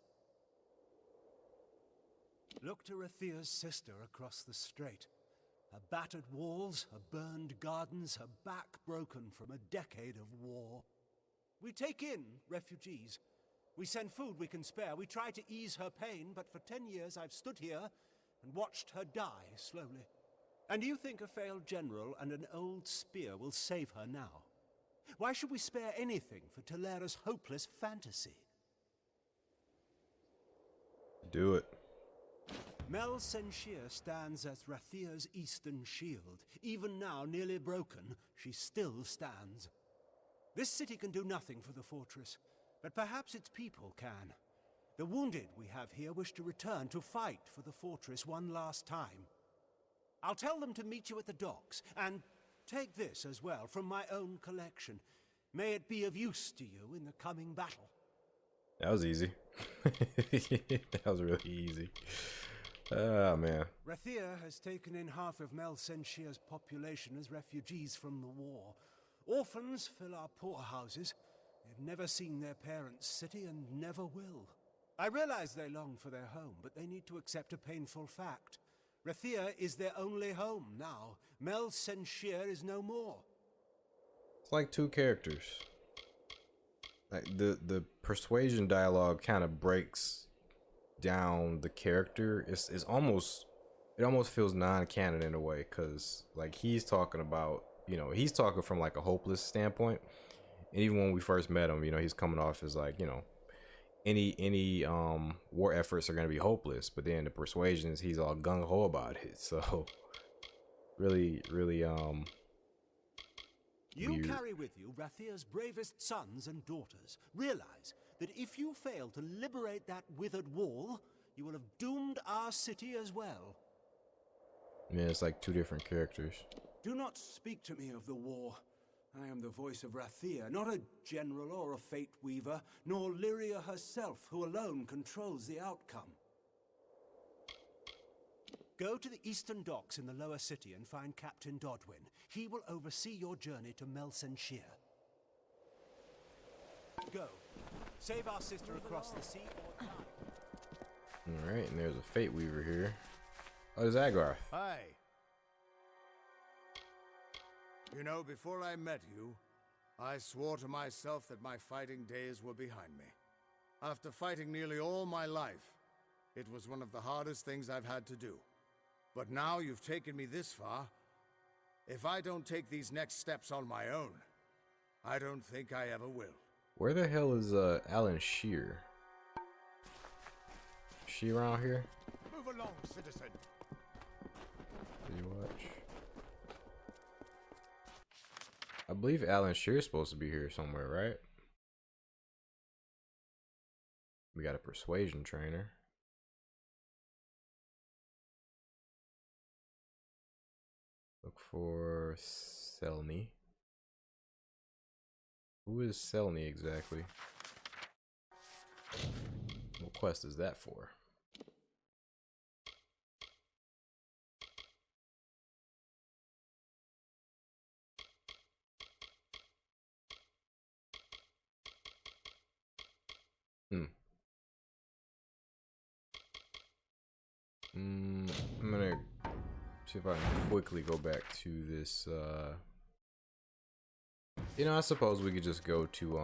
Look to Rathir's sister across the strait. Her battered walls, her burned gardens, her back broken from a decade of war. We take in refugees. We send food we can spare. We try to ease her pain, but for 10 years I've stood here and watched her die slowly. And you think a failed general and an old spear will save her now? Why should we spare anything for Talera's hopeless fantasy? Do it. Mel Senshir stands as Rathir's eastern shield. Even now, nearly broken, she still stands. This city can do nothing for the fortress, but perhaps its people can. The wounded we have here wish to return to fight for the fortress one last time. I'll tell them to meet you at the docks, and take this as well from my own collection. May it be of use to you in the coming battle. That was easy. That was really easy. Oh, man. Rathir has taken in half of Mel Senshir's population as refugees from the war. Orphans fill our poorhouses. They've never seen their parents' city and never will. I realize they long for their home, but they need to accept a painful fact. Rathir is their only home now. Mel Senshir is no more. It's like two characters. like the persuasion dialogue kind of breaks down the character. It's almost, it almost feels non-canon in a way, because like he's talking about, you know, he's talking from like a hopeless standpoint, and even when we first met him, you know, he's coming off as like, you know, any war efforts are going to be hopeless, but then the persuasions, he's all gung-ho about it. So really You weird. carry with you Rathia's bravest sons and daughters. Realize that if you fail to liberate that withered wall, you will have doomed our city as well. Man, it's like two different characters. Do not speak to me of the war. I am the voice of Rathia, not a general or a fate weaver, nor Lyria herself, who alone controls the outcome. Go to the eastern docks in the lower city and find Captain Dodwin. He will oversee your journey to Mel Senshir. Go. Save our sister across the sea or die. Alright, and there's a Fate Weaver here. Oh, there's Agarth. Hi. You know, before I met you, I swore to myself that my fighting days were behind me. After fighting nearly all my life, it was one of the hardest things I've had to do. But now you've taken me this far. If I don't take these next steps on my own, I don't think I ever will. Where the hell is Alyn Shir? Is she around here? Move along, citizen. Did you watch? I believe Alyn Shir is supposed to be here somewhere, right? We got a persuasion trainer. Look for Selny. Who is Selny exactly? What quest is that for? I'm gonna see if I can quickly go back to this. You know, I suppose we could just go to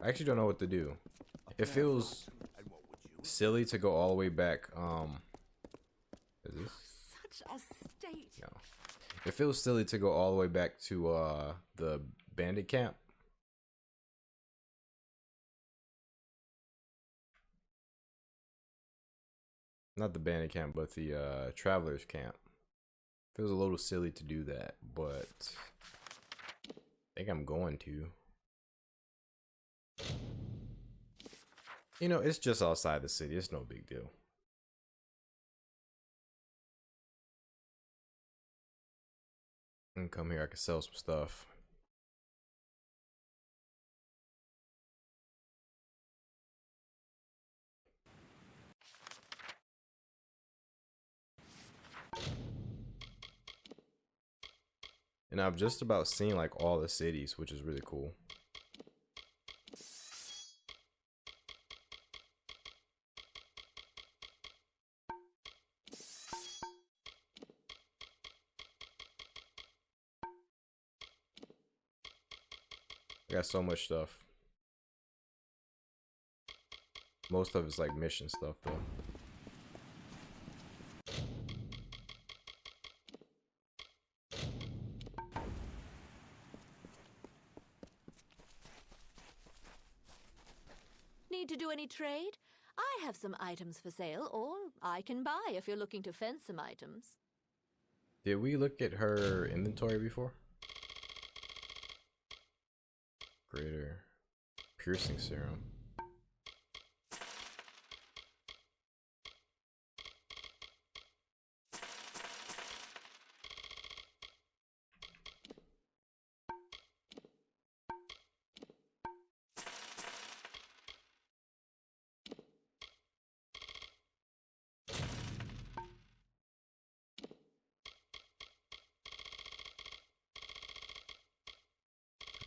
I actually don't know what to do. It feels silly to go all the way back. Is this? Such a state. No. It feels silly to go all the way back to the bandit camp. Not the bandit camp, but the travelers camp. Feels a little silly to do that, but I think I'm going to. You know, it's just outside the city. It's no big deal. And come here, I can sell some stuff. And I've just about seen like all the cities, which is really cool. I got so much stuff. Most of it's like mission stuff though. Need to do any trade? I have some items for sale, or I can buy if you're looking to fence some items. Did we look at her inventory before? Greater piercing serum.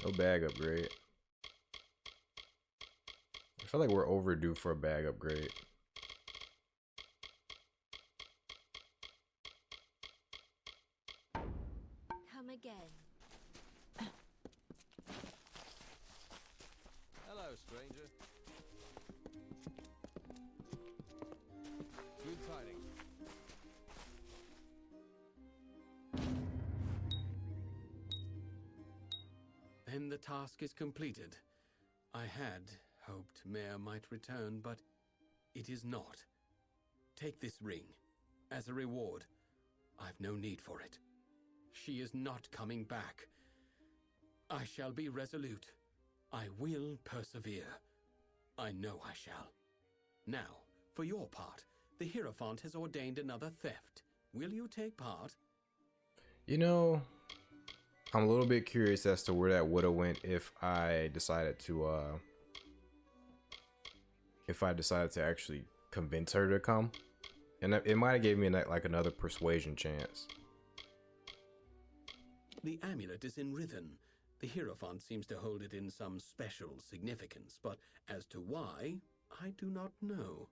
No bag upgrade. I feel like we're overdue for a bag upgrade. Come again. stranger. Good tidings. Then the task is completed. I had hoped Mare might return, but it is not. Take this ring. As a reward. I've no need for it. She is not coming back. I shall be resolute. I will persevere. I know I shall. Now, for your part, the Hierophant has ordained another theft. Will you take part? You know, I'm a little bit curious as to where that would have went if I decided to actually convince her to come. And it might have gave me like another persuasion chance. The amulet is in Rithen. The Hierophant seems to hold it in some special significance, but as to why, I do not know.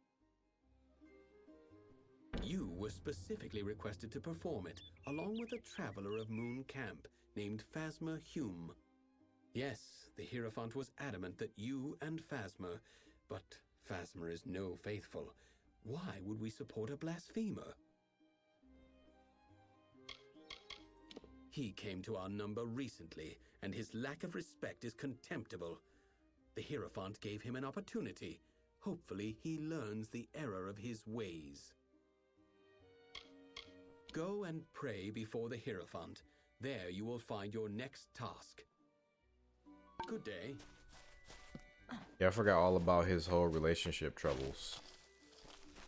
You were specifically requested to perform it, along with a traveler of Moon Camp named Phasma Hume. Yes, the Hierophant was adamant that you and Phasma, but Phasma is no faithful. Why would we support a blasphemer? He came to our number recently, and his lack of respect is contemptible. The Hierophant gave him an opportunity. Hopefully, he learns the error of his ways. Go and pray before the Hierophant. There you will find your next task. Good day. Yeah, I forgot all about his whole relationship troubles.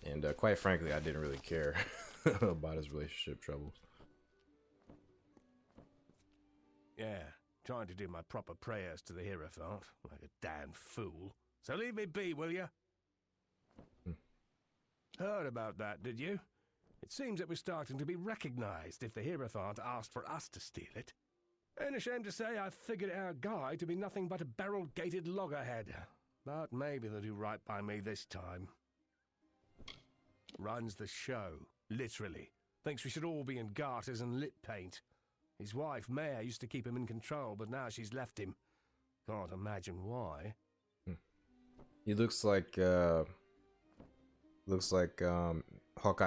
And quite frankly, I didn't really care about his relationship troubles. Yeah, trying to do my proper prayers to the Hierophant, like a damn fool. So leave me be, will you? Heard about that, did you? It seems that we're starting to be recognized if the Hierophant asked for us to steal it. Ain't ashamed to say I figured our guy to be nothing but a barrel-gated loggerhead. But maybe they'll do right by me this time. Runs the show, literally. Thinks we should all be in garters and lip paint. His wife, Mare, used to keep him in control, but now she's left him. Can't imagine why. He looks like Hawkeye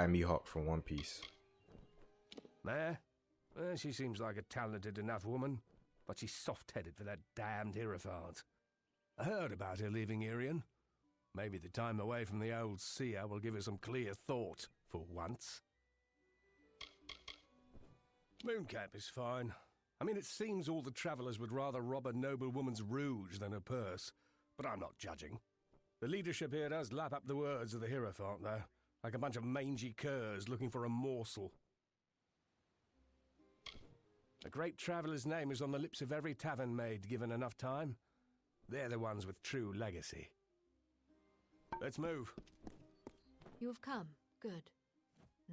Mihawk from One Piece. Mare? Well, she seems like a talented enough woman, but she's soft-headed for that damned Hierophant. I heard about her leaving Irian. Maybe the time away from the old seer will give her some clear thought, for once. Mooncamp is fine. I mean, it seems all the travellers would rather rob a noble woman's rouge than her purse, but I'm not judging. The leadership here does lap up the words of the Hierophant, though, like a bunch of mangy curs looking for a morsel. A great traveller's name is on the lips of every tavern maid given enough time. They're the ones with true legacy. Let's move. You have come. Good.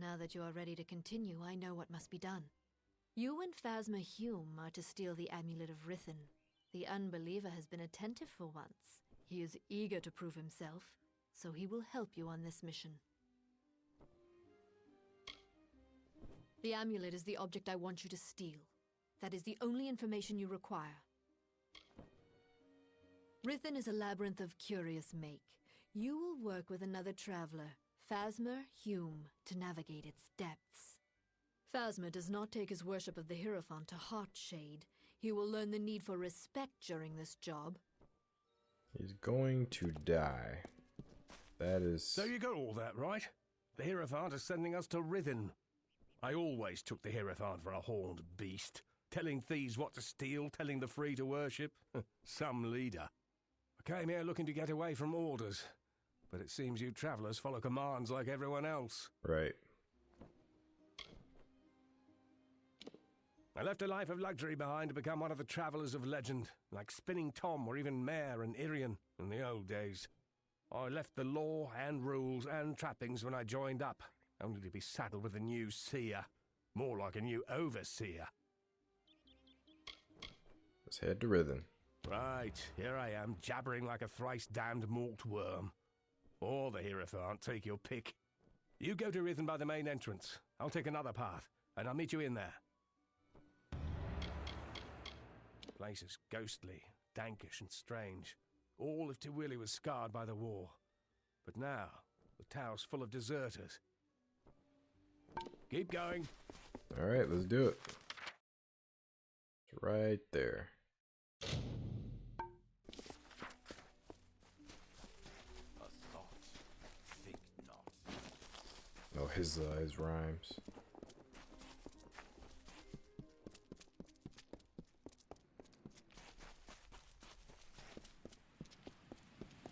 Now that you are ready to continue, I know what must be done. You and Phasma Hume are to steal the amulet of Rithen. The unbeliever has been attentive for once. He is eager to prove himself, so he will help you on this mission. The amulet is the object I want you to steal. That is the only information you require. Rithen is a labyrinth of curious make. You will work with another traveler, Phasma Hume, to navigate its depths. Phasma does not take his worship of the Hierophant to heart, Shade. He will learn the need for respect during this job. He's going to die. That is... So you got all that right? The Hierophant is sending us to Rithen. I always took the Hierophant for a horned beast. Telling thieves what to steal, telling the free to worship. Some leader. I came here looking to get away from orders. But it seems you travellers follow commands like everyone else. Right. I left a life of luxury behind to become one of the travellers of legend, like Spinning Tom or even Mare and Irian in the old days. I left the law and rules and trappings when I joined up, only to be saddled with a new seer. More like a new overseer. Let's head to Rithen. Right, here I am, jabbering like a thrice-damned malt worm. Or the Hierophant, take your pick. You go to Rithen by the main entrance. I'll take another path, and I'll meet you in there. The place is ghostly, dankish and strange. all if Tiwili was scarred by the war. But now, the tower's full of deserters. Keep going. Alright, let's do it. It's right there. Oh, his rhymes.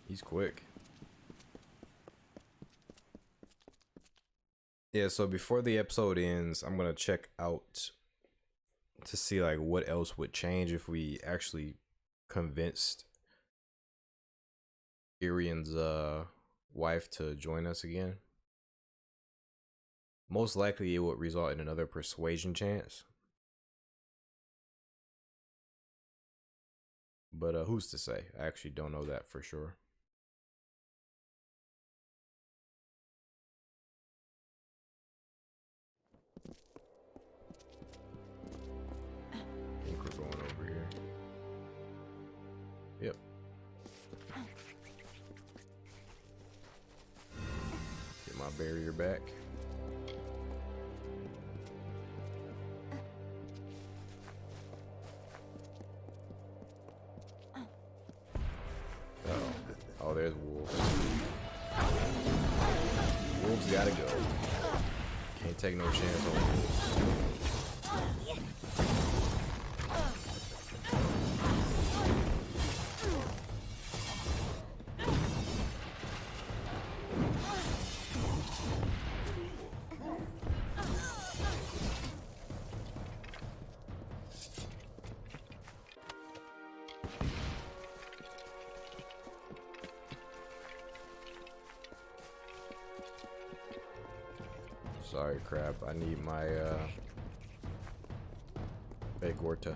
He's quick. Yeah, so before the episode ends, I'm gonna check out to see like what else would change if we actually convinced Irian's wife to join us again. Most likely it would result in another persuasion chance. But who's to say? I actually don't know that for sure. I think we're going over here. Yep. Get my barrier back. Oh, there's wolves. Wolves gotta go. Can't take no chance on wolves. Sorry, crap. I need my Begorta.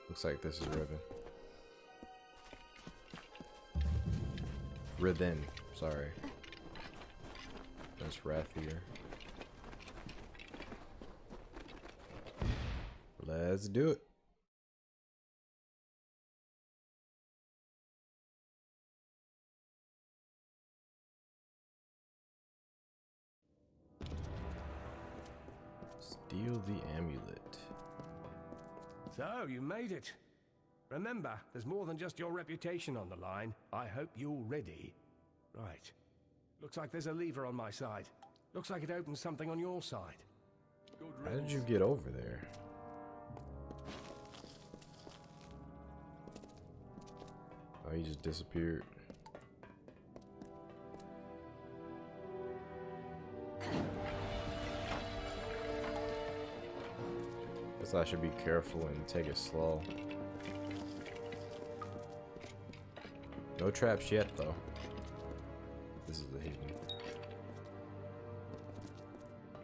Looks like this is Rithen, sorry. That's Wrath here. Let's do it. Steal the amulet. So, you made it. Remember, there's more than just your reputation on the line. I hope you're ready. Right. Looks like there's a lever on my side. Looks like it opens something on your side. How did you get over there? Oh, he just disappeared. Guess I should be careful and take it slow. No traps yet, though. This is the hidden.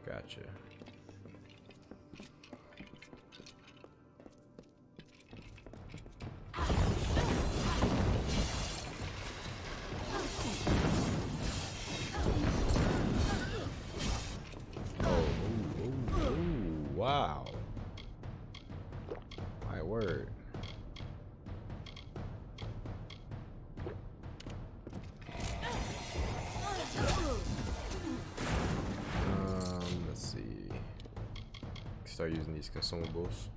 Gotcha. Oh, wow. My word. Let's see. Start using these consumables.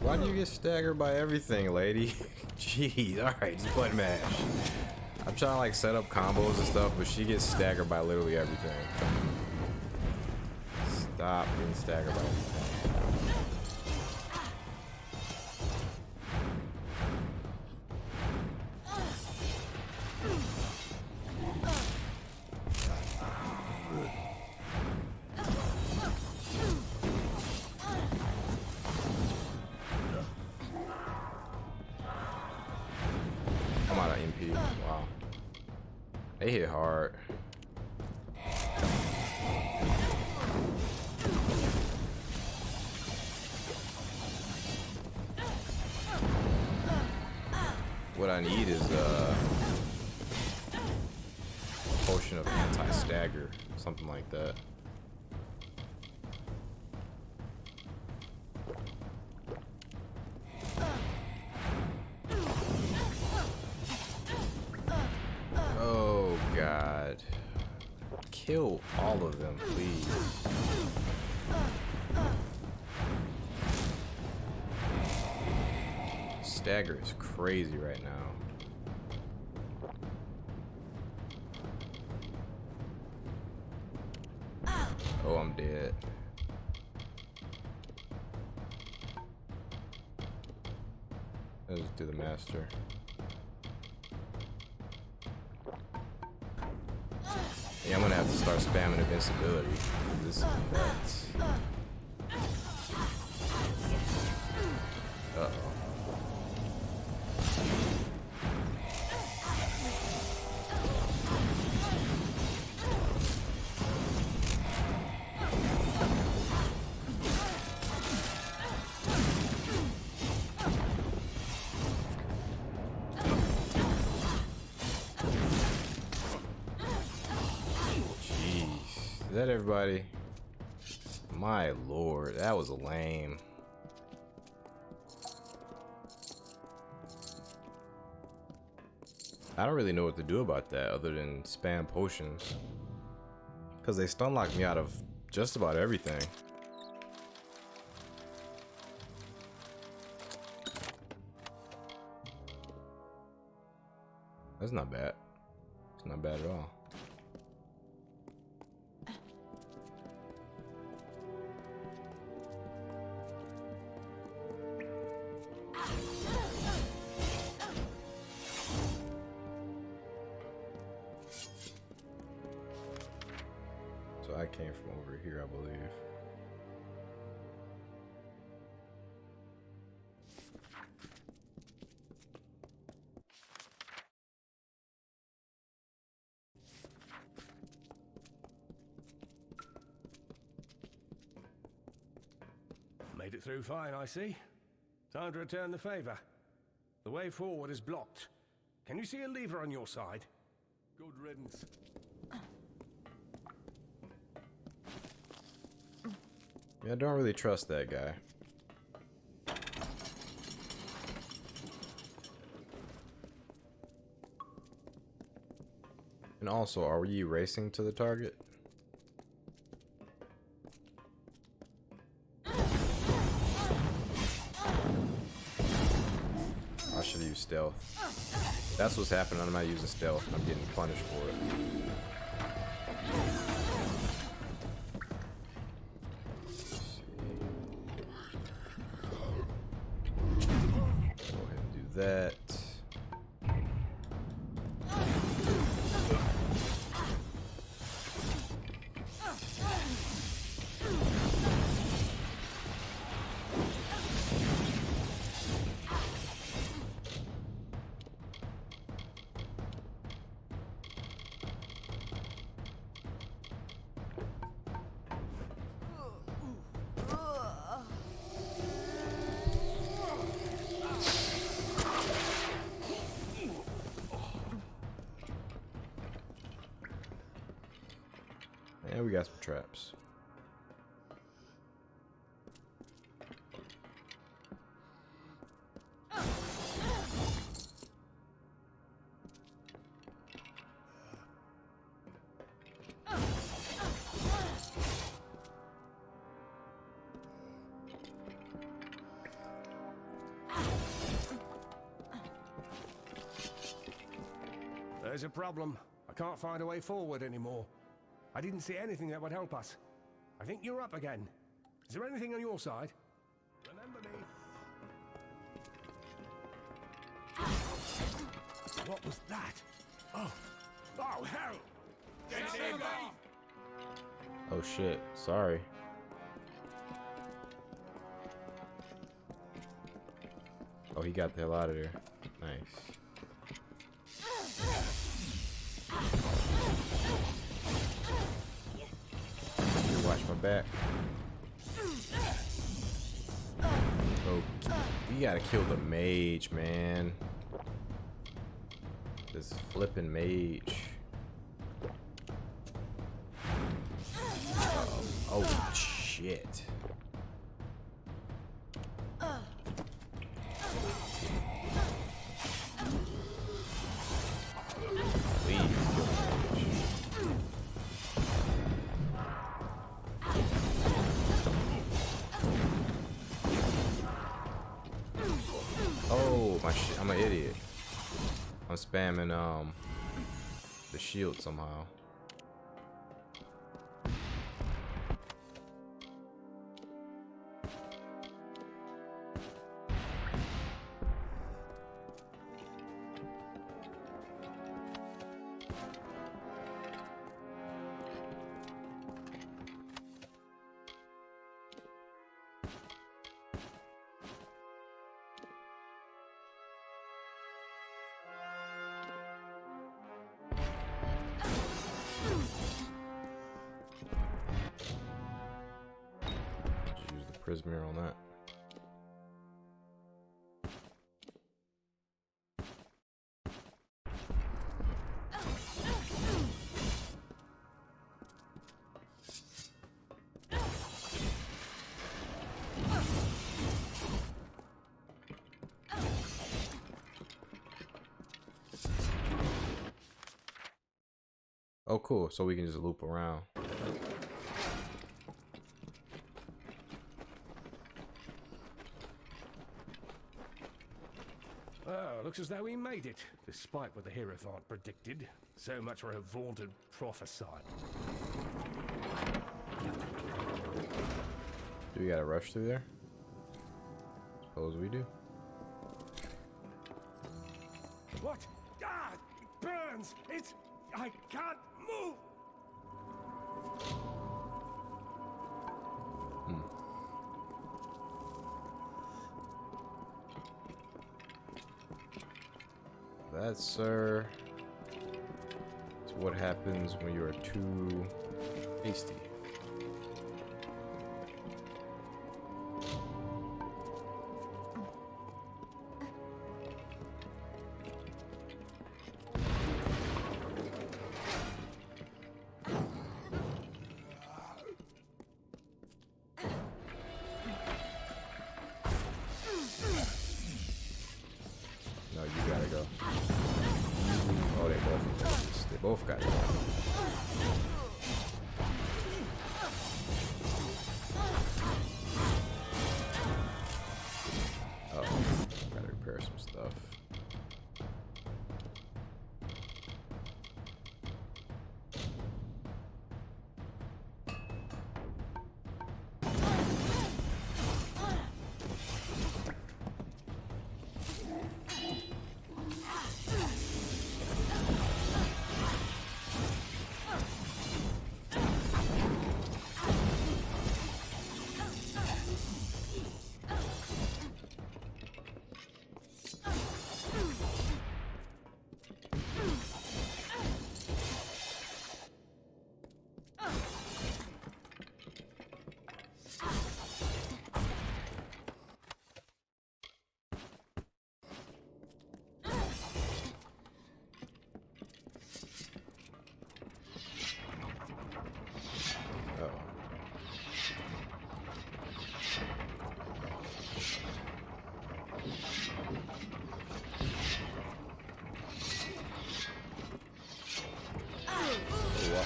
Why do you get staggered by everything, lady? Jeez, alright, just button mash. I'm trying to like set up combos and stuff, but she gets staggered by literally everything. Stop getting staggered by everything. I'm out of MP. Wow. They hit hard. What I need is a potion of anti-stagger, something like that. Oh God. Kill all of them, please. Stagger is crazy right now. Oh, I'm dead. Let's do the master. Yeah, I'm gonna have to start spamming invincibility. This is nuts. Uh-oh. Is that everybody? My lord, that was lame. I don't really know what to do about that other than spam potions. Because they stun locked me out of just about everything. That's not bad. It's not bad at all. So I came from over here, I believe. Made it through fine, I see. Time to return the favor. The way forward is blocked. Can you see a lever on your side? Good riddance. Yeah, I don't really trust that guy. And also, are we racing to the target? I should use stealth. That's what's happening. I'm not using stealth. I'm getting punished for it. That. And we got some traps. There's a problem. I can't find a way forward anymore. I didn't see anything that would help us. I think you're up again. Is there anything on your side? Remember me. What was that? Oh hell! Get in there! Oh shit, sorry. Oh, he got the hell out of there. Nice. Watch my back. Oh, you gotta kill the mage, man. This flipping mage. Oh shit. Oh my shit! I'm an idiot. I'm spamming the shield somehow. Prismer on that. Oh, cool. So we can just loop around. Looks as though we made it, despite what the Hierophant predicted. So much for a vaunted prophesy. Do we gotta rush through there? Suppose we do. What? Ah! It burns! I can't move! That, sir, is what happens when you are too hasty. No, you gotta go. Oh, they both got it. Oh, gotta repair some stuff.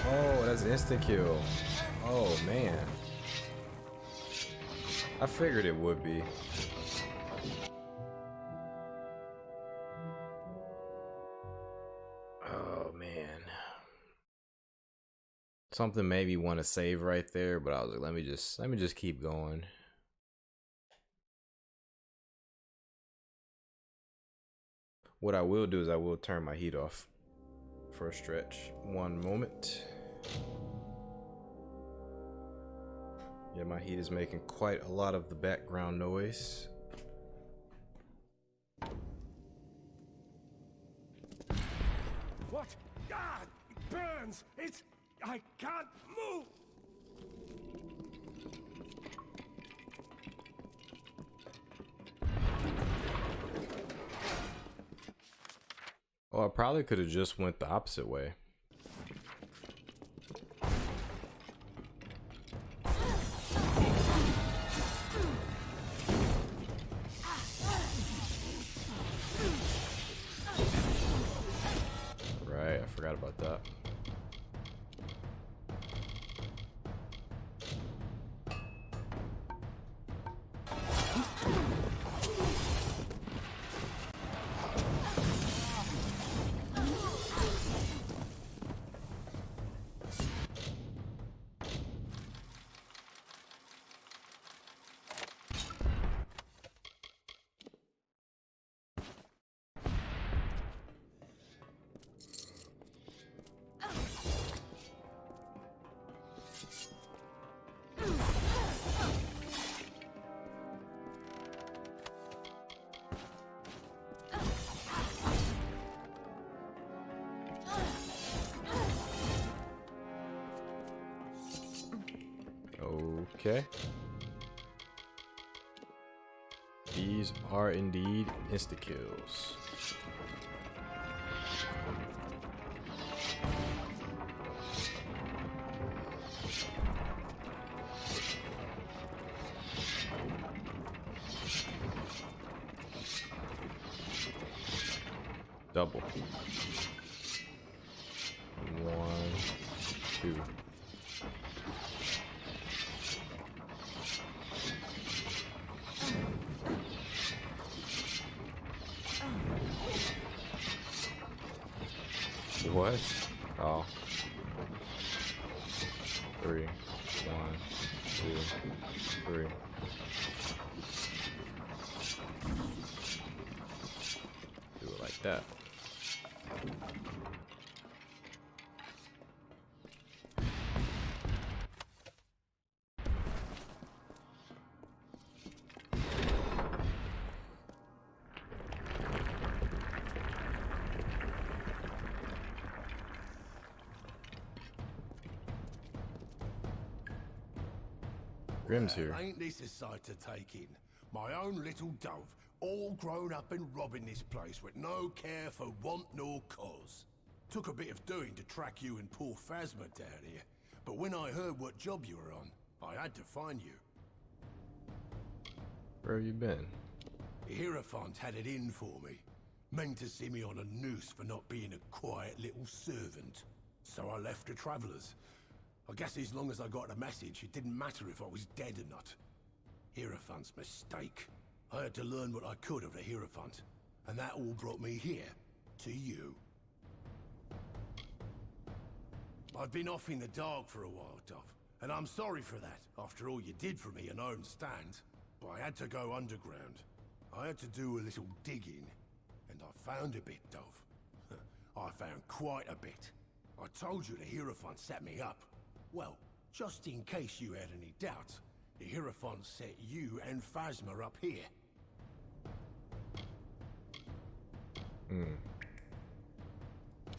Oh, that's an instant kill. Oh, man. I figured it would be. Oh. Something made me want to save right there, but I was like, let me just keep going. What I will do is I will turn my heat off for a stretch. One moment. Yeah, my heat is making quite a lot of the background noise. What? Ah, it burns! I can't move! Oh, I probably could have just went the opposite way. Right, I forgot about that. Okay. These are indeed insta-kills. Double. 1, 2. What? Oh. 3. 1, 2, 3. Do it like that. Grim's here. Ain't this a sight to take in? My own little dove, all grown up and robbing this place with no care for want nor cause. Took a bit of doing to track you and poor Phasma down here, but when I heard what job you were on, I had to find you. Where have you been? The Hierophant had it in for me. Meant to see me on a noose for not being a quiet little servant. So I left the Travelers. I guess as long as I got a message, it didn't matter if I was dead or not. Hierophant's mistake. I had to learn what I could of the Hierophant, and that all brought me here, to you. I've been off in the dark for a while, Dove, and I'm sorry for that, after all you did for me in own stand. But I had to go underground. I had to do a little digging, and I found a bit, Dove. I found quite a bit. I told you the Hierophant set me up. Well, just in case you had any doubts, the Hierophant set you and Phasma up here.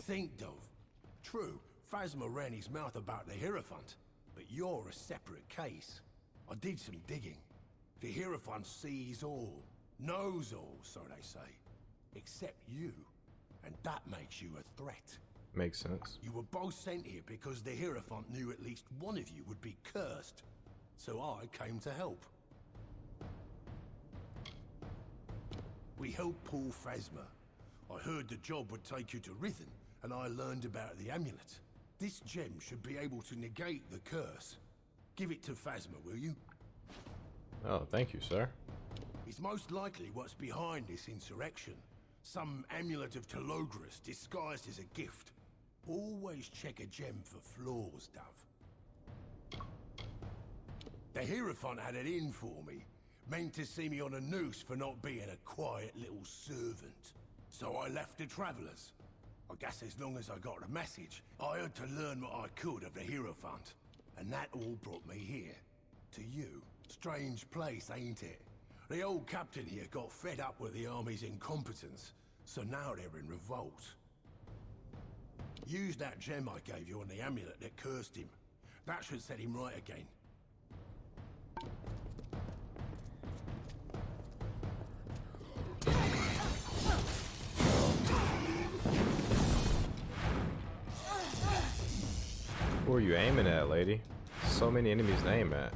Think, Dove. True, Phasma ran his mouth about the Hierophant, but you're a separate case. I did some digging. The Hierophant sees all, knows all, so they say. Except you, and that makes you a threat. Makes sense. You were both sent here because the Hierophant knew at least one of you would be cursed. So I came to help. We helped poor Phasma. I heard the job would take you to Rithen, and I learned about the amulet. This gem should be able to negate the curse. Give it to Phasma, will you? Oh, thank you, sir. It's most likely what's behind this insurrection. Some amulet of Telogris disguised as a gift. Always check a gem for flaws, Dove. The Hierophant had it in for me. Meant to see me on a noose for not being a quiet little servant. So I left the Travelers. I guess as long as I got the message, I had to learn what I could of the Hierophant. And that all brought me here. To you. Strange place, ain't it? The old captain here got fed up with the army's incompetence, so now they're in revolt. Use that gem I gave you on the amulet that cursed him. That should set him right again. Who are you aiming at, lady? So many enemies to aim at.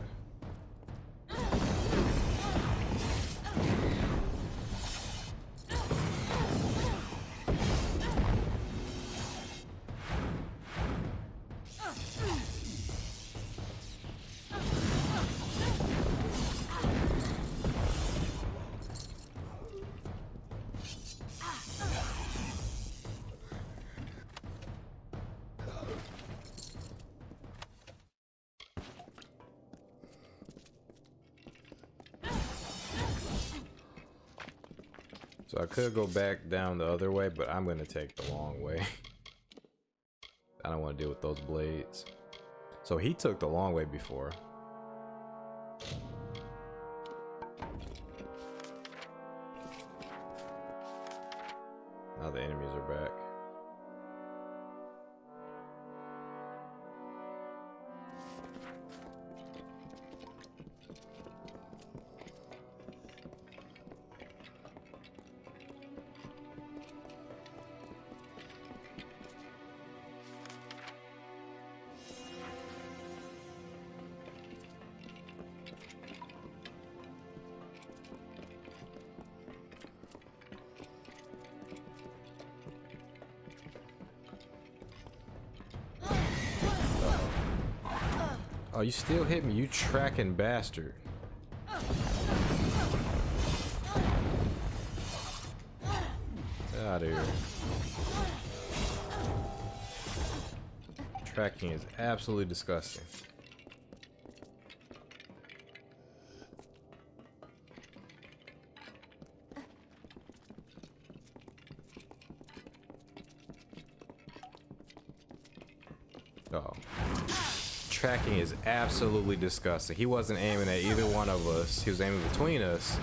So I could go back down the other way, but I'm gonna take the long way. I don't want to deal with those blades. So he took the long way before. Now the enemies are back. Oh, you still hit me, you tracking bastard. Get out of here. Tracking is absolutely disgusting. Oh. Tracking is absolutely disgusting. He wasn't aiming at either one of us. He was aiming between us.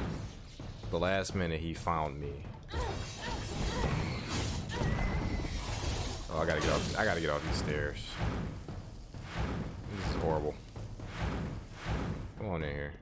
The last minute he found me. Oh, I gotta get off these stairs. This is horrible. Come on in here.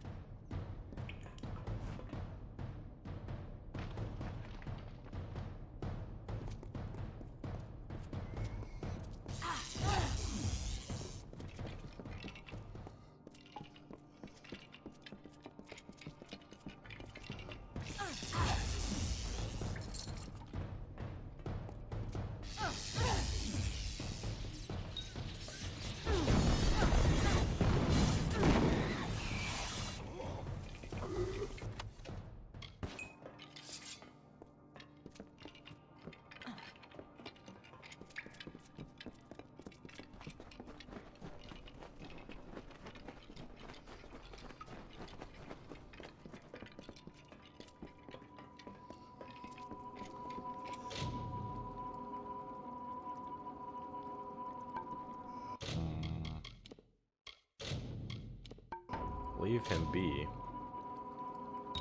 Leave him be.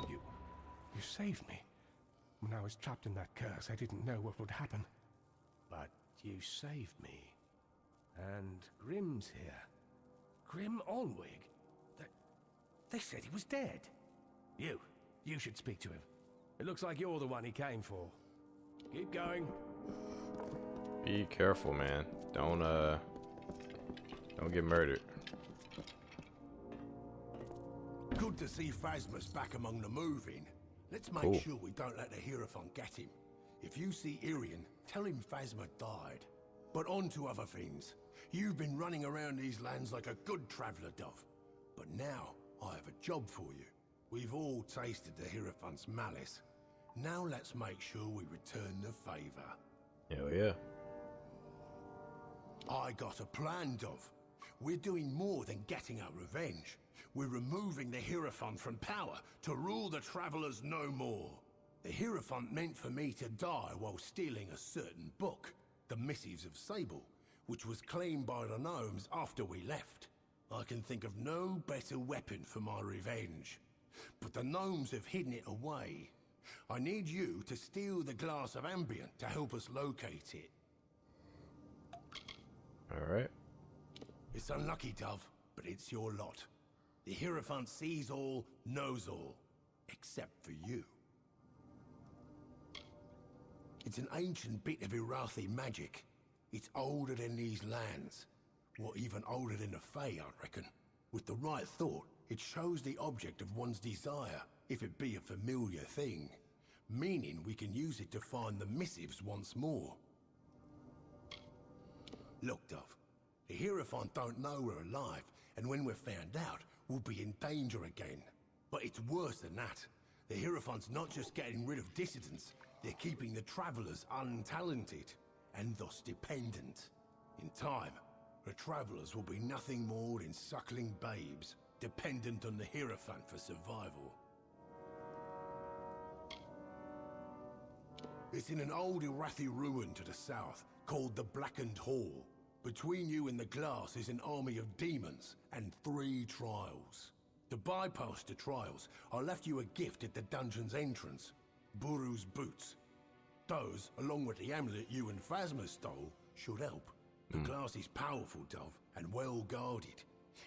You saved me. When I was trapped in that curse, I didn't know what would happen. But you saved me. And Grimm's here. Grim Olwig. They said he was dead. You should speak to him. It looks like you're the one he came for. Keep going. Be careful, man. Don't get murdered. Good to see Phasma's back among the moving. Let's make sure we don't let the Hierophant get him. If you see Irian, tell him Phasma died. But on to other things. You've been running around these lands like a good traveler, Dove. But now, I have a job for you. We've all tasted the Hierophant's malice. Now let's make sure we return the favor. Hell yeah. I got a plan, Dove. We're doing more than getting our revenge. We're removing the Hierophant from power to rule the Travelers no more. The Hierophant meant for me to die while stealing a certain book, the Missives of Sable, which was claimed by the gnomes after we left. I can think of no better weapon for my revenge. But the gnomes have hidden it away. I need you to steal the glass of ambient to help us locate it. Alright. It's unlucky, Dove, but it's your lot. The Hierophant sees all, knows all, except for you. It's an ancient bit of Irathi magic. It's older than these lands. Or even older than the Fae, I reckon. With the right thought, it shows the object of one's desire, if it be a familiar thing. Meaning we can use it to find the missives once more. Look, Dove, the Hierophant don't know we're alive, and when we're found out, we'll be in danger again. But it's worse than that. The Hierophant's not just getting rid of dissidents, they're keeping the Travelers untalented, and thus dependent. In time, the Travelers will be nothing more than suckling babes, dependent on the Hierophant for survival. It's in an old Irathi ruin to the south, called the Blackened Hall. Between you and the glass is an army of demons and 3 trials. To bypass the trials, I left you a gift at the dungeon's entrance. Buru's boots. Those, along with the amulet you and Phasma stole, should help. The glass is powerful, Dove, and well guarded.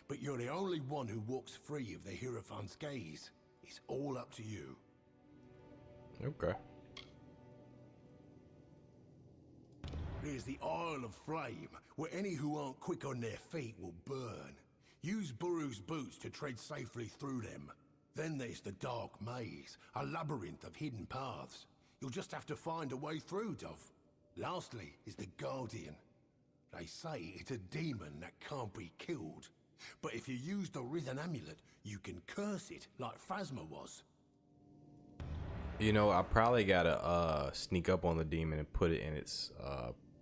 But you're the only one who walks free of the Hierophant's gaze. It's all up to you. Okay. There's the Isle of Flame, where any who aren't quick on their feet will burn. Use Buru's boots to tread safely through them. Then there's the Dark Maze, a labyrinth of hidden paths. You'll just have to find a way through, Dove. Lastly is the Guardian. They say it's a demon that can't be killed. But if you use the Rithen amulet, you can curse it like Phasma was. You know, I probably gotta sneak up on the demon and put it in its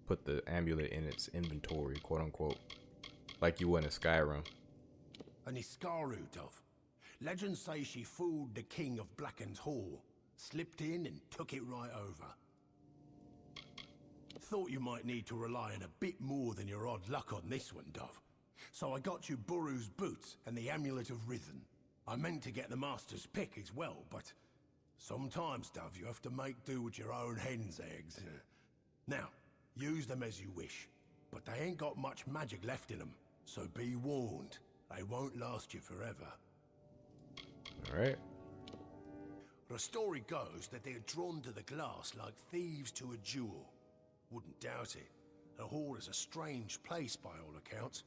put the amulet in its inventory, quote unquote, like you would in Skyrim. An Iskaru, Dove. Legends say she fooled the king of Blackened Hall, slipped in and took it right over. Thought you might need to rely on a bit more than your odd luck on this one, Dove. So I got you Buru's boots and the amulet of Rithen. I meant to get the master's pick as well, but sometimes, Dove, you have to make do with your own hen's eggs. Now, use them as you wish, but they ain't got much magic left in them, so be warned. They won't last you forever. Alright. The story goes that they're drawn to the glass like thieves to a jewel. Wouldn't doubt it. The hall is a strange place by all accounts.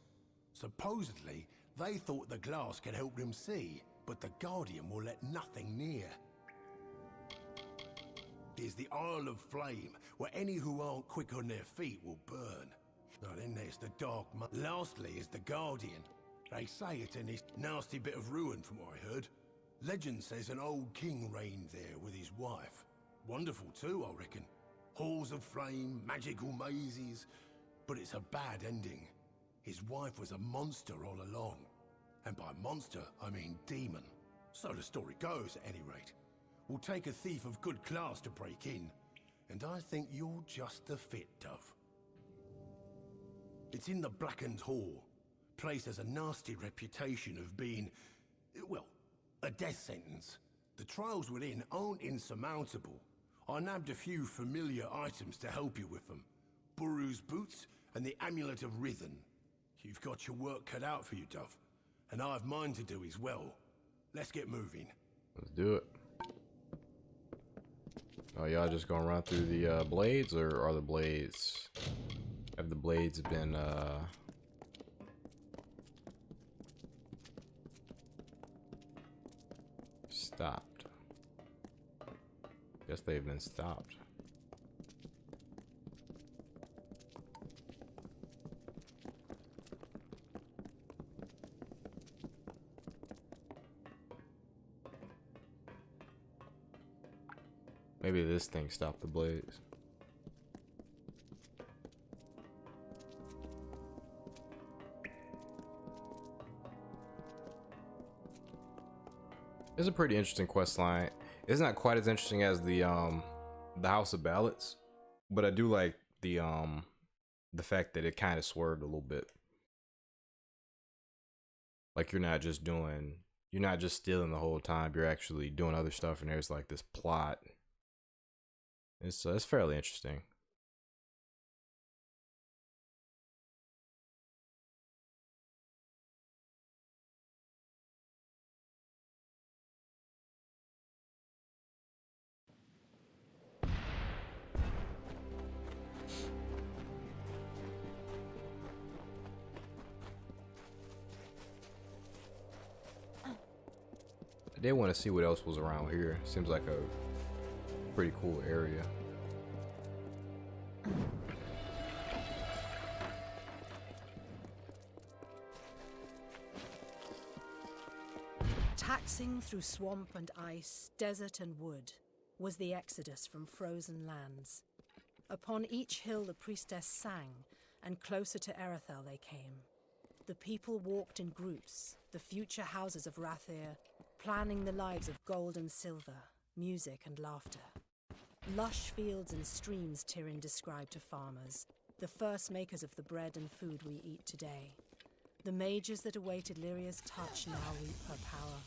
Supposedly, they thought the glass could help them see, but the Guardian will let nothing near. There's the Isle of Flame, where any who aren't quick on their feet will burn. Now then there's the Dark Maze. Lastly is the Guardian. They say it's in this nasty bit of ruin from what I heard. Legend says an old king reigned there with his wife. Wonderful too, I reckon. Halls of flame, magical mazes, but it's a bad ending. His wife was a monster all along. And by monster, I mean demon. So the story goes, at any rate. Will take a thief of good class to break in, and I think you're just the fit, Dove. It's in the Blackened Hall. Place has a nasty reputation of being, well, a death sentence. The trials within aren't insurmountable. I nabbed a few familiar items to help you with them. Buru's boots and the amulet of Rithen. You've got your work cut out for you, Dove, and I've mine to do as well. Let's get moving. Let's do it. Oh, y'all just gonna run through the blades, or are the blades... Have the blades been, stopped? Guess they've been stopped. Maybe this thing stopped the blades. It's a pretty interesting quest line. It's not quite as interesting as the House of Ballots, but I do like the fact that it kind of swerved a little bit. Like you're not just stealing the whole time. You're actually doing other stuff, and there's like this plot. It's fairly interesting. I did want to see what else was around here. Seems like a pretty cool area. Taxing through swamp and ice, desert and wood, was the exodus from frozen lands. Upon each hill the priestess sang, and closer to Erythel they came. The people walked in groups, the future houses of Rathir, planning the lives of gold and silver, music and laughter. Lush fields and streams Tyrion described to farmers, the first makers of the bread and food we eat today. The mages that awaited Lyria's touch now reap her power.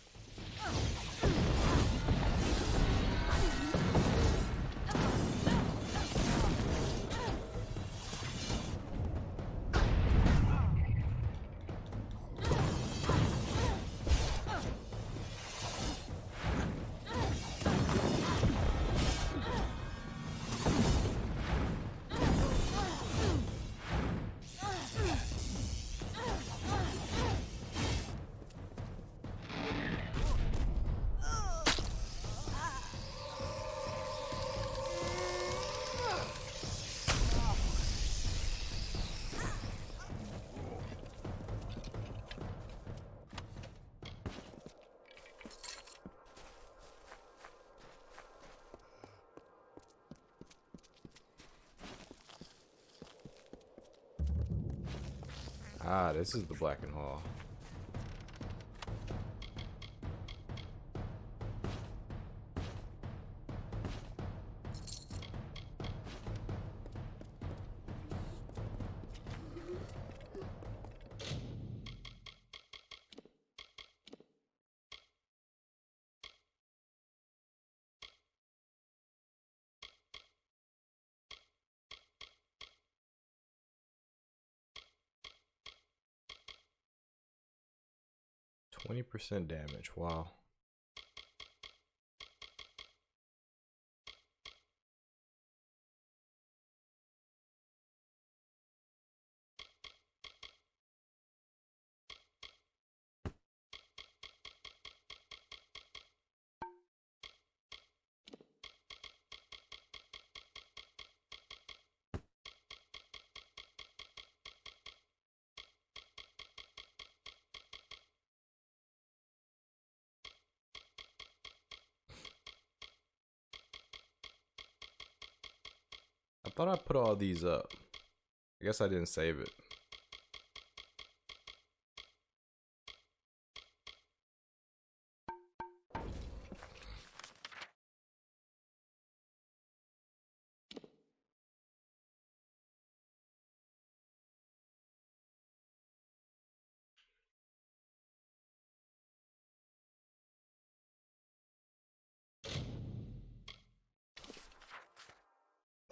Ah, this is the Blackened Hall. %20 damage. Wow. I thought I put all these up. I guess I didn't save it.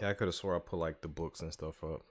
Yeah, I could have swore I put like the books and stuff up.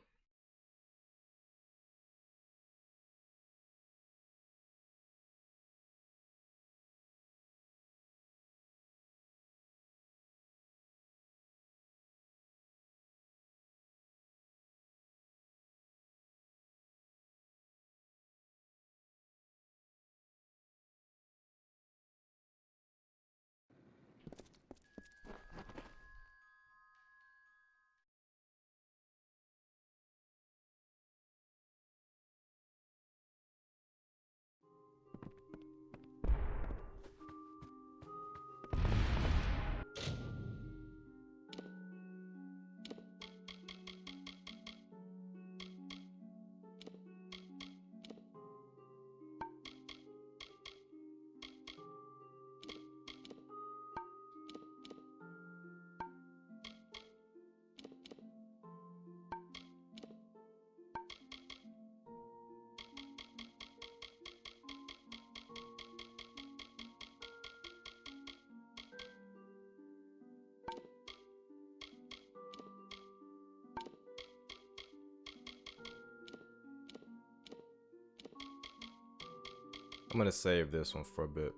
I'm gonna save this one for a bit.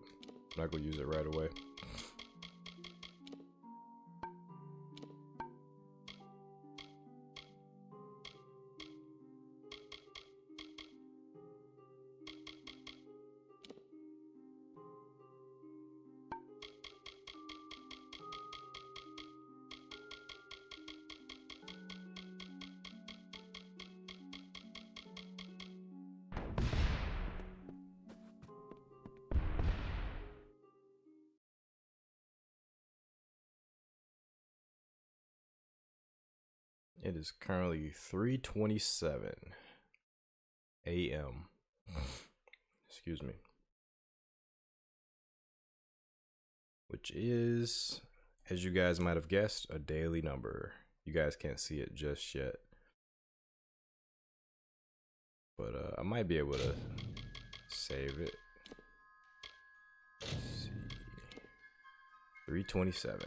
I'm not gonna use it right away. It is currently 3:27 a.m. Excuse me. Which is, as you guys might have guessed, a daily number. You guys can't see it just yet. But I might be able to save it. Let's see. 3:27.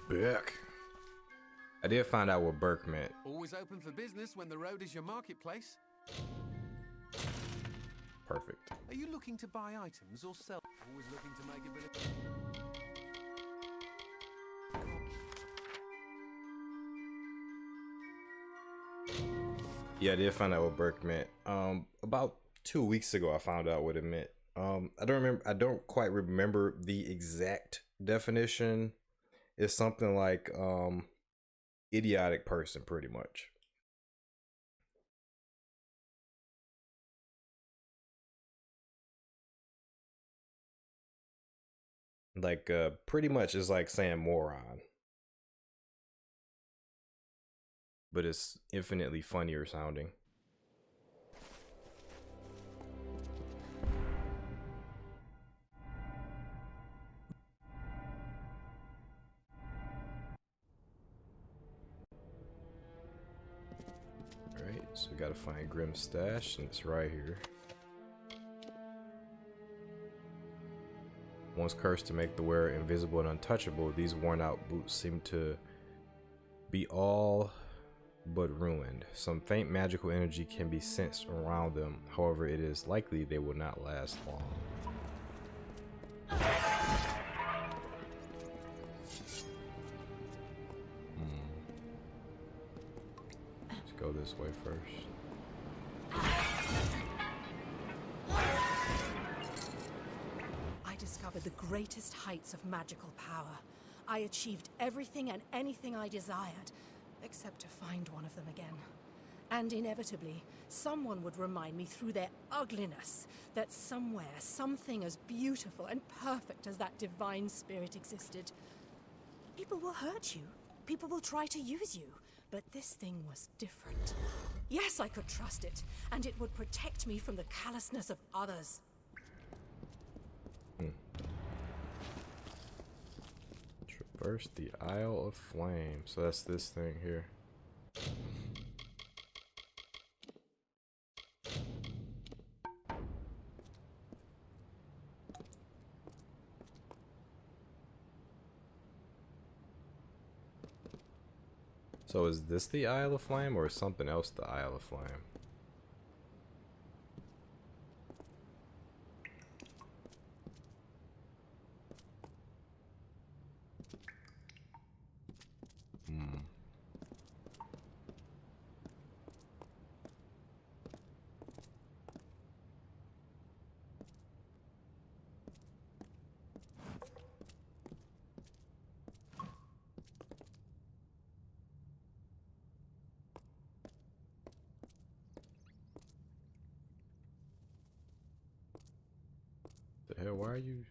Berk. I did find out what Berk meant. Always open for business when the road is your marketplace. Perfect. Are you looking to buy items or sell? Always looking to make a bit of... Yeah, I did find out what Berk meant. About 2 weeks ago, I found out what it meant. I don't quite remember the exact definition. It's something like idiotic person, pretty much. Like pretty much is like saying moron. But it's infinitely funnier sounding. Alright, so we gotta find Grim's stash, and it's right here. Once cursed to make the wearer invisible and untouchable, these worn out boots seem to be all but ruined. Some faint magical energy can be sensed around them. However, it is likely they will not last long. Let's go this way first. I discovered the greatest heights of magical power. I achieved everything and anything I desired, except to find one of them again. And inevitably, someone would remind me through their ugliness that somewhere, something as beautiful and perfect as that divine spirit existed. People will hurt you. People will try to use you. But this thing was different. Yes, I could trust it, and it would protect me from the callousness of others. Traverse the Isle of Flame. So that's this thing here. So is this the Isle of Flame, or is something else the Isle of Flame? why are you?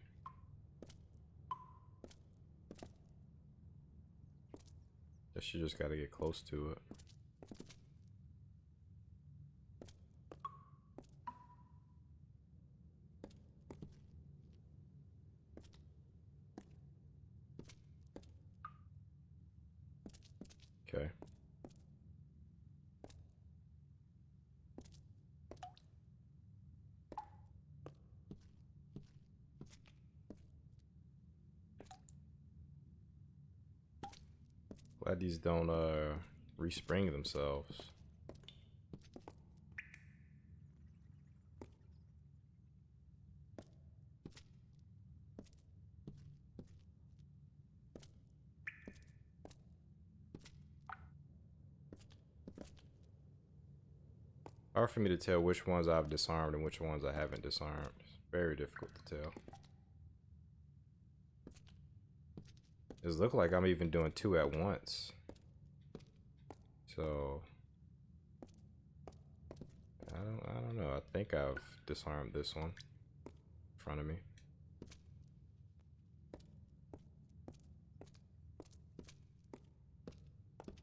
Guess you just gotta get close to it. Okay. Glad these don't respring themselves. Hard for me to tell which ones I've disarmed and which ones I haven't disarmed. It's very difficult to tell. It looks like I'm even doing two at once. So I don't know. I think I've disarmed this one in front of me.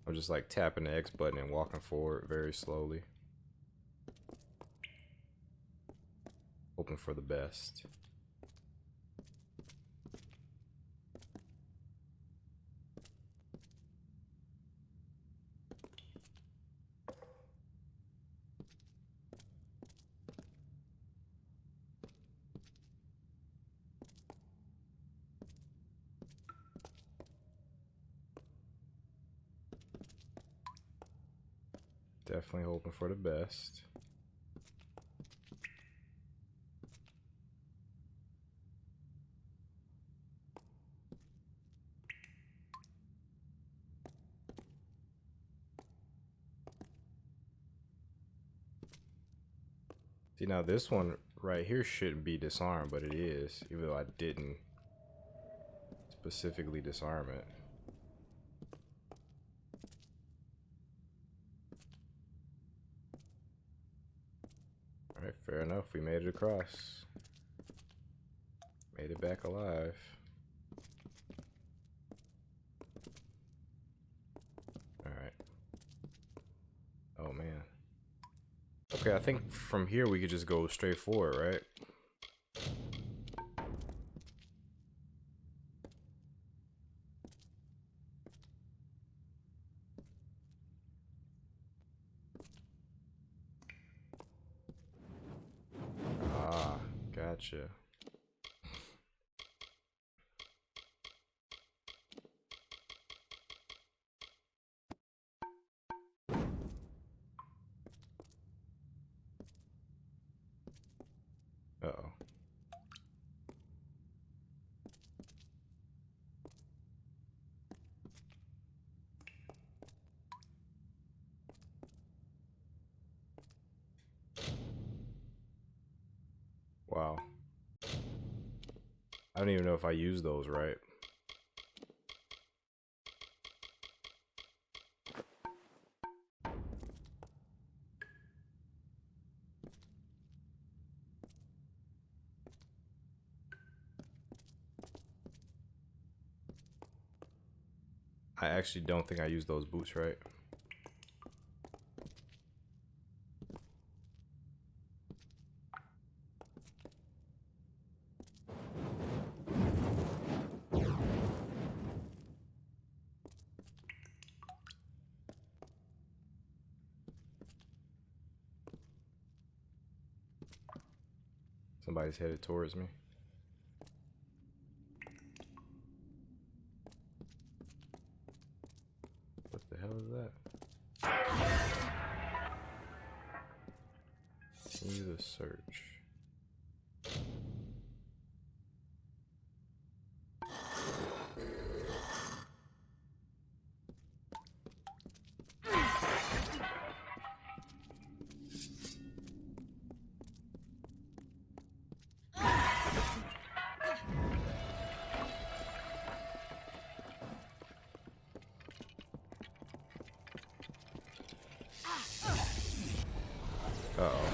I'm just like tapping the X button and walking forward very slowly. Hoping for the best. Definitely hoping for the best. See, now this one right here shouldn't be disarmed, but it is, even though I didn't specifically disarm it. Alright, fair enough. We made it across. Made it back alive. Alright. Oh man. Okay, I think from here we could just go straight forward, right? Ah, gotcha. Uh-oh. Wow. I don't even know if I use those right. I actually don't think I use those boots right. Somebody's headed towards me. What the hell is that? Continue the search. Uh-oh.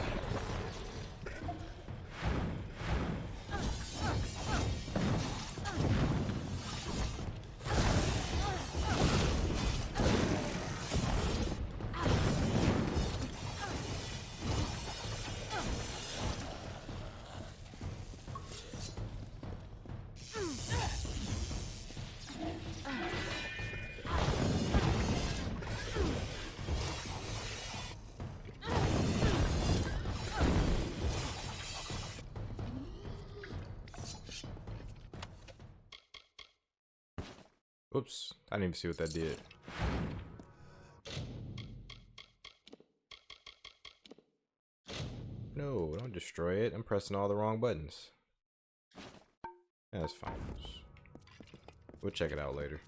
Oops, I didn't even see what that did. No, don't destroy it. I'm pressing all the wrong buttons. That's fine. We'll check it out later.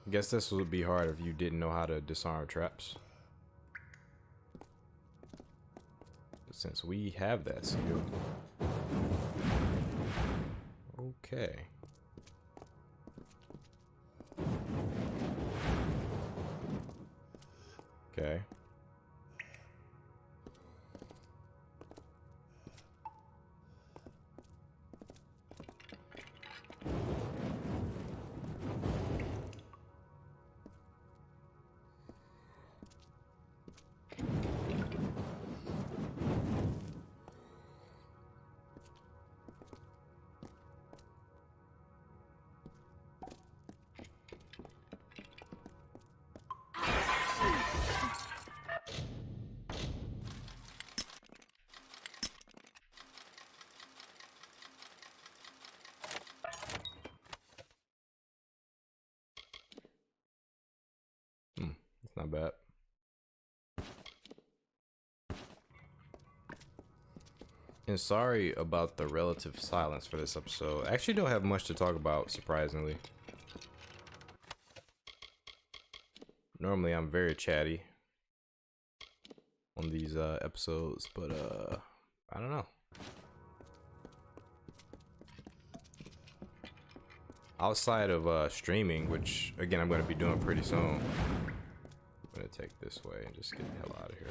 I guess this would be hard if you didn't know how to disarm traps. But since we have that skill. Okay. Okay. That's not bad. And sorry about the relative silence for this episode. I actually don't have much to talk about, surprisingly. Normally I'm very chatty on these episodes, but I don't know. Outside of streaming, which again I'm going to be doing pretty soon. I'm going to take this way and just get the hell out of here.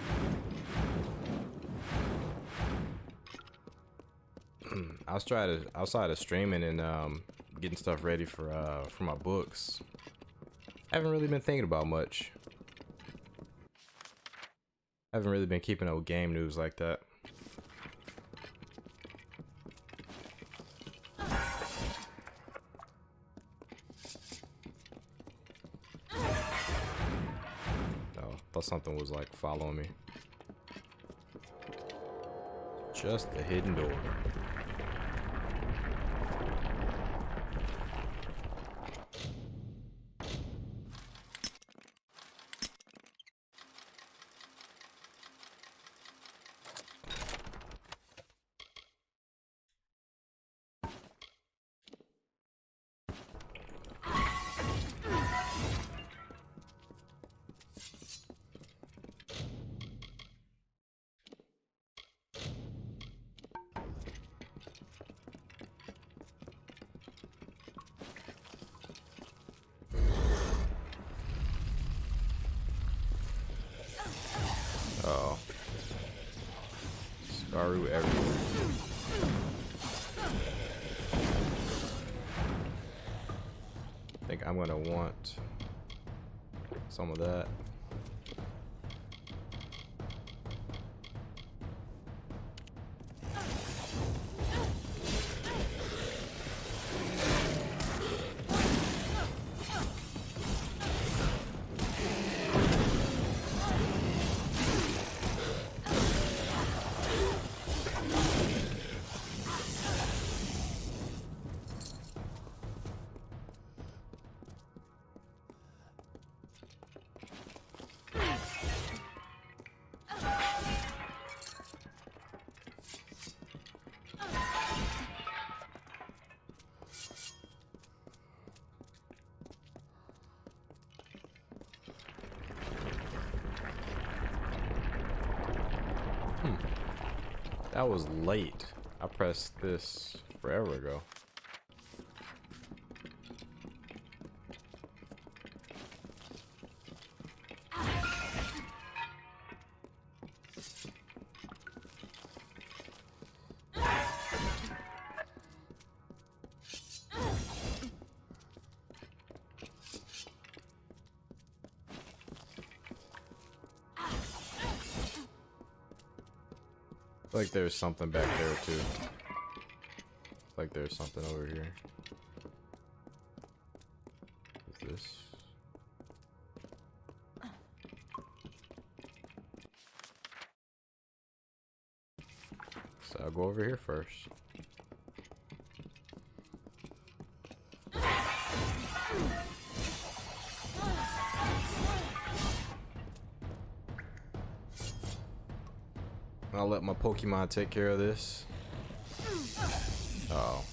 Outside of streaming and getting stuff ready for my books, I haven't really been thinking about much. I haven't really been keeping up with game news like that. Oh, thought something was like following me. Just a hidden door. Uh-oh. Scaru everywhere. I think I'm gonna want some of that. That was late. I pressed this forever ago. Like there's something back there too. Like there's something over here. What's this? So I'll go over here first. I'll let my Pokemon take care of this. Oh.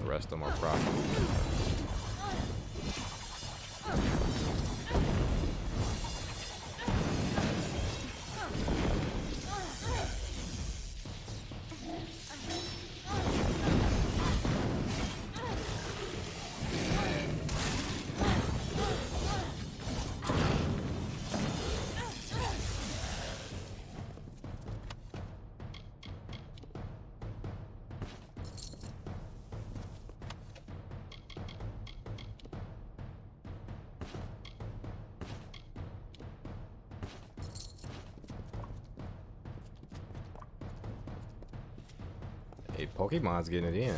The rest of them are problem. Hey, Pokemon's getting it in.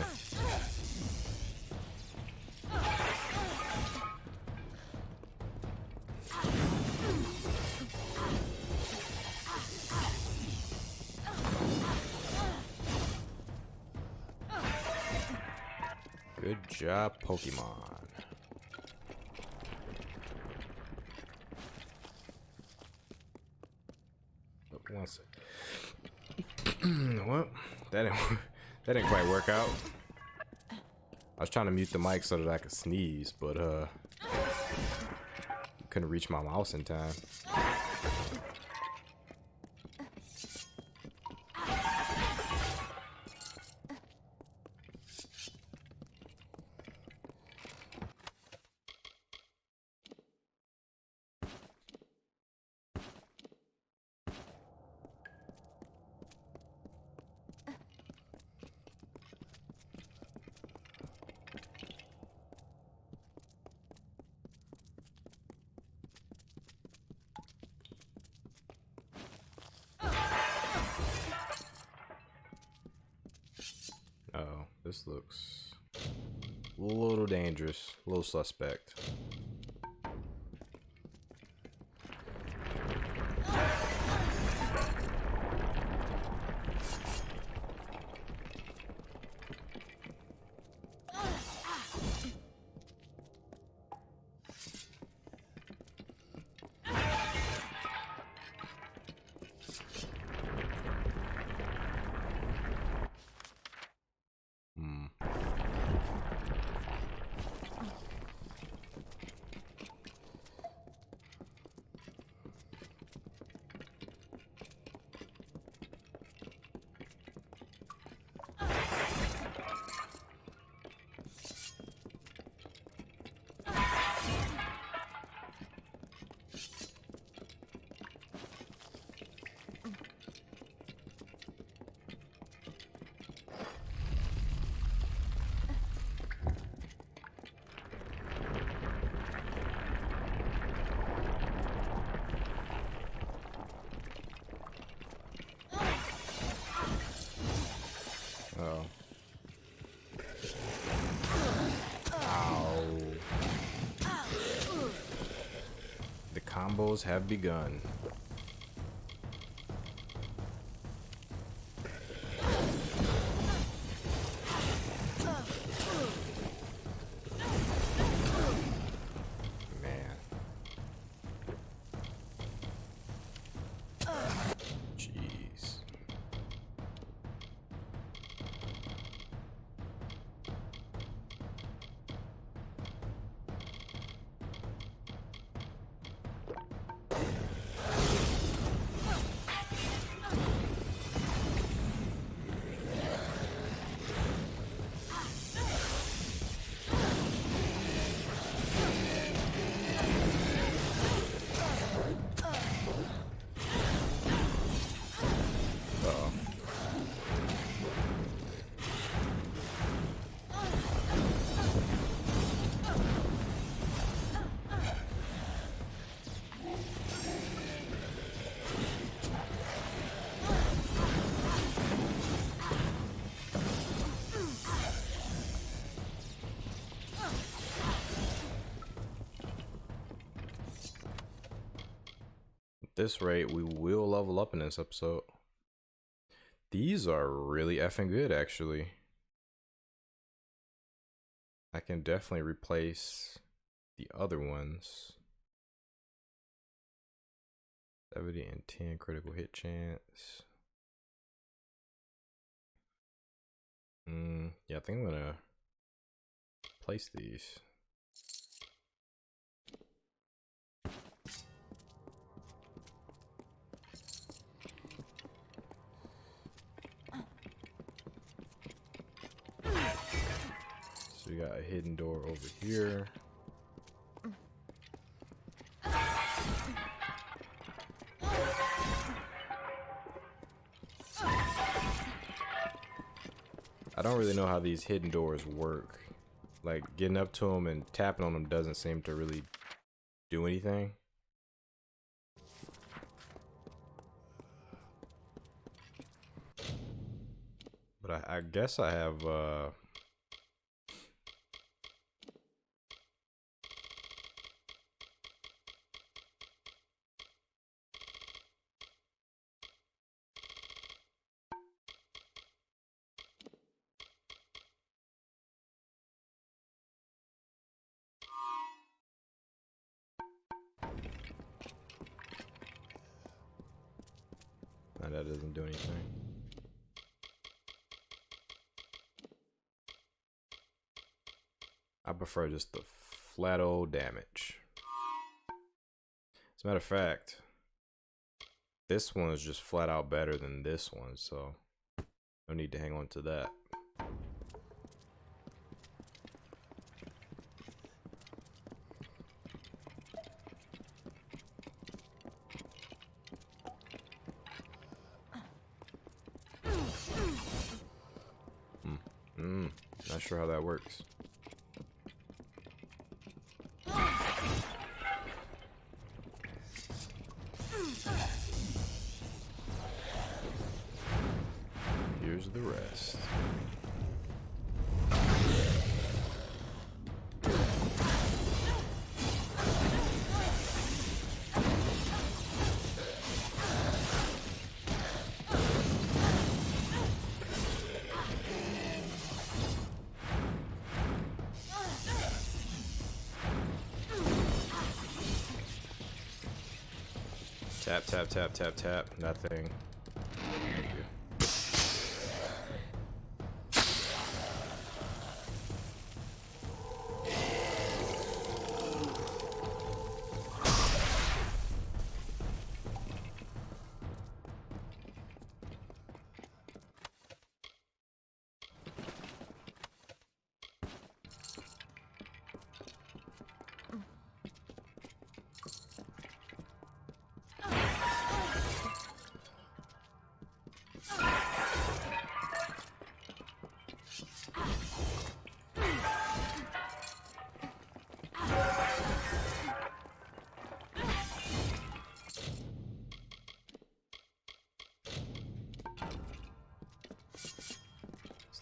Good job, Pokemon. One sec. Well, that didn't quite work out. I was trying to mute the mic so that I could sneeze, but couldn't reach my mouse in time. Oh, this looks a little dangerous, a little suspect. Oh. Ow. The combos have begun. this rate, we will level up in this episode. These are really effing good, actually. I can definitely replace the other ones. 70 and 10 critical hit chance. Yeah, I think I'm gonna place these. So we got a hidden door over here. I don't really know how these hidden doors work. Like, getting up to them and tapping on them doesn't seem to really do anything. But I guess I have, no, that doesn't do anything. I prefer just the flat old damage. As a matter of fact, this one is just flat out better than this one, so no need to hang on to that. Not sure how that works. Here's the rest. Tap, tap, tap, tap, tap. Nothing. Thank you.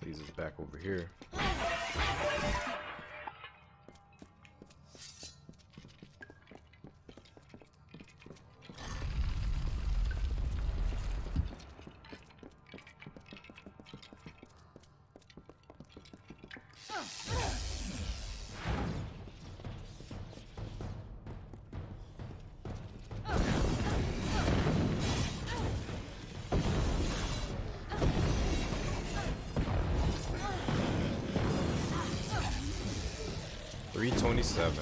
These is back over here. $327.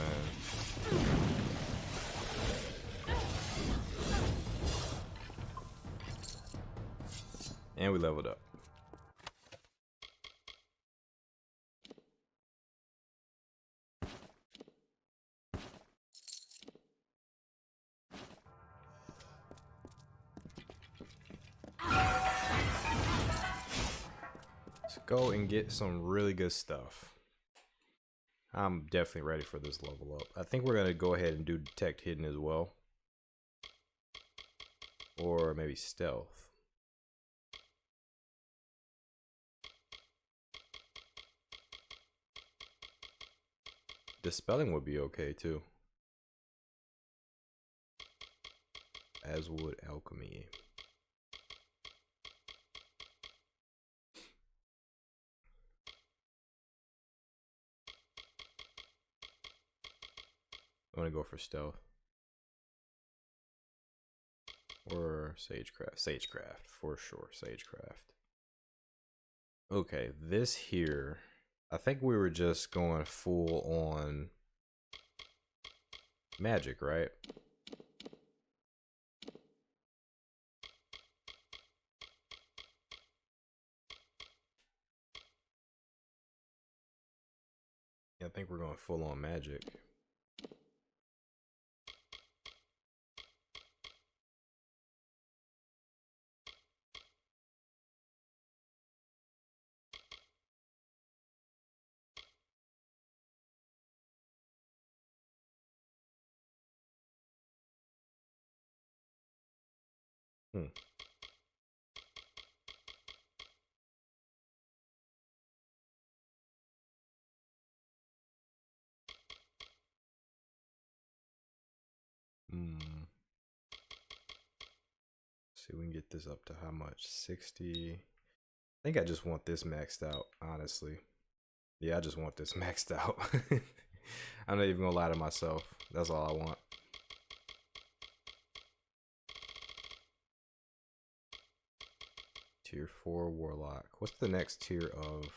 And we leveled up. Let's go and get some really good stuff. I'm definitely ready for this level up. I think we're going to go ahead and do detect hidden as well. Or maybe stealth. Dispelling would be okay too. as would alchemy. I'm gonna go for stealth or sagecraft. Sagecraft for sure. Sagecraft. Okay, this here, I think we were just going full on magic, right? Yeah, I think we're going full on magic. Hmm. See, we can get this up to how much? 60. I think I just want this maxed out, honestly. Yeah, I just want this maxed out. I'm not even gonna lie to myself. That's all I want. Tier 4 Warlock. What's the next tier of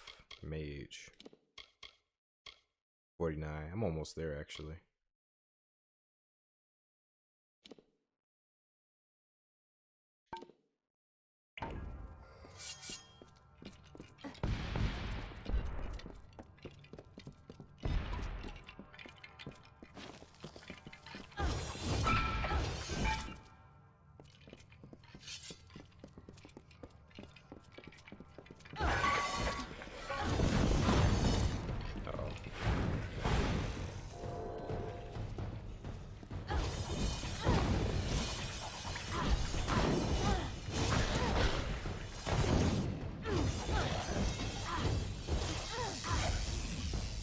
Mage? 49. I'm almost there, actually.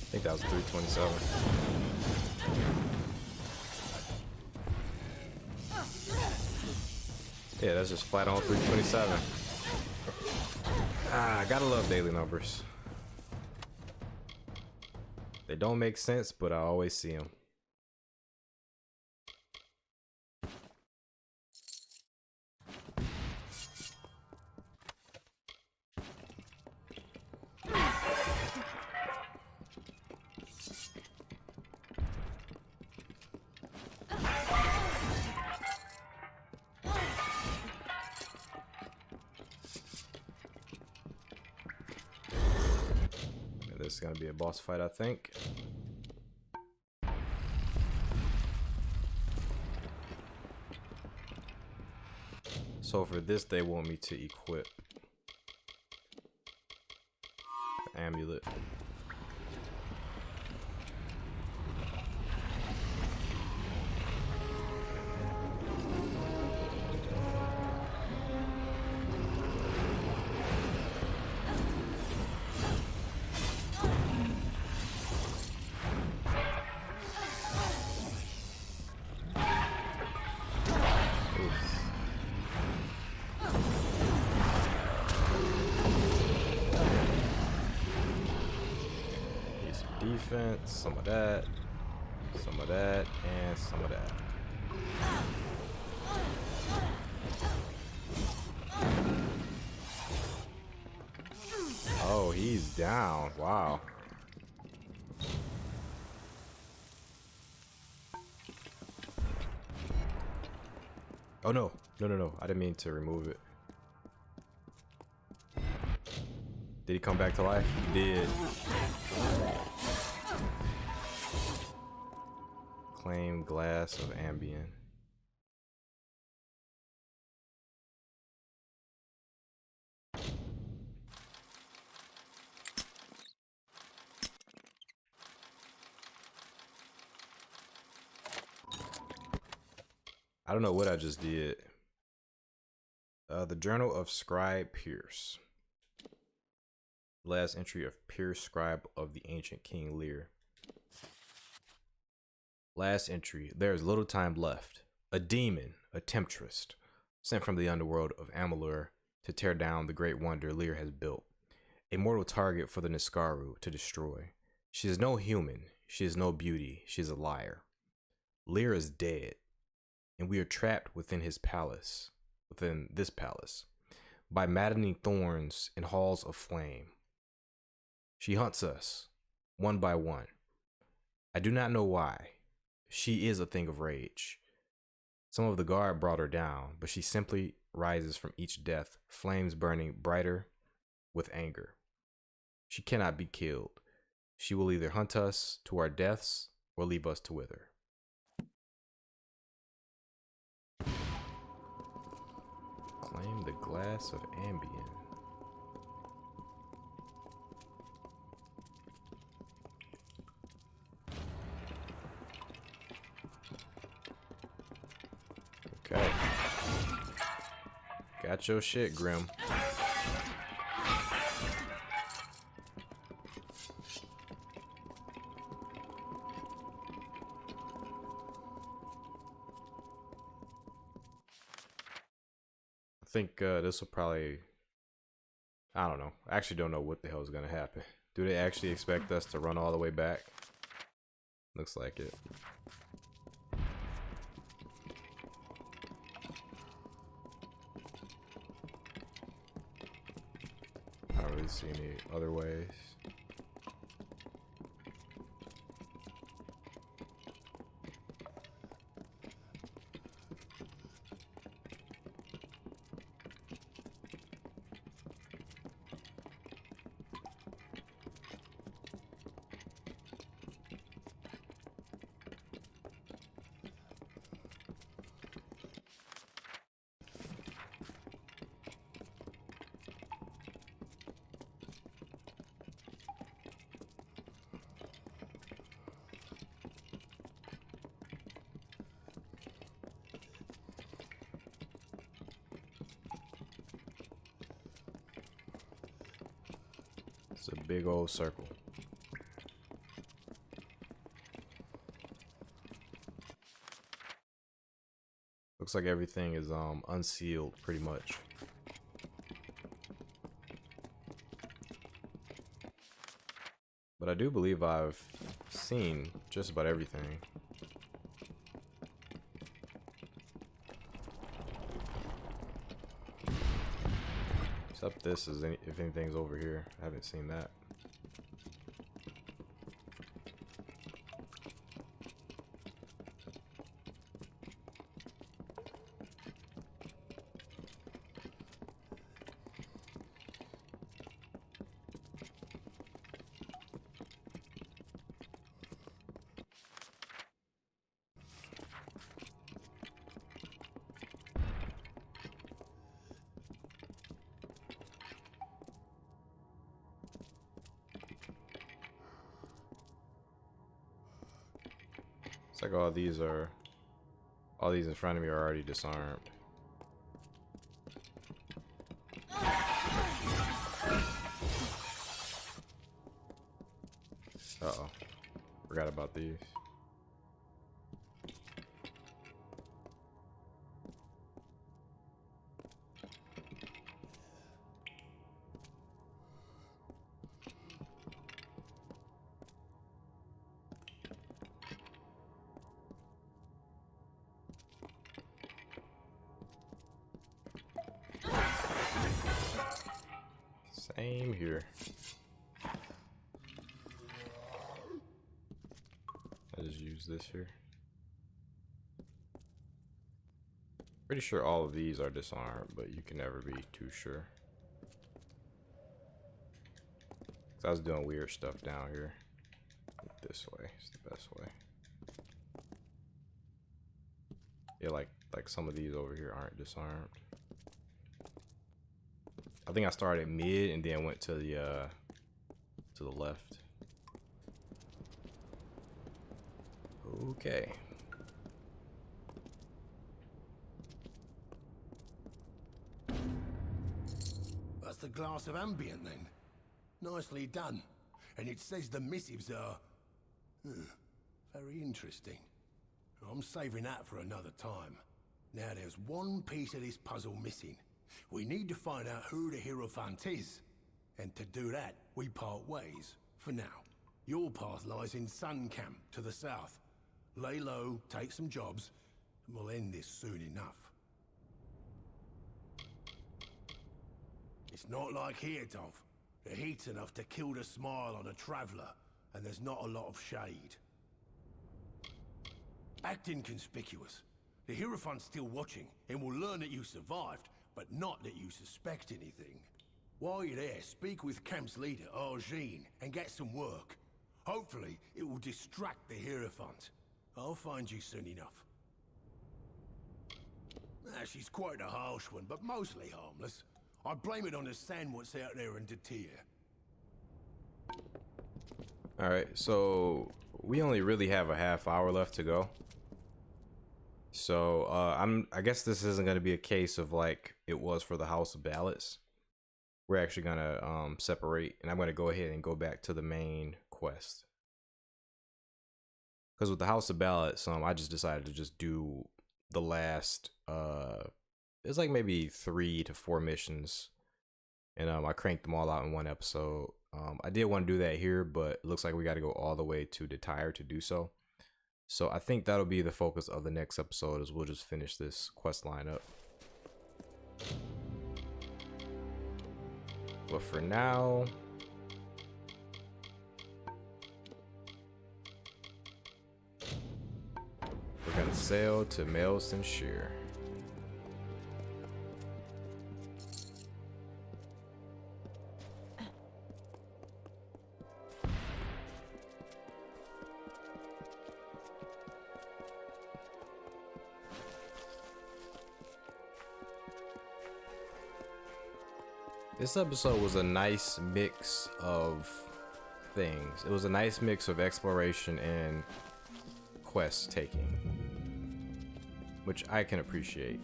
I think that was 327. Yeah, that's just flat on 327. Ah, gotta love daily numbers. They don't make sense, but I always see them. This is gonna be a boss fight, I think. So for this, they want me to equip the amulet. Defense, some of that, and some of that. Oh, he's down. Wow. Oh no. No. I didn't mean to remove it. Did he come back to life? He did. Claim glass of Ambien. I don't know what I just did. The Journal of Scribe Pierce. Last entry of Pierce, Scribe of the Ancient King Lear. Last entry. There is little time left. A demon, a temptress, sent from the underworld of Amalur to tear down the great wonder Lear has built. A mortal target for the Niskaru to destroy. She is no human, she is no beauty, she is a liar. Lear is dead, and we are trapped within this palace, by maddening thorns and halls of flame. She hunts us, one by one. I do not know why. She is a thing of rage. Some of the guard brought her down, but she simply rises from each death, flames burning brighter with anger. She cannot be killed. She will either hunt us to our deaths or leave us to wither. Claim the glass of Ambien. Okay. Got your shit, Grim. I think this will probably... I don't know. I actually don't know what the hell is going to happen. Do they actually expect us to run all the way back? Looks like it. I don't really see any other ways. It's a big old circle. Looks like everything is unsealed pretty much. But I do believe I've seen just about everything. Except this is if anything's over here. I haven't seen that. It's like all these in front of me are already disarmed. Uh-oh. Forgot about these. Same here. I just use this here. Pretty sure all of these are disarmed, but you can never be too sure. 'Cause I was doing weird stuff down here. This way is the best way. Yeah, like some of these over here aren't disarmed. I think I started mid and then went to the left. Okay. That's the glass of ambient then. Nicely done. And it says the missives are very interesting. I'm saving that for another time. Now there's one piece of this puzzle missing. We need to find out who the Hierophant is. And to do that, we part ways, for now. Your path lies in Sun Camp, to the south. Lay low, take some jobs, and we'll end this soon enough. It's not like here, Dov. The heat's enough to kill the smile on a traveler, and there's not a lot of shade. Act inconspicuous. The Hierophant's still watching, and will learn that you survived, but not that you suspect anything. While you're there, speak with camp's leader, Arjeen, and get some work. Hopefully, it will distract the Hierophant. I'll find you soon enough. She's quite a harsh one, but mostly harmless. I blame it on the sandwich out there in Detir. Alright, so we only really have a half hour left to go. So I guess this isn't gonna be a case of like it was for the House of Ballots. We're actually gonna separate, and I'm gonna go ahead and go back to the main quest. Because with the House of Ballots, I just decided to just do the last it's like maybe 3 to 4 missions, and I cranked them all out in one episode. I did want to do that here, but it looks like we got to go all the way to Detir to do so. So I think that'll be the focus of the next episode, is we'll just finish this quest line up. But for now, we're gonna sail to Mel Senshir. This episode was a nice mix of things. It was a nice mix of exploration and quest taking, which I can appreciate.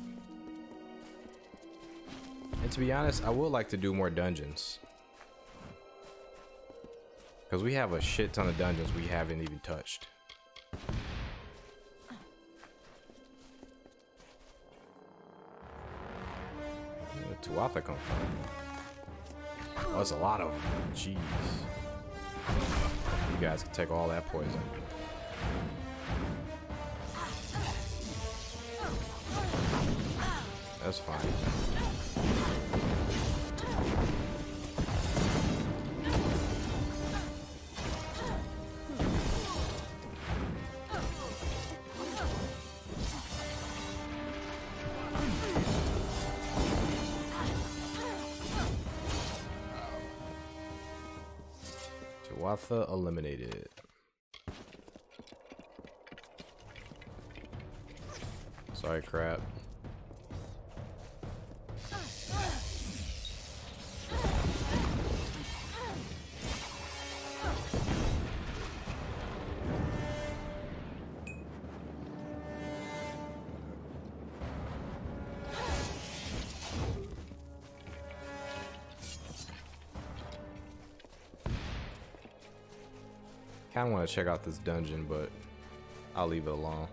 And to be honest, I would like to do more dungeons, because we have a shit ton of dungeons we haven't even touched. Where did Tuatha come from? Oh, that's a lot of them. Jeez. You guys can take all that poison. That's fine. Tuatha eliminated. Sorry, crap. I want to check out this dungeon, but I'll leave it alone.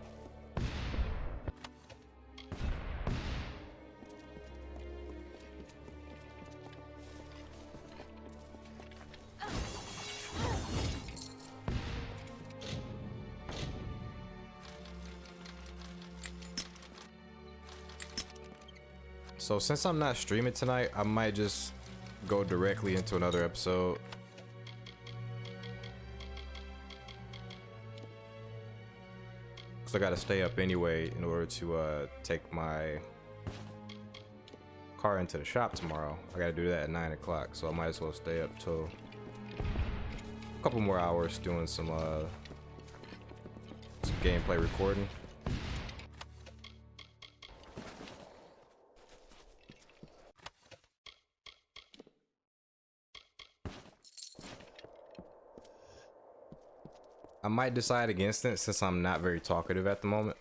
So since I'm not streaming tonight, I might just go directly into another episode. So I gotta stay up anyway in order to take my car into the shop tomorrow. I gotta do that at 9 o'clock, so I might as well stay up till a couple more hours doing some gameplay recording. I might decide against it since I'm not very talkative at the moment.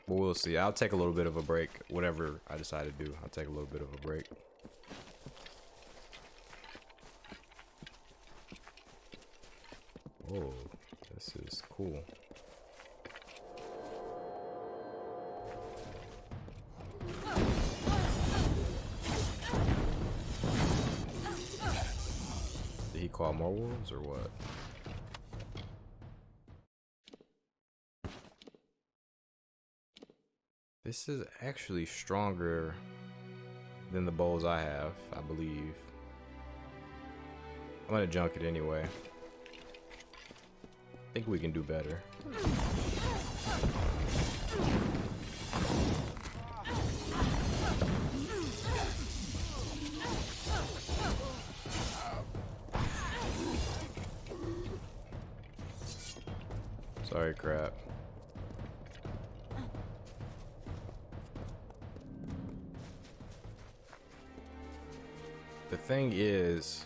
But we'll see. I'll take a little bit of a break. Whatever I decide to do, I'll take a little bit of a break. Oh, This is cool. Did he call more wolves or what? This is actually stronger than the bows I have, I believe. I'm gonna junk it anyway. I think we can do better. Sorry, crap. The thing is,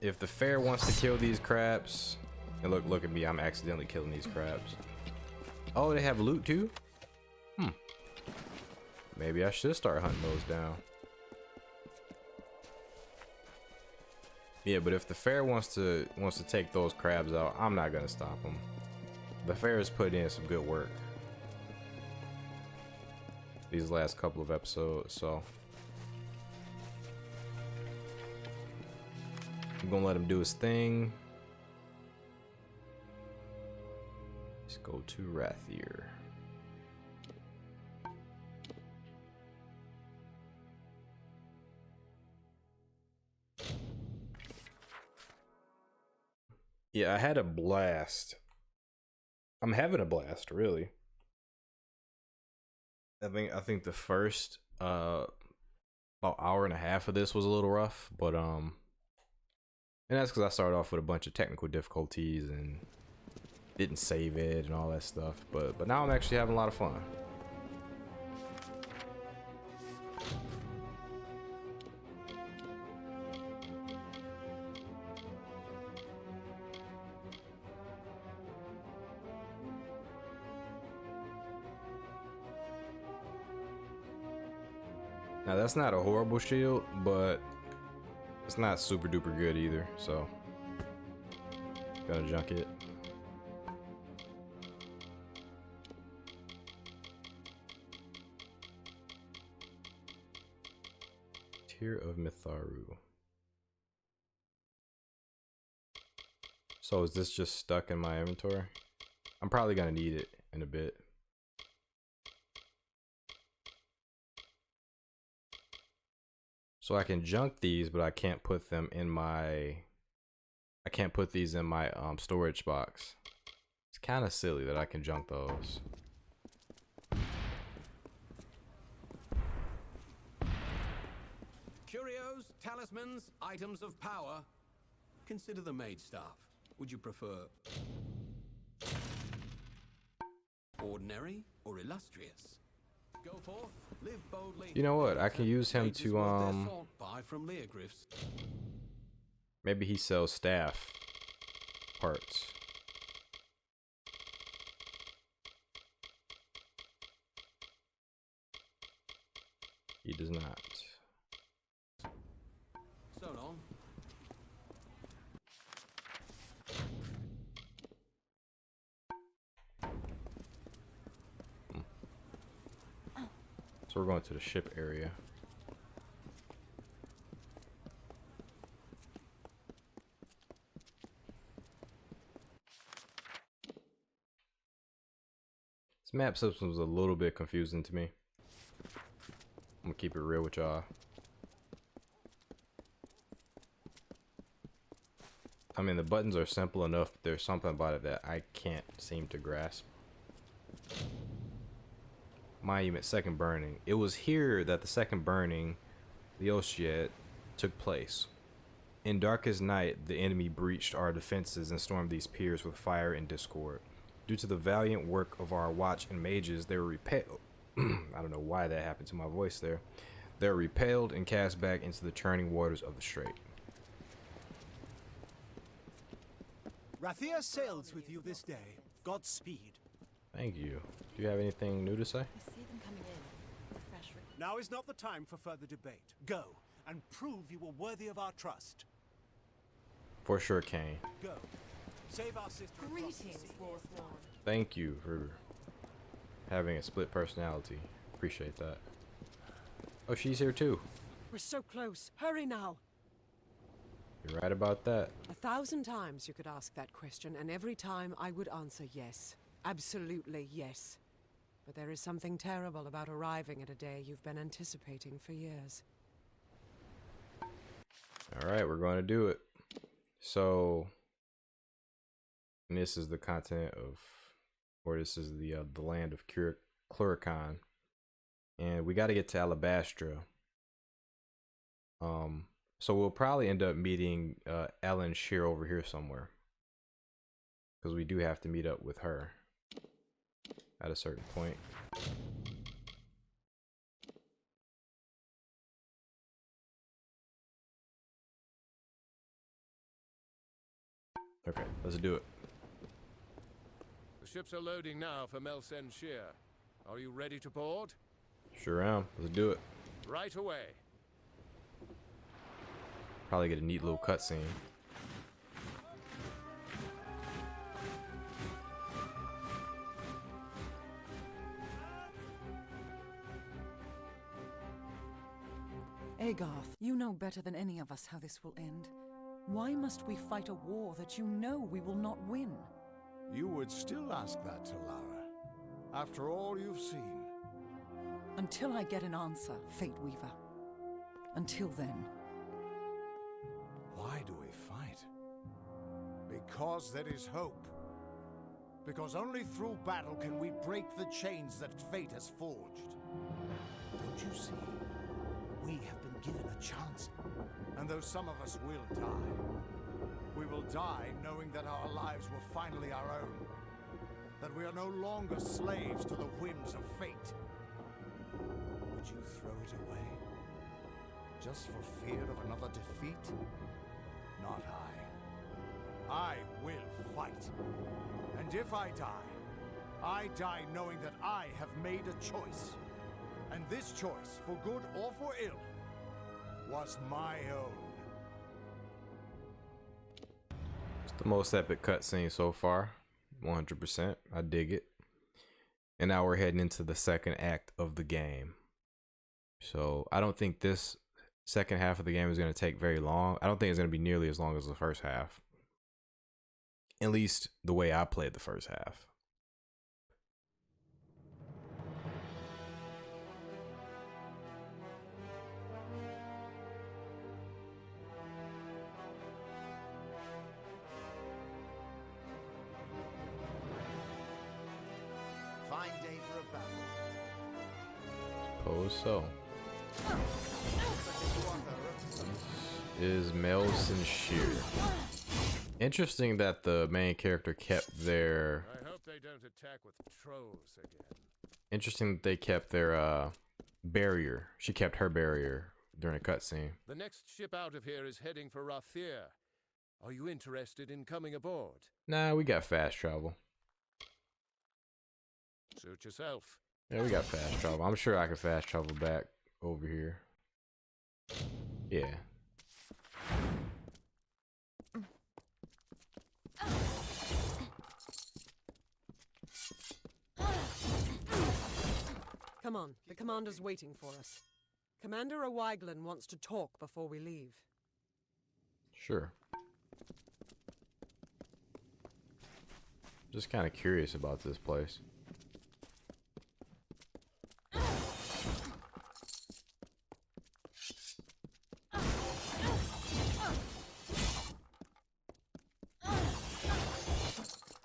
if the fair wants to kill these crabs, and look at me, I'm accidentally killing these crabs. Oh, they have loot too? Maybe I should start hunting those down. Yeah, but if the fair wants to take those crabs out, I'm not gonna stop them. The fair has put in some good work these last couple of episodes, so I'm gonna let him do his thing. Let's go to Rathier. Yeah, I had a blast. I'm having a blast, really. I think the first about hour and a half of this was a little rough, but and that's because I started off with a bunch of technical difficulties and didn't save it and all that stuff. But now I'm actually having a lot of fun. Now that's not a horrible shield, but it's not super duper good either, so gotta junk it. Tear of Mitharu. So is this just stuck in my inventory? I'm probably gonna need it in a bit. So I can junk these, but I can't put them in my, I can't put these in my storage box. It's kind of silly that I can junk those. Curios, talismans, items of power. Consider the maid staff. Would you prefer ordinary or illustrious? Go forth, live boldly. You know what? I can use him to buy from Leogryphs. maybe he sells staff parts. He does not. So long. So we're going to the ship area. This map system was a little bit confusing to me. I'm gonna keep it real with y'all. I mean, the buttons are simple enough, but there's something about it that I can't seem to grasp. Monument, second burning. It was here that the second burning, the Oshiet, took place. In darkest night, the enemy breached our defenses and stormed these piers with fire and discord. Due to the valiant work of our watch and mages, they were repelled. I don't know why that happened to my voice there. They were repelled and cast back into the churning waters of the strait. Rathier sails with you this day. Godspeed. Thank you. Do you have anything new to say? Now is not the time for further debate. Go, and prove you are worthy of our trust. For sure, Kane. Go. Save our sister. Greetings, Fourth Ward. Thank you for having a split personality. Appreciate that. Oh, she's here too. We're so close. Hurry now. You're right about that. 1,000 times you could ask that question, and every time I would answer yes. Absolutely yes. But there is something terrible about arriving at a day you've been anticipating for years. Alright, we're going to do it. So, and this is the continent of, or this is the land of Cluricon. And we got to get to Alabastra. So we'll probably end up meeting Alyn Shir over here somewhere, because we do have to meet up with her at a certain point. Okay, let's do it. The ships are loading now for Mel Senshir. Are you ready to board? Sure am. Let's do it. Right away. Probably get a neat little cutscene. Agarth, you know better than any of us how this will end. Why must we fight a war that you know we will not win? You would still ask that to Lara, after all you've seen. Until I get an answer, Fate Weaver. Until then. Why do we fight? Because there is hope. Because only through battle can we break the chains that fate has forged. Don't you see? We have been given a chance. And though some of us will die, we will die knowing that our lives were finally our own. That we are no longer slaves to the whims of fate. Would you throw it away? Just for fear of another defeat? Not I. I will fight. And if I die knowing that I have made a choice. And this choice, for good or for ill, was my own. It's the most epic cutscene so far. 100%. I dig it. And now we're heading into the second act of the game. So I don't think this second half of the game is going to take very long. I don't think it's going to be nearly as long as the first half. At least the way I played the first half. Fine day for a battle. Suppose so. Is Mel Senshir. Interesting that the main character kept their. I hope they don't attack with trolls again. Interesting that they kept their barrier. She kept her barrier during a cutscene. The next ship out of here is heading for Rithen. Are you interested in coming aboard? Nah, we got fast travel. Suit yourself. Yeah, we got fast travel. I'm sure I can fast travel back over here. Yeah. Come on, the commander's waiting for us. Commander O'Wiglin wants to talk before we leave. Sure. Just kind of curious about this place.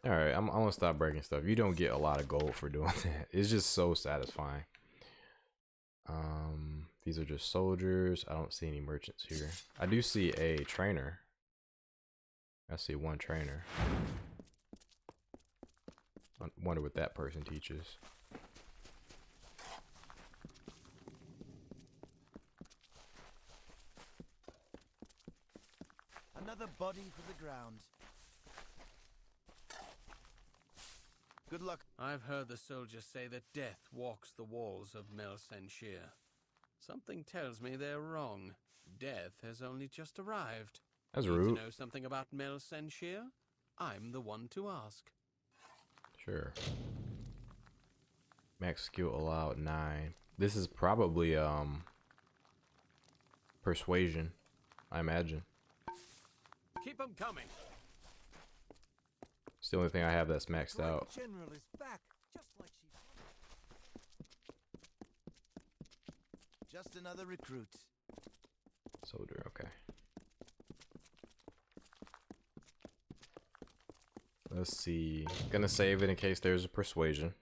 Alright, I'm gonna stop breaking stuff. You don't get a lot of gold for doing that. It's just so satisfying. These are just soldiers. I don't see any merchants here. I do see a trainer. I see one trainer. I wonder what that person teaches. Another body for the ground. Good luck. I've heard the soldiers say that death walks the walls of Mel Senshir. Something tells me they're wrong. Death has only just arrived. That's Need rude. to know something about Mel Senshir? I'm the one to ask. Sure. Max skill allowed 9. This is probably persuasion, I imagine. Keep them coming. It's the only thing I have that's maxed out. General is back, just like she. Just another recruit. Soldier, okay. Let's see. Gonna save it in case there's a persuasion.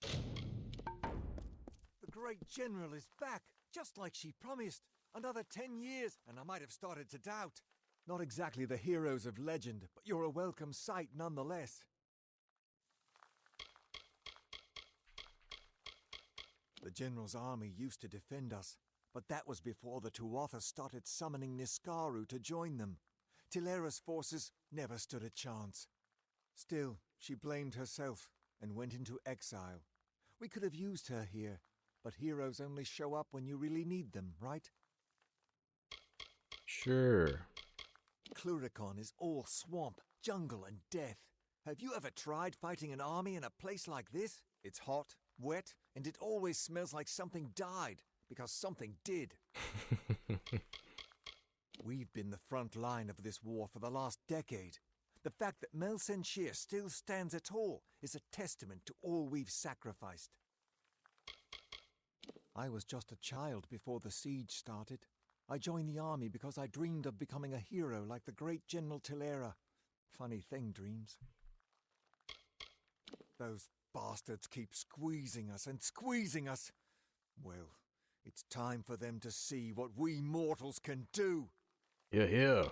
The great general is back, just like she promised. Another 10 years, and I might have started to doubt. Not exactly the heroes of legend, but you're a welcome sight nonetheless. The general's army used to defend us, but that was before the Tuatha started summoning Niskaru to join them. Tilera's forces never stood a chance. Still, she blamed herself and went into exile. We could have used her here, but heroes only show up when you really need them, right? Sure. Cluricon is all swamp, jungle, and death. Have you ever tried fighting an army in a place like this? It's hot, wet, and it always smells like something died, because something did. We've been the front line of this war for the last decade. The fact that Mel Senshir still stands at all is a testament to all we've sacrificed. I was just a child before the siege started. I joined the army because I dreamed of becoming a hero like the great General Tilera. Funny thing, dreams. Those bastards keep squeezing us and squeezing us. Well, it's time for them to see what we mortals can do. Yeah.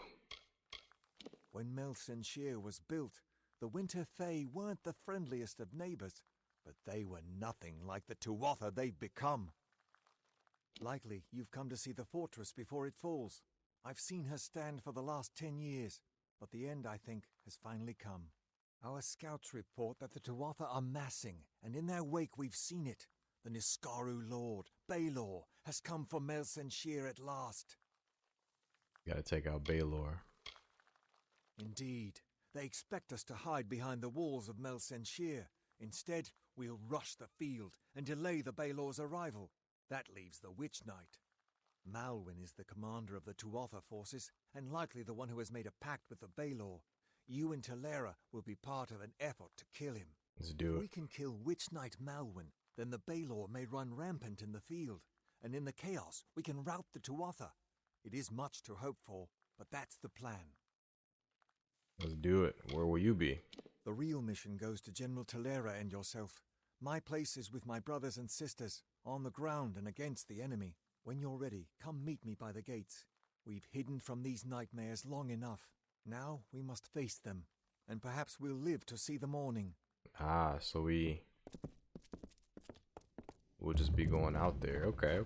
When Mel Senshir was built, the Winter Fae weren't the friendliest of neighbors, but they were nothing like the Tuatha they've become. Likely you've come to see the fortress before it falls. I've seen her stand for the last 10 years, but the end, I think, has finally come. Our scouts report that the Tuatha are massing, and in their wake we've seen it. The Niskaru Lord, Baelor, has come for Mel Senshir at last. Gotta take out Baelor. Indeed. They expect us to hide behind the walls of Mel Senshir. Instead, we'll rush the field and delay the Baelor's arrival. That leaves the Witch Knight. Malwyn is the commander of the Tuatha forces, and likely the one who has made a pact with the Baelor. You and Tilera will be part of an effort to kill him. Let's do it. If we can kill Witch Knight Malwyn, then the Baelor may run rampant in the field, and in the chaos we can rout the Tuatha. It is much to hope for, but that's the plan. Let's do it. Where will you be? The real mission goes to General Tilera and yourself. My place is with my brothers and sisters, on the ground and against the enemy. When you're ready, come meet me by the gates. We've hidden from these nightmares long enough. Now we must face them, and perhaps we'll live to see the morning. Ah, so we'll just be going out there. Okay.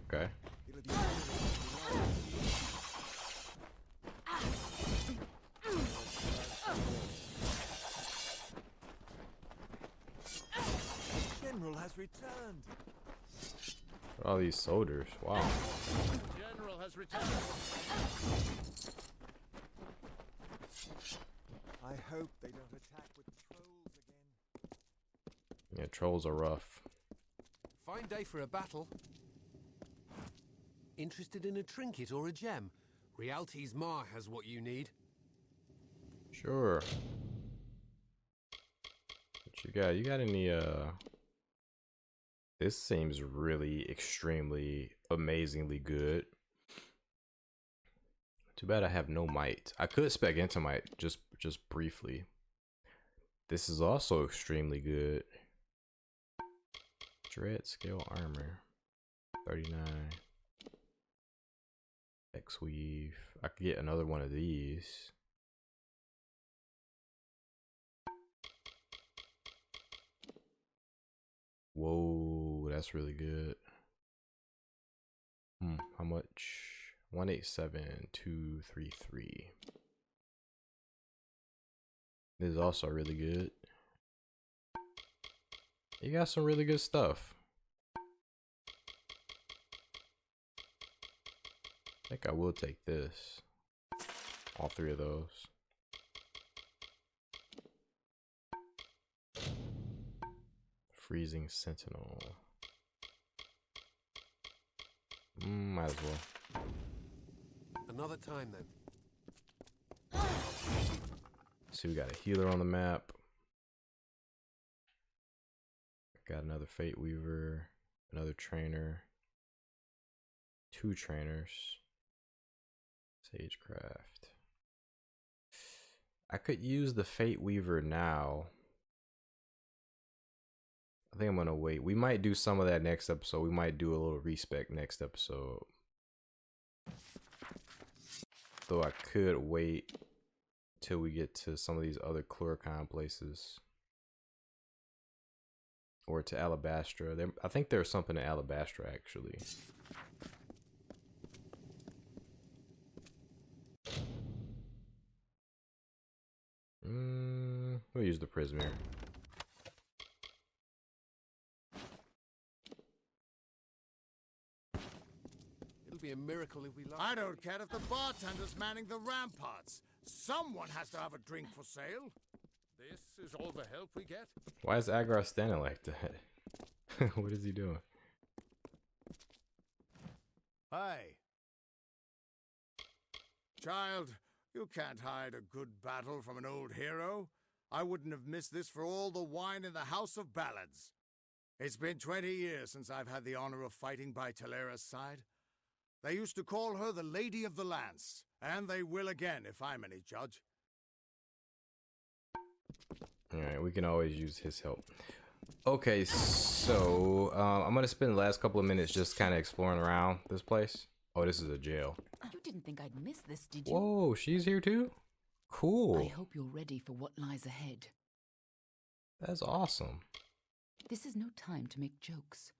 General has returned. All these soldiers. Wow. General has returned. I hope they don't attack with trolls again. Yeah, trolls are rough. Fine day for a battle. Interested in a trinket or a gem? Rialti's Ma has what you need. Sure. What you got? You got any This seems really extremely amazingly good. Too bad I have no might. I could spec into might just briefly. This is also extremely good. Dread scale armor 39. X weave. I could get another one of these. Whoa, that's really good. How much? 187,233. This is also really good. You got some really good stuff. I think I will take this. All three of those. Freezing Sentinel. Might as well. Another time then. See, we got a healer on the map. Got another Fate Weaver, another trainer, 2 trainers, Sagecraft. I could use the Fate Weaver now. I think I'm gonna wait. We might do some of that next episode. We might do a little respec next episode. Though I could wait till we get to some of these other Cluricon places. Or to Alabastra. I think there's something in Alabastra actually. We'll use the Prismere. It'll be a miracle if we lost. I don't care if the bartender's manning the ramparts. Someone has to have a drink for sale. This is all the help we get? Why is Agar standing like that? What is he doing? Hey. Child, you can't hide a good battle from an old hero. I wouldn't have missed this for all the wine in the House of Ballads. It's been 20 years since I've had the honor of fighting by Talera's side. They used to call her the Lady of the Lance, and they will again if I'm any judge. Alright, we can always use his help. Okay, so I'm gonna spend the last couple of minutes just kind of exploring around this place. Oh, this is a jail. You didn't think I'd miss this, did you? Whoa, she's here too? Cool. I hope you're ready for what lies ahead. That's awesome. This is no time to make jokes.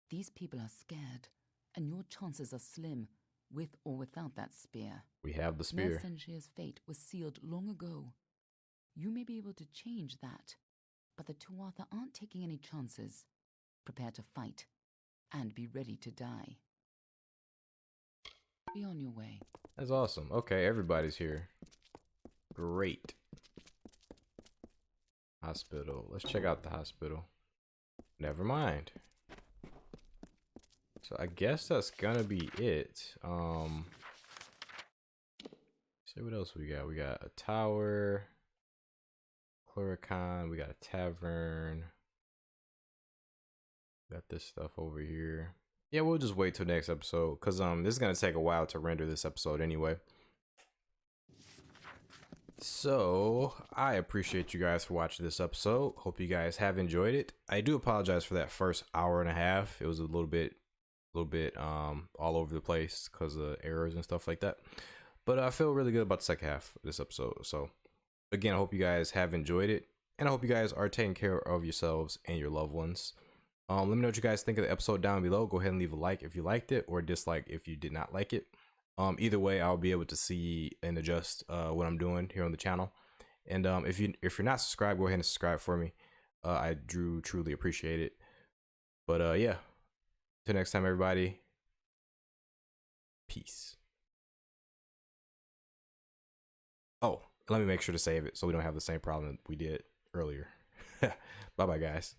These people are scared, and your chances are slim, with or without that spear. We have the spear. Mel Senshir's fate was sealed long ago. You may be able to change that, but the Tuatha aren't taking any chances. Prepare to fight, and be ready to die. Be on your way. That's awesome. Okay, everybody's here. Great. Hospital. Let's check out the hospital. Never mind. So I guess that's gonna be it. See what else we got. We got a tower. Cluricon, we got a tavern. Got this stuff over here. Yeah, we'll just wait till next episode because this is gonna take a while to render this episode anyway. So I appreciate you guys for watching this episode. Hope you guys have enjoyed it. I do apologize for that first hour and a half. It was a little bit all over the place because of errors and stuff like that. But I feel really good about the second half of this episode. So again, I hope you guys have enjoyed it, and I hope you guys are taking care of yourselves and your loved ones. Let me know what you guys think of the episode down below. Go ahead and leave a like if you liked it, or a dislike if you did not like it. Either way, I'll be able to see and adjust what I'm doing here on the channel. And if you're not subscribed, go ahead and subscribe for me. I truly appreciate it. But yeah, till next time, everybody. Peace. Oh, let me make sure to save it so we don't have the same problem we did earlier. Bye bye, guys.